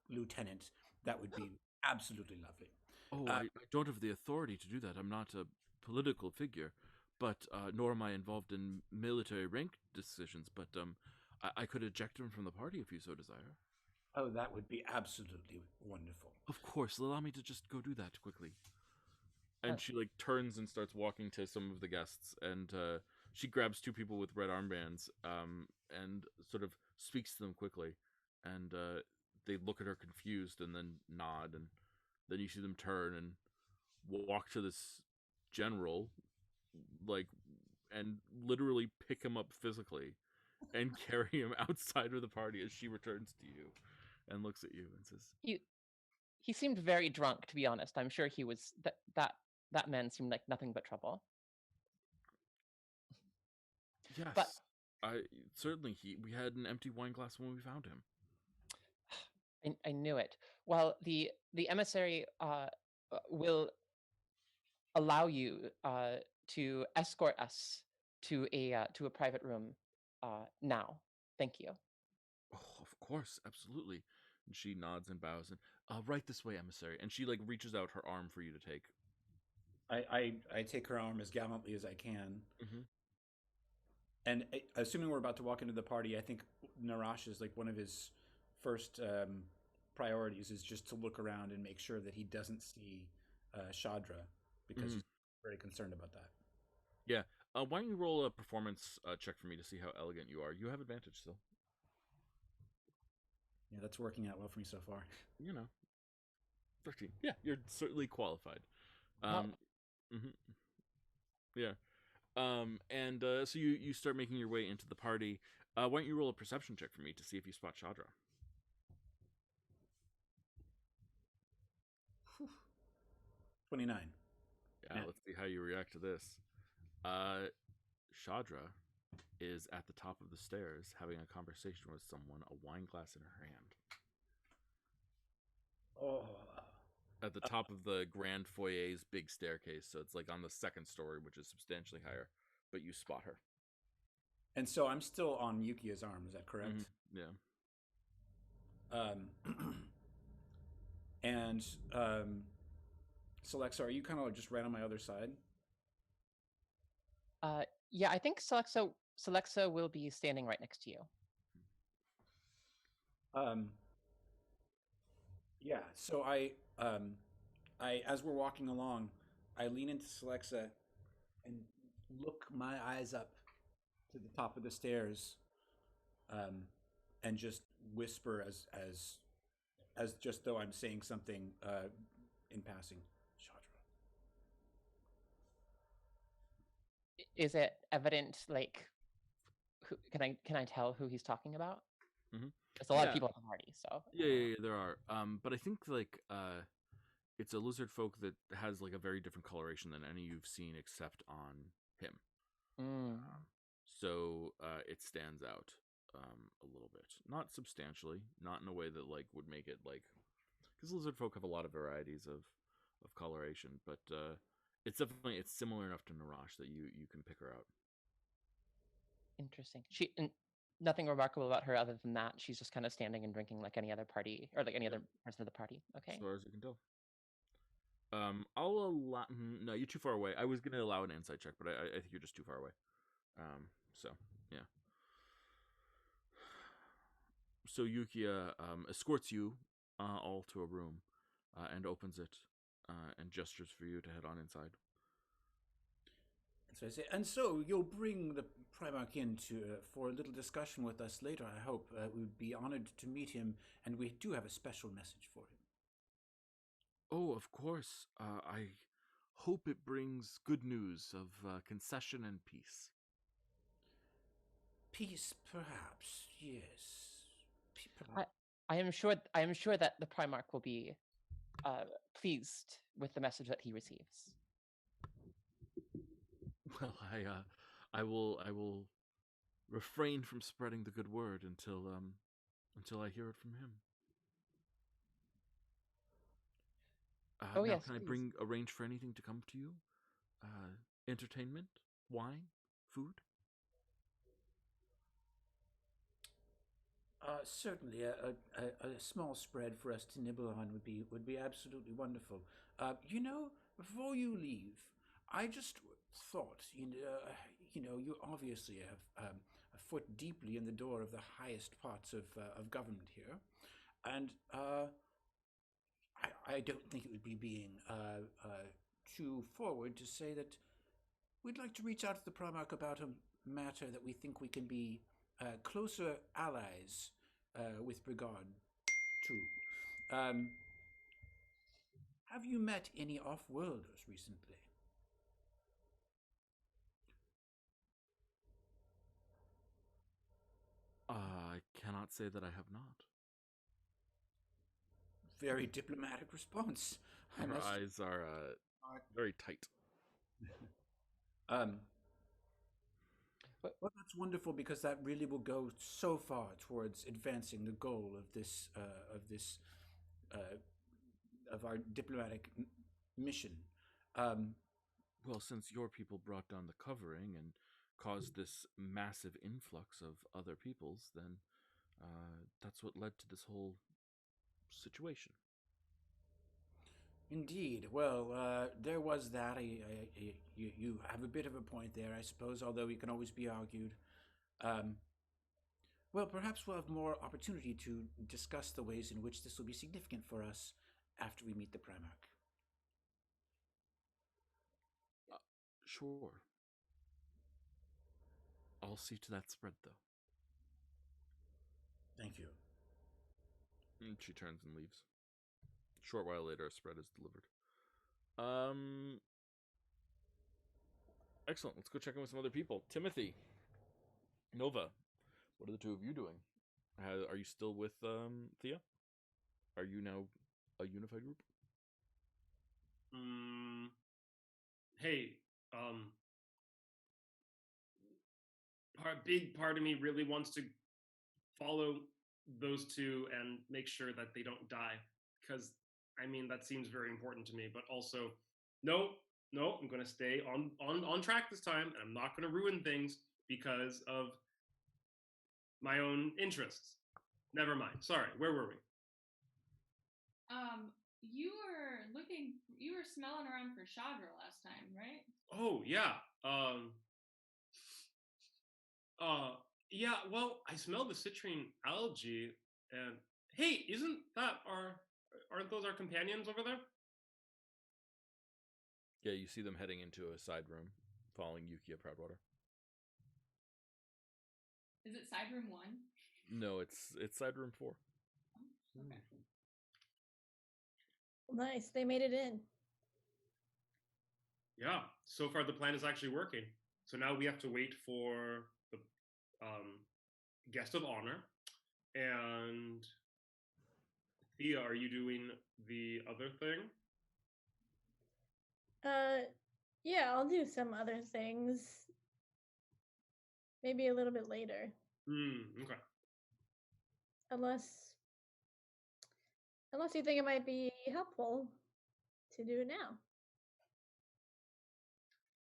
Lieutenant, that would be absolutely lovely. Oh, I don't have the authority to do that. I'm not a political figure, but nor am I involved in military rank decisions. But I could eject him from the party if you so desire. Oh, that would be absolutely wonderful. Of course, allow me to just go do that quickly. And she turns and starts walking to some of the guests, and she grabs 2 people with red armbands, and sort of speaks to them quickly, and they look at her confused and then nod, and then you see them turn and walk to this general, and literally pick him up physically and carry him outside of the party as she returns to you and looks at you and says, He seemed very drunk, to be honest. I'm sure he was that man seemed like nothing but trouble. Yes, but certainly we had an empty wine glass when we found him. I knew it. Well, the emissary will allow you to escort us to a private room now. Thank you. Oh, of course, absolutely. And she nods and bows and right this way, emissary. And she reaches out her arm for you to take. I take her arm as gallantly as I can. Mm-hmm. And assuming we're about to walk into the party, I think Narash is one of his first priorities is just to look around and make sure that he doesn't see Shadra, because he's very concerned about that. Yeah. Why don't you roll a performance check for me to see how elegant you are? You have advantage still. Yeah, that's working out well for me so far. 13. Yeah, you're certainly qualified. Yeah. And so you start making your way into the party. Why don't you roll a perception check for me to see if you spot Shadra? 29. Yeah, let's see how you react to this. Shadra is at the top of the stairs having a conversation with someone, a wine glass in her hand. Oh. At the top of the grand foyer's big staircase, so it's like on the second story, which is substantially higher, but you spot her. And so I'm still on Yukia's arm, is that correct? Mm-hmm. Yeah. And Celexa, are you kind of just right on my other side? Yeah, I think Celexa will be standing right next to you. Yeah, so I as we're walking along, I lean into Celexa and look my eyes up to the top of the stairs, and just whisper as just though I'm saying something in passing. Shadra. Is it evident? Like, can I tell who he's talking about? Mm-hmm. There's a lot of people at the party, so yeah, there are. But I think like it's a lizard folk that has like a very different coloration than any you've seen except on him. So it stands out a little bit, not substantially, not in a way that like would make it like, because lizard folk have a lot of varieties of coloration, but it's similar enough to Narash that you can pick her out. Interesting. Nothing remarkable about her other than that. She's just kind of standing and drinking like any other party, or like any other person of the party. Okay. As far as you can tell. I'll allow. No, you're too far away. I was gonna allow an insight check, but I think you're just too far away. So yeah. So Yukia escorts you all to a room and opens it and gestures for you to head on inside. And so I say, and so you'll bring the Primarch in for a little discussion with us later, I hope. We'd be honored to meet him, and we do have a special message for him. Oh, of course. I hope it brings good news of concession and peace. Peace, perhaps, yes. I am sure that the Primarch will be pleased with the message that he receives. Well, I will refrain from spreading the good word until I hear it from him. Now, yes, can please. I arrange for anything to come to you? Entertainment, wine, food. Certainly, a small spread for us to nibble on would be absolutely wonderful. Before you leave, I just thought, you obviously have a foot deeply in the door of the highest parts of government here, and I don't think it would be being too forward to say that we'd like to reach out to the Primarch about a matter that we think we can be closer allies with regard to. Have you met any off-worlders recently? I cannot say that I have not. Very diplomatic response. Her eyes are very tight. Well, that's wonderful because that really will go so far towards advancing the goal of this of our diplomatic mission. Well, since your people brought down the covering and caused this massive influx of other peoples, then that's what led to this whole situation. Indeed. Well, there was that. You have a bit of a point there, I suppose, although it can always be argued. Well, perhaps we'll have more opportunity to discuss the ways in which this will be significant for us after we meet the Primarch. Sure. I'll see to that spread, though. Thank you. And she turns and leaves. A short while later, a spread is delivered. Excellent. Let's go check in with some other people. Timothy, Nova, what are the two of you doing? Are you still with Thea? Are you now a unified group? Hey, a big part of me really wants to follow those two and make sure that they don't die, because I mean that seems very important to me. But also, no, I'm going to stay on track this time, and I'm not going to ruin things because of my own interests. Never mind. Sorry, where were we? You were smelling around for Shadra last time, right? Oh yeah. Yeah, well, I smell the citrine algae, and hey, aren't those our companions over there? Yeah, you see them heading into a side room, following Yuki at Proudwater. Is it side room 1? No, it's side room 4. Oh, okay. Nice, they made it in. Yeah, so far the plan is actually working. So now we have to wait for the guest of honor. And Thea, are you doing the other thing? Yeah, I'll do some other things. Maybe a little bit later. Okay. Unless you think it might be helpful to do it now.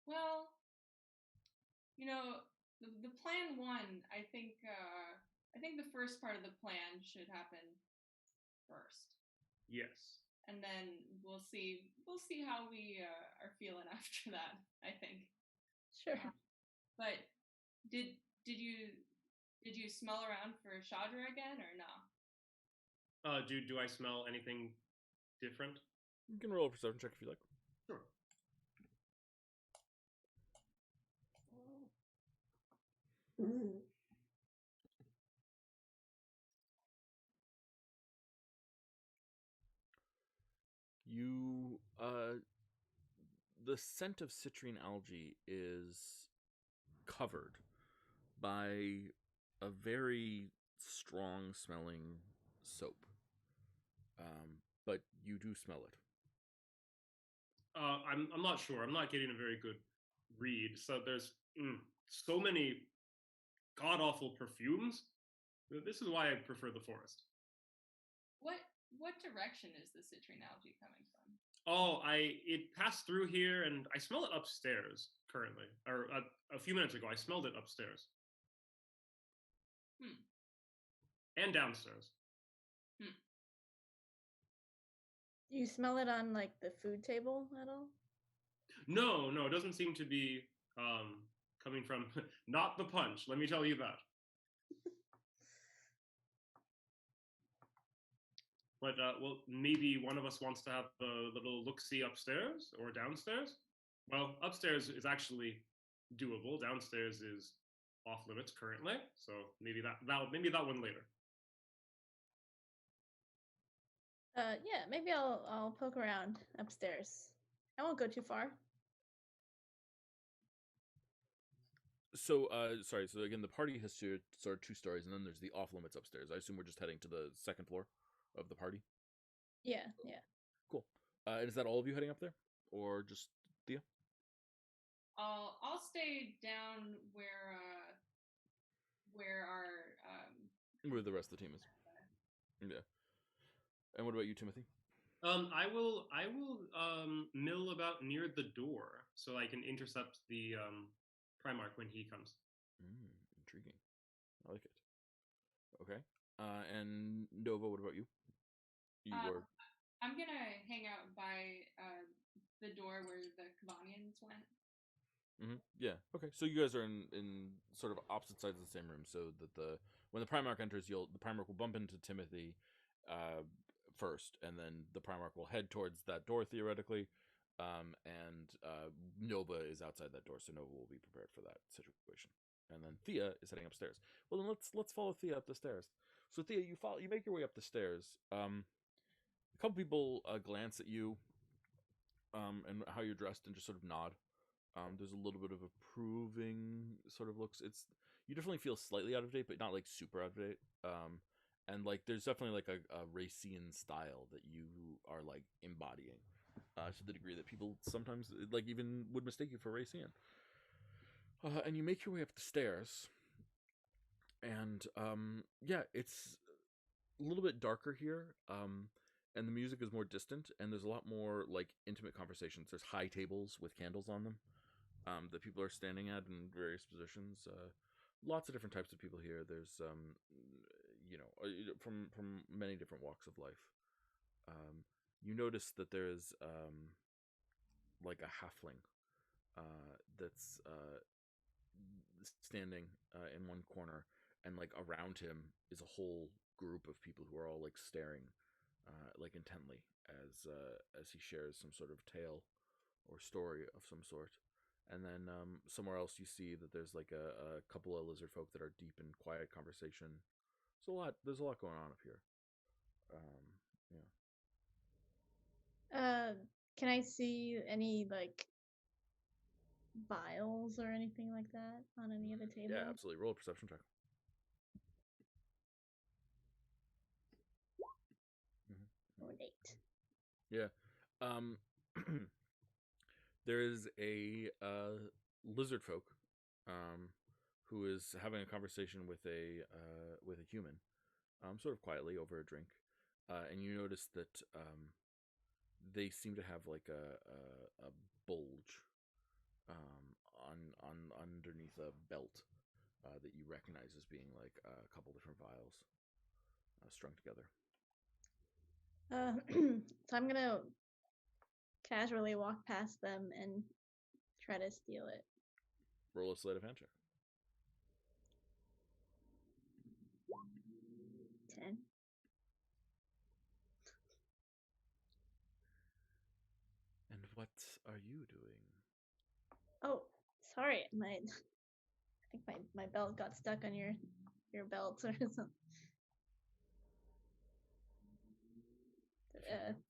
Well, the plan 1, I think the first part of the plan should happen first. Yes. And then we'll see how we are feeling after that, I think. Sure. But did you smell around for Shadra again or no? Do I smell anything different? You can roll a perception check if you like. Sure. You, the scent of citrine algae is covered by a very strong smelling soap. But you do smell it. I'm not sure. I'm not getting a very good read. So there's so many god awful perfumes. This is why I prefer the forest. What direction is the citrine algae coming from? Oh, it passed through here, and I smell it upstairs currently, or a few minutes ago. I smelled it upstairs. And downstairs. You smell it on like the food table at all? No, it doesn't seem to be coming from not the punch. Let me tell you that. But well, maybe one of us wants to have a little look-see upstairs or downstairs. Well, upstairs is actually doable. Downstairs is off limits currently, so maybe that one later. Yeah, maybe I'll poke around upstairs. I won't go too far. So, sorry. So again, the party has sort of 2 stories, and then there's the off limits upstairs. I assume we're just heading to the 2nd floor of the party. Yeah. Cool. Is that all of you heading up there, or just Thea? I'll stay down where our where the rest of the team is. Yeah. And what about you, Timothy? I will mill about near the door so I can intercept the Primarch when he comes. Intriguing. I like it. Okay. And Nova, what about you? I'm gonna hang out by the door where the Kavanians went. Yeah. Okay. So you guys are in sort of opposite sides of the same room, so that when the Primarch enters, the Primarch will bump into Timothy first, and then the Primarch will head towards that door theoretically, and Nova is outside that door, so Nova will be prepared for that situation. And then Thea is heading upstairs. Well, then let's follow Thea up the stairs. So Thea, you make your way up the stairs. A couple people glance at you, and how you're dressed, and just sort of nod. There's a little bit of approving sort of looks. You definitely feel slightly out of date, but not like super out of date. And like there's definitely like a Racian style that you are like embodying, to the degree that people sometimes like even would mistake you for Racian. And you make your way up the stairs, And yeah, it's a little bit darker here, and the music is more distant, and there's a lot more like intimate conversations. There's high tables with candles on them that people are standing at in various positions. Lots of different types of people here. There's from many different walks of life. You notice that there's like a halfling that's standing in one corner, and like around him is a whole group of people who are all like staring like intently as he shares some sort of tale or story of some sort. And then somewhere else you see that there's like a couple of lizard folk that are deep in quiet conversation. There's a lot going on up here. Yeah. Can I see any like vials or anything like that on any of the tables? Yeah, absolutely. Roll a perception check. Or 8. Yeah. There is a lizard folk who is having a conversation with a human, sort of quietly over a drink, and you notice that they seem to have like a bulge on underneath a belt that you recognize as being like a couple different vials strung together. So I'm gonna casually walk past them and try to steal it. Roll a sleight of hand check. 10. And what are you doing? Oh, sorry. I think my belt got stuck on your belt or something.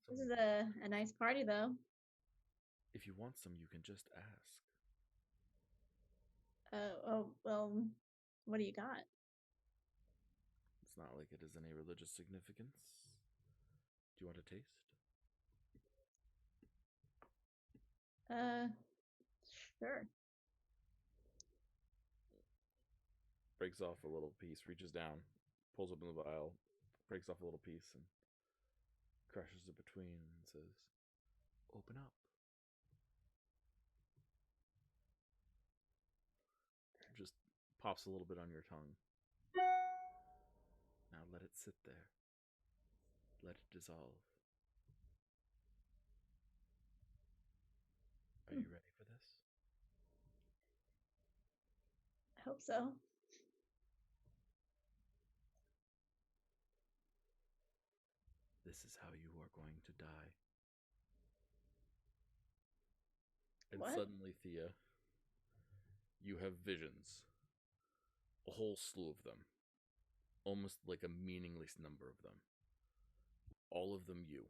This is a nice party, though. If you want some, you can just ask. Oh, well, what do you got? It's not like it has any religious significance. Do you want a taste? Sure. Breaks off a little piece, reaches down, pulls open the vial, breaks off a little piece, and crushes it between and says, "Open up." Just pops a little bit on your tongue. Now let it sit there. Let it dissolve. Are you ready for this? I hope so. This is how you are going to die. And What? suddenly, Thea, you have visions. A whole slew of them. Almost like a meaningless number of them. All of them you.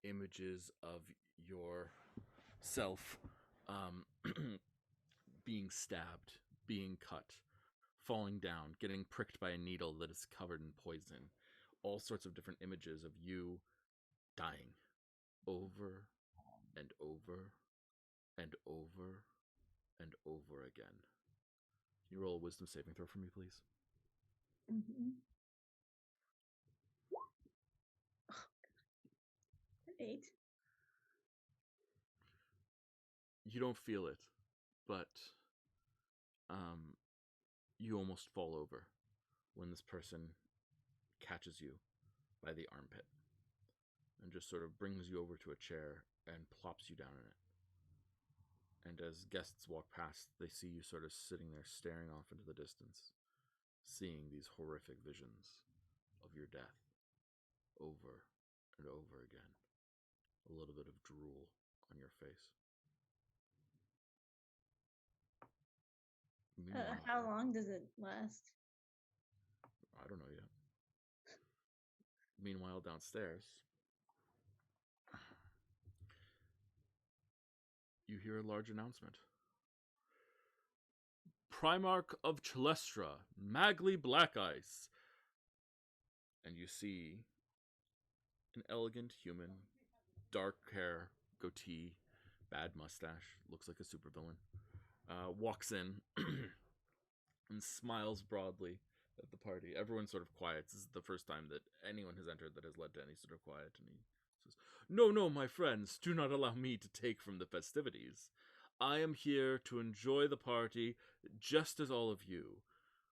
Images of yourself being stabbed, being cut, falling down, getting pricked by a needle that is covered in poison. All sorts of different images of you dying over and over and over and over again. Can you roll a wisdom saving throw for me, please? Mm-hmm. 8. You don't feel it, but you almost fall over when this person catches you by the armpit and just sort of brings you over to a chair and plops you down in it. And as guests walk past, they see you sort of sitting there staring off into the distance, seeing these horrific visions of your death over and over again. A little bit of drool on your face. How long does it last? I don't know yet. Meanwhile, downstairs, you hear a large announcement. Primarch of Chalestra, Magli Black Ice. And you see an elegant human, dark hair, goatee, bad mustache, looks like a supervillain, walks in and smiles broadly at the party. Everyone sort of quiets. This is the first time that anyone has entered that has led to any sort of quiet. And he says, "No, no, my friends, do not allow me to take from the festivities. I am here to enjoy the party just as all of you.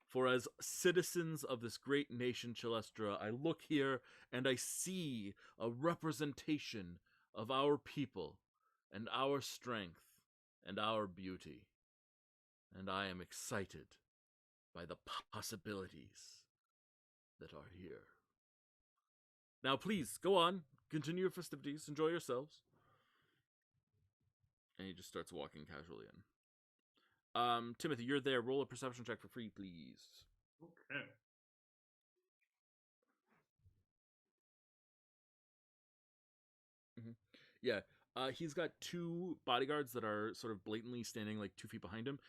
For as citizens of this great nation, Chalestra, I look here and I see a representation of our people and our strength and our beauty. And I am excited by the possibilities that are here. Now, please, go on. Continue your festivities. Enjoy yourselves." And he just starts walking casually in. Timothy, you're there. Roll a perception check for free, please. Okay. Mm-hmm. Yeah. He's got two bodyguards that are sort of blatantly standing like 2 feet behind him.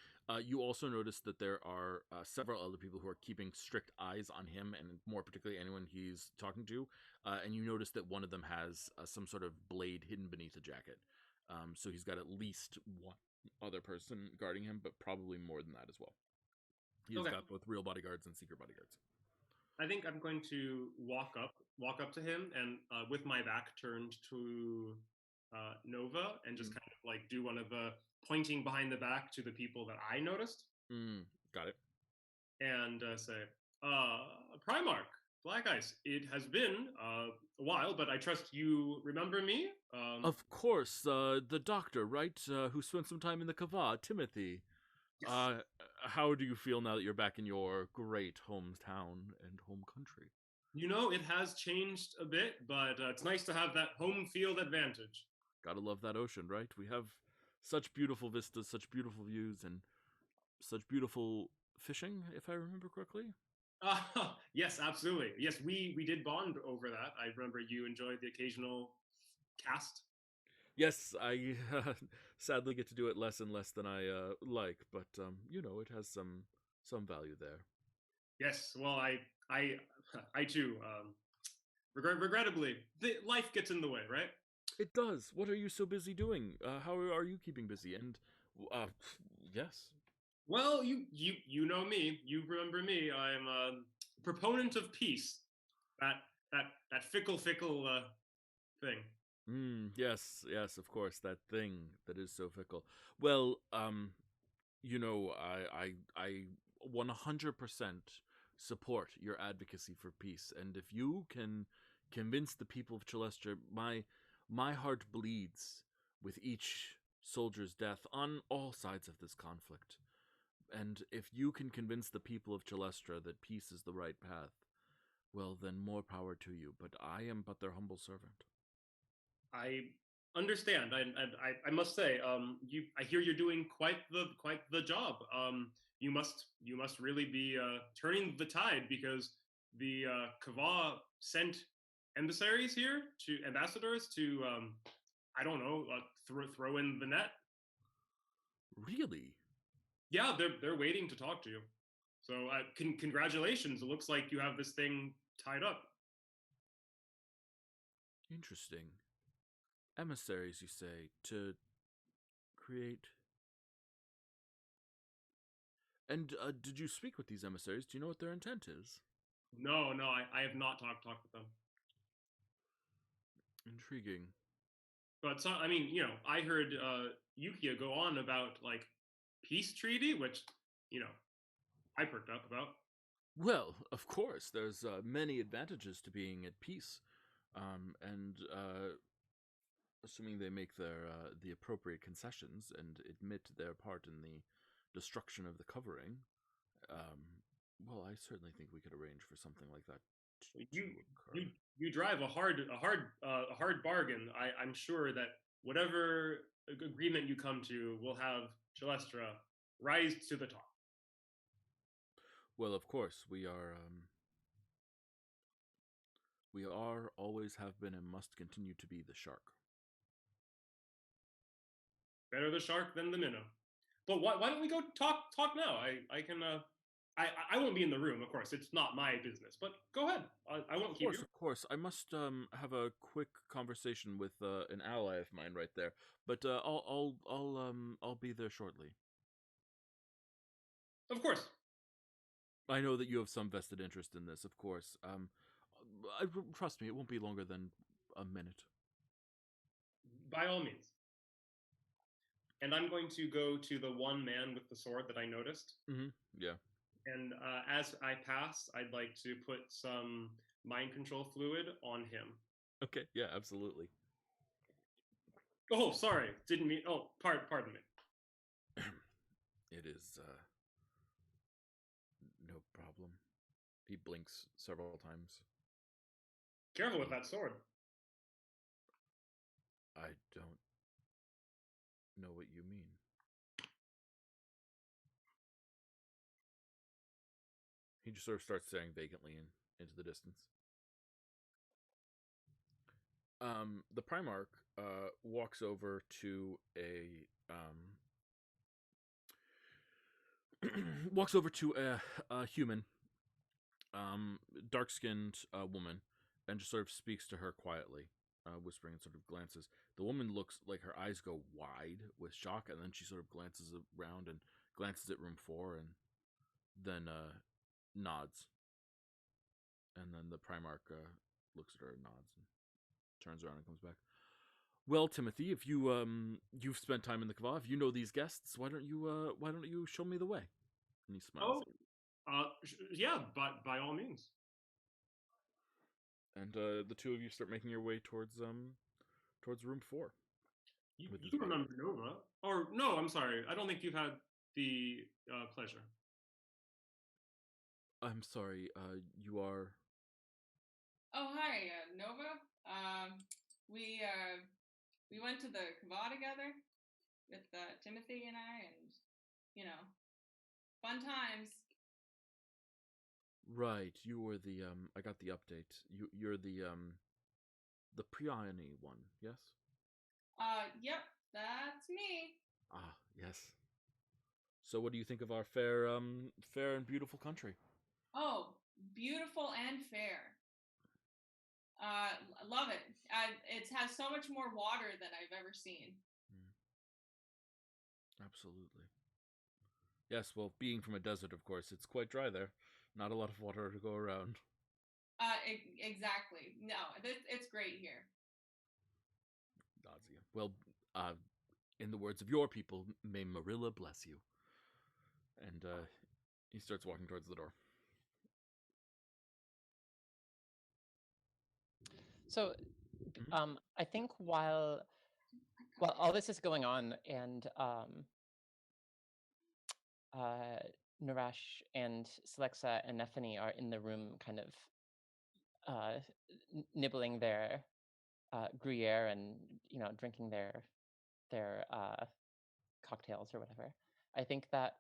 You also notice that there are several other people who are keeping strict eyes on him, and more particularly anyone he's talking to. And you notice that one of them has some sort of blade hidden beneath a jacket. So he's got at least one other person guarding him, but probably more than that as well. He's got both real bodyguards and secret bodyguards. I think I'm going to walk up to him, and with my back turned to Nova, and just kind of like do one of the pointing behind the back to the people that I noticed. Got it. And say, Primarch, Black Ice, it has been a while, but I trust you remember me? Of course, the doctor, right, who spent some time in the Kava, Timothy. Yes. How do you feel now that you're back in your great hometown and home country? You know, it has changed a bit, but it's nice to have that home field advantage. Gotta love that ocean, right? We have such beautiful vistas, such beautiful views, and such beautiful fishing, if I remember correctly. Yes, absolutely. Yes, we did bond over that. I remember you enjoyed the occasional cast. Yes, I sadly get to do it less and less than I like, but it has some value there. Yes, well, I too. Regrettably, life gets in the way, right? It does. What are you so busy doing? How are you keeping busy? And yes. Well, you know me. You remember me. I'm a proponent of peace. That that fickle thing. Yes, of course, that thing that is so fickle. Well, I 100% support your advocacy for peace, and if you can convince the people of Chalestra, my heart bleeds with each soldier's death on all sides of this conflict. And if you can convince the people of Chalestra that peace is the right path, well, then more power to you. But I am but their humble servant. I understand. I must say, I hear you're doing quite the job. You must really be turning the tide, because the Kava sent ambassadors to I don't know, throw in the net. Really? Yeah, they're waiting to talk to you. So congratulations. It looks like you have this thing tied up. Interesting. Emissaries, you say, to create. And did you speak with these emissaries? Do you know what their intent is? No, I have not talked with them. Intriguing. But so, I mean, I heard Yukia go on about like peace treaty, which I perked up about. Well, of course, there's many advantages to being at peace, and assuming they make the appropriate concessions and admit their part in the destruction of the covering. Well, I certainly think we could arrange for something like that to occur. You drive a hard bargain. I'm sure that whatever agreement you come to will have Chalestra rise to the top. Well, of course, we are, always have been, and must continue to be the shark. Better the shark than the minnow. But why don't we go talk now? I can. I won't be in the room, of course. It's not my business. But go ahead. I won't keep you. Of course. I must have a quick conversation with an ally of mine right there. But I'll be there shortly. Of course. I know that you have some vested interest in this, of course. Trust me, it won't be longer than a minute. By all means. And I'm going to go to the one man with the sword that I noticed. Mm-hmm. Yeah. And as I pass, I'd like to put some mind control fluid on him. Okay. Yeah. Absolutely. Oh, sorry. Didn't mean. Oh, pardon me. It is no problem. He blinks several times. Careful with that sword. I don't know what you mean. He just sort of starts staring vacantly into the distance. The Primarch walks over to a a human, dark-skinned woman, and just sort of speaks to her quietly, whispering and sort of glances. The woman looks like her eyes go wide with shock, and then she sort of glances around and glances at room 4, and then nods. And then the Primarch looks at her and nods and turns around and comes back. Well, Timothy, if you've spent time in the Kava, if you know these guests, why don't you show me the way? And he smiles. Yeah, but by all means. And the two of you start making your way towards room 4. You remember Nova? Or no, I'm sorry. I don't think you've had the pleasure. I'm sorry. You are. Oh, hi, Nova. We went to the Kava together with Timothy and I, and fun times. Right, you were the I got the update. You're the Priani one, yes? Yep, that's me. Ah, yes. So what do you think of our fair and beautiful country? Oh, beautiful and fair. Love it. It has so much more water than I've ever seen. Absolutely. Yes, well, being from a desert, of course, it's quite dry there. Not a lot of water to go around. Exactly. No, it's great here. Nausea. Well, in the words of your people, may Marilla bless you. And he starts walking towards the door. So, I think while all this is going on, and Narash and Selexa and Nephany are in the room, kind of nibbling their Gruyere and drinking their cocktails or whatever. I think that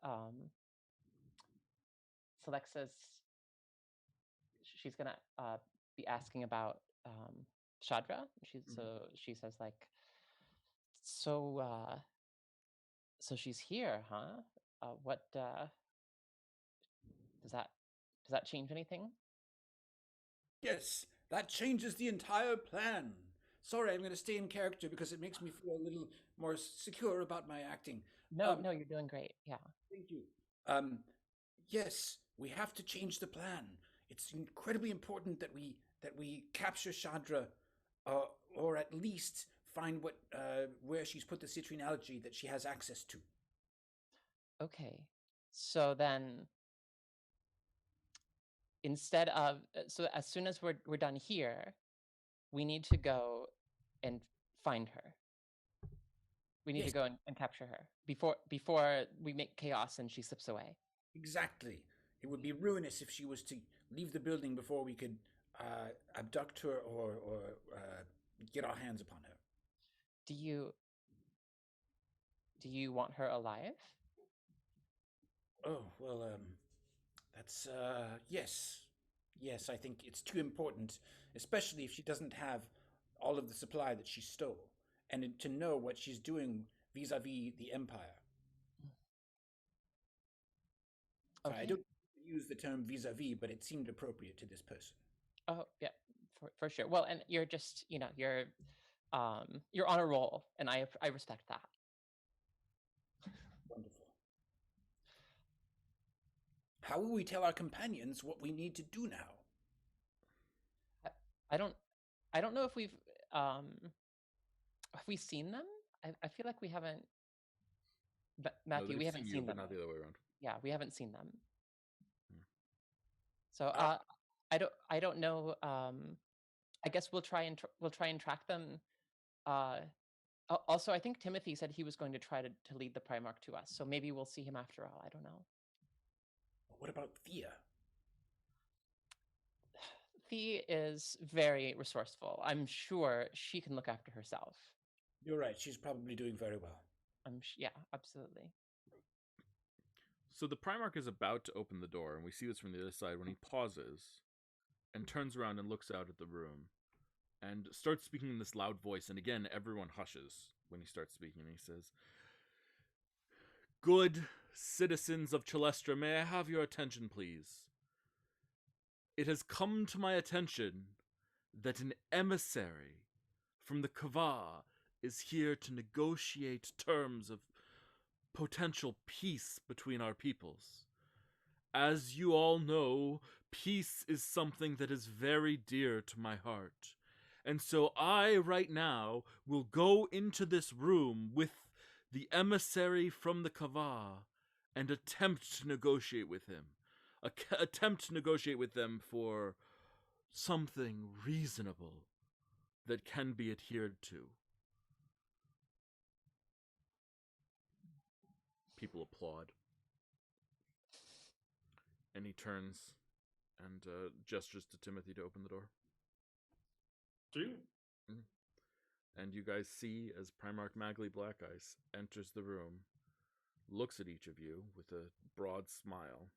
she's gonna be asking about Shadra. So she says like, so she's here, huh? What does that change anything? Yes, that changes the entire plan. Sorry, I'm going to stay in character because it makes me feel a little more secure about my acting. No, you're doing great. Yeah. Thank you. Yes, we have to change the plan. It's incredibly important that we capture Chandra, or at least find where she's put the citrine algae that she has access to. Okay, so then instead of as soon as we're done here, we need to go and find her. We need to go and capture her before we make chaos and she slips away. Exactly. It would be ruinous if she was to leave the building before we could abduct her or get our hands upon her. Do you want her alive? Oh, well, that's, yes. Yes, I think it's too important, especially if she doesn't have all of the supply that she stole, and to know what she's doing vis-a-vis the Empire. Okay. I don't use the term vis-a-vis, but it seemed appropriate to this person. Oh, yeah, for sure. Well, and you're just, you're on a roll, and I respect that. Wonderful. How will we tell our companions what we need to do now? I don't know if we've have we seen them? I feel like we haven't. Matthew, we haven't seen them. But not the other way around. Yeah, we haven't seen them. Hmm. So I don't know. I guess we'll try and track them. Also, I think Timothy said he was going to try to lead the Primarch to us, so maybe we'll see him after all. I don't know. What about Thea? Thea is very resourceful. I'm sure she can look after herself. You're right. She's probably doing very well. Yeah, absolutely. So the Primarch is about to open the door, and we see this from the other side when he pauses and turns around and looks out at the room and starts speaking in this loud voice. And again, everyone hushes when he starts speaking. And he says, "Good citizens of Chalestra, may I have your attention, please? It has come to my attention that an emissary from the Kavar is here to negotiate terms of potential peace between our peoples. As you all know, peace is something that is very dear to my heart. And so I, right now, will go into this room with the emissary from the Kavar and attempt to negotiate with him. Attempt to negotiate with them for something reasonable that can be adhered to." People applaud. And he turns and gestures to Timothy to open the door. Do? And you guys see as Primarch Magli Blackeyes enters the room, looks at each of you with a broad smile,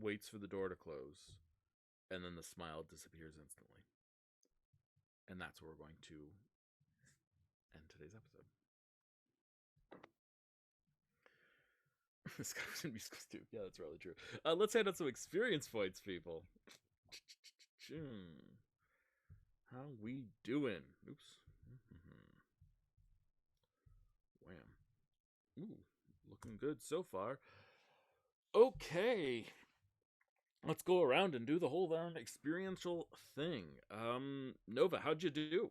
waits for the door to close, and then the smile disappears instantly. And that's where we're going to end today's episode. This guy was in musical too. Yeah, that's really true. Let's hand out some experience points, people. How we doing? Oops. Wham. Ooh, looking good so far. Okay. Let's go around and do the whole darn experiential thing. Nova, how'd you do?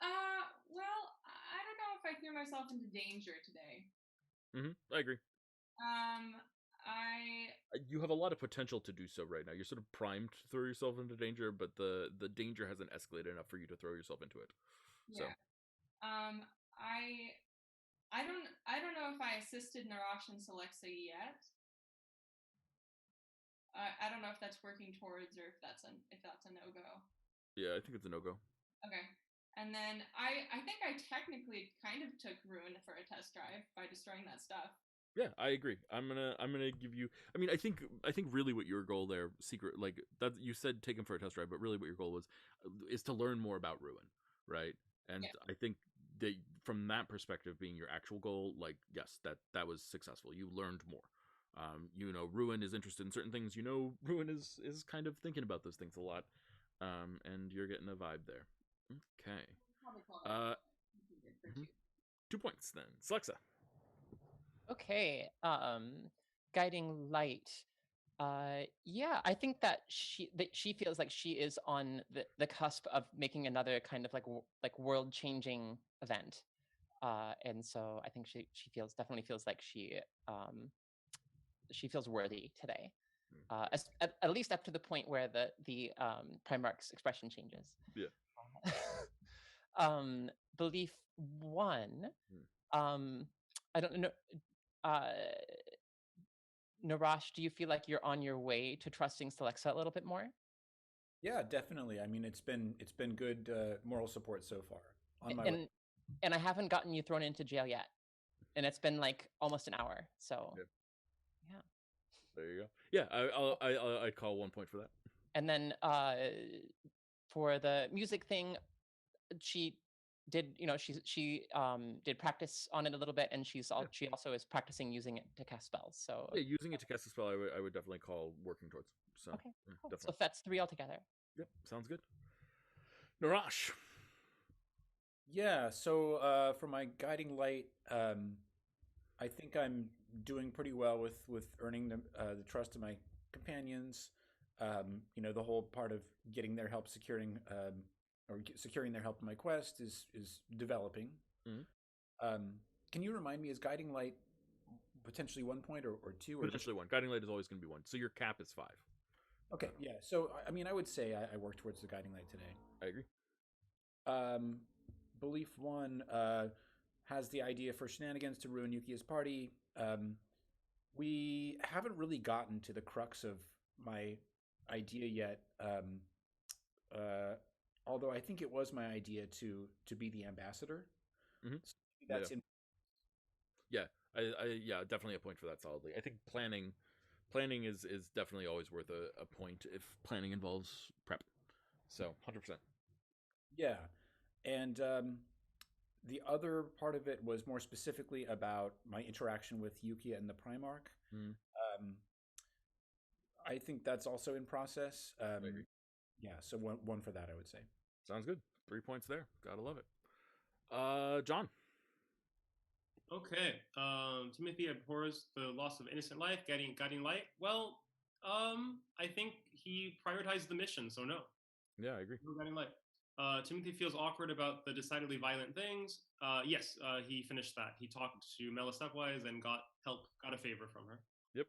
Well, I don't know if I threw myself into danger today. I agree. I You have a lot of potential to do so right now. You're sort of primed to throw yourself into danger, but the danger hasn't escalated enough for you to throw yourself into it. Yeah. So. I don't know if I assisted Narash and Celexa yet. I don't know if that's working towards or if that's a no-go. Yeah, I think it's a no-go. Okay. And then I think I technically kind of took Ruin for a test drive by destroying that stuff. Yeah, I agree. I'm gonna give you. I mean, I think really what your goal there, secret, like that you said, take him for a test drive, but really what your goal was is to learn more about Ruin, right? And yeah. I think that from that perspective, being your actual goal, like yes, that was successful. You learned more. You know, Ruin is interested in certain things. You know, Ruin is kind of thinking about those things a lot, and you're getting a vibe there. Okay. 2 points then, Celexa. Okay, guiding light. Yeah, I think that she feels like she is on the cusp of making another kind of like world changing event, and so I think she definitely feels like she feels worthy today, at least up to the point where the Primarch's expression changes. Yeah. Belief 1. I don't know. Narash, do you feel like you're on your way to trusting Celexa a little bit more? Yeah, definitely. I mean, it's been good moral support so far. On my way. And I haven't gotten you thrown into jail yet, and it's been like almost an hour. So, yeah. There you go. Yeah, I'd call 1 point for that. And then for the music thing, she did, she did practice on it a little bit, and she also is practicing using it to cast spells. So yeah, using it to cast a spell, I would definitely call working towards. So okay, cool. Definitely. So that's 3 altogether. Yep, sounds good. Narash. Yeah. So for my guiding light, I think I'm doing pretty well with earning the trust of my companions. The whole part of getting their help, securing their help in my quest is developing. Mm-hmm. Can you remind me, is guiding light potentially 1 point or 2? Or potentially 1. Guiding light is always going to be 1. So your cap is 5. Okay, yeah. So I mean, I would say I work towards the guiding light today. I agree. Belief 1 has the idea for shenanigans to ruin Yuki's party. We haven't really gotten to the crux of my idea yet. Although I think it was my idea to be the ambassador. Mm-hmm. So that's yeah. Yeah, definitely a point for that solidly. I think planning is definitely always worth a point if planning involves prep. So 100%. Yeah, and the other part of it was more specifically about my interaction with Yuki and the Primarch. Mm. I think that's also in process. I agree. Yeah, so one for that, I would say. Sounds good. 3 points there. Gotta love it. John. Okay. Timothy abhors the loss of innocent life, guiding light. Well, I think he prioritized the mission, so no. Yeah, I agree. No guiding light. Timothy feels awkward about the decidedly violent things. Yes, he finished that. He talked to Mela Stepwise and got a favor from her. Yep.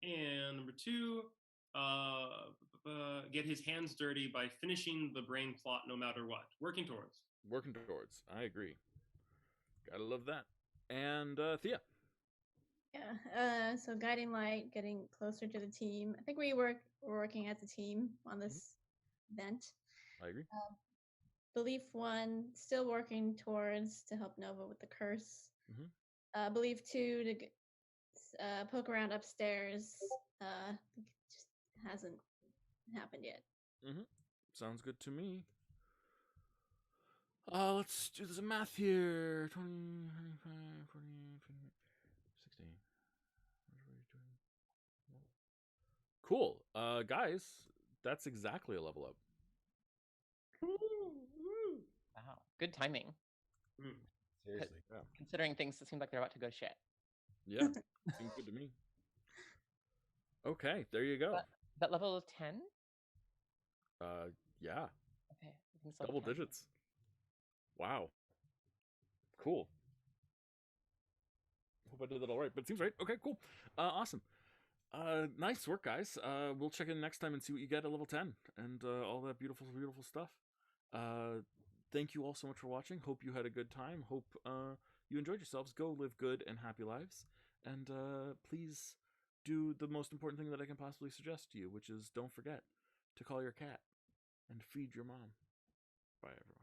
And number 2, get his hands dirty by finishing the brain plot no matter what. Working towards. I agree. Gotta love that. And Thea. Yeah. So guiding light, getting closer to the team. I think we're working as a team on this event. I agree. Belief 1, still working towards to help Nova with the curse. Mm-hmm. Belief 2, to poke around upstairs. Just hasn't happened yet. Mm-hmm. Sounds good to me. Let's do some math here. 20, 25, 40, 50, 60. Cool. Guys, that's exactly a level up. Wow. Good timing. Seriously. Yeah. Considering things that seem like they're about to go to shit. Yeah. Seems good to me. Okay, there you go. That level 10? Yeah. Okay. I think it's Double 10. digits. Wow. Cool. Hope I did that all right, but it seems right. Okay, cool. Awesome. Nice work, guys. We'll check in next time and see what you get at level 10 and all that beautiful, beautiful stuff. Thank you all so much for watching. Hope you had a good time. Hope you enjoyed yourselves. Go live good and happy lives. And please do the most important thing that I can possibly suggest to you, which is don't forget to call your cat and feed your mom. Bye, everyone.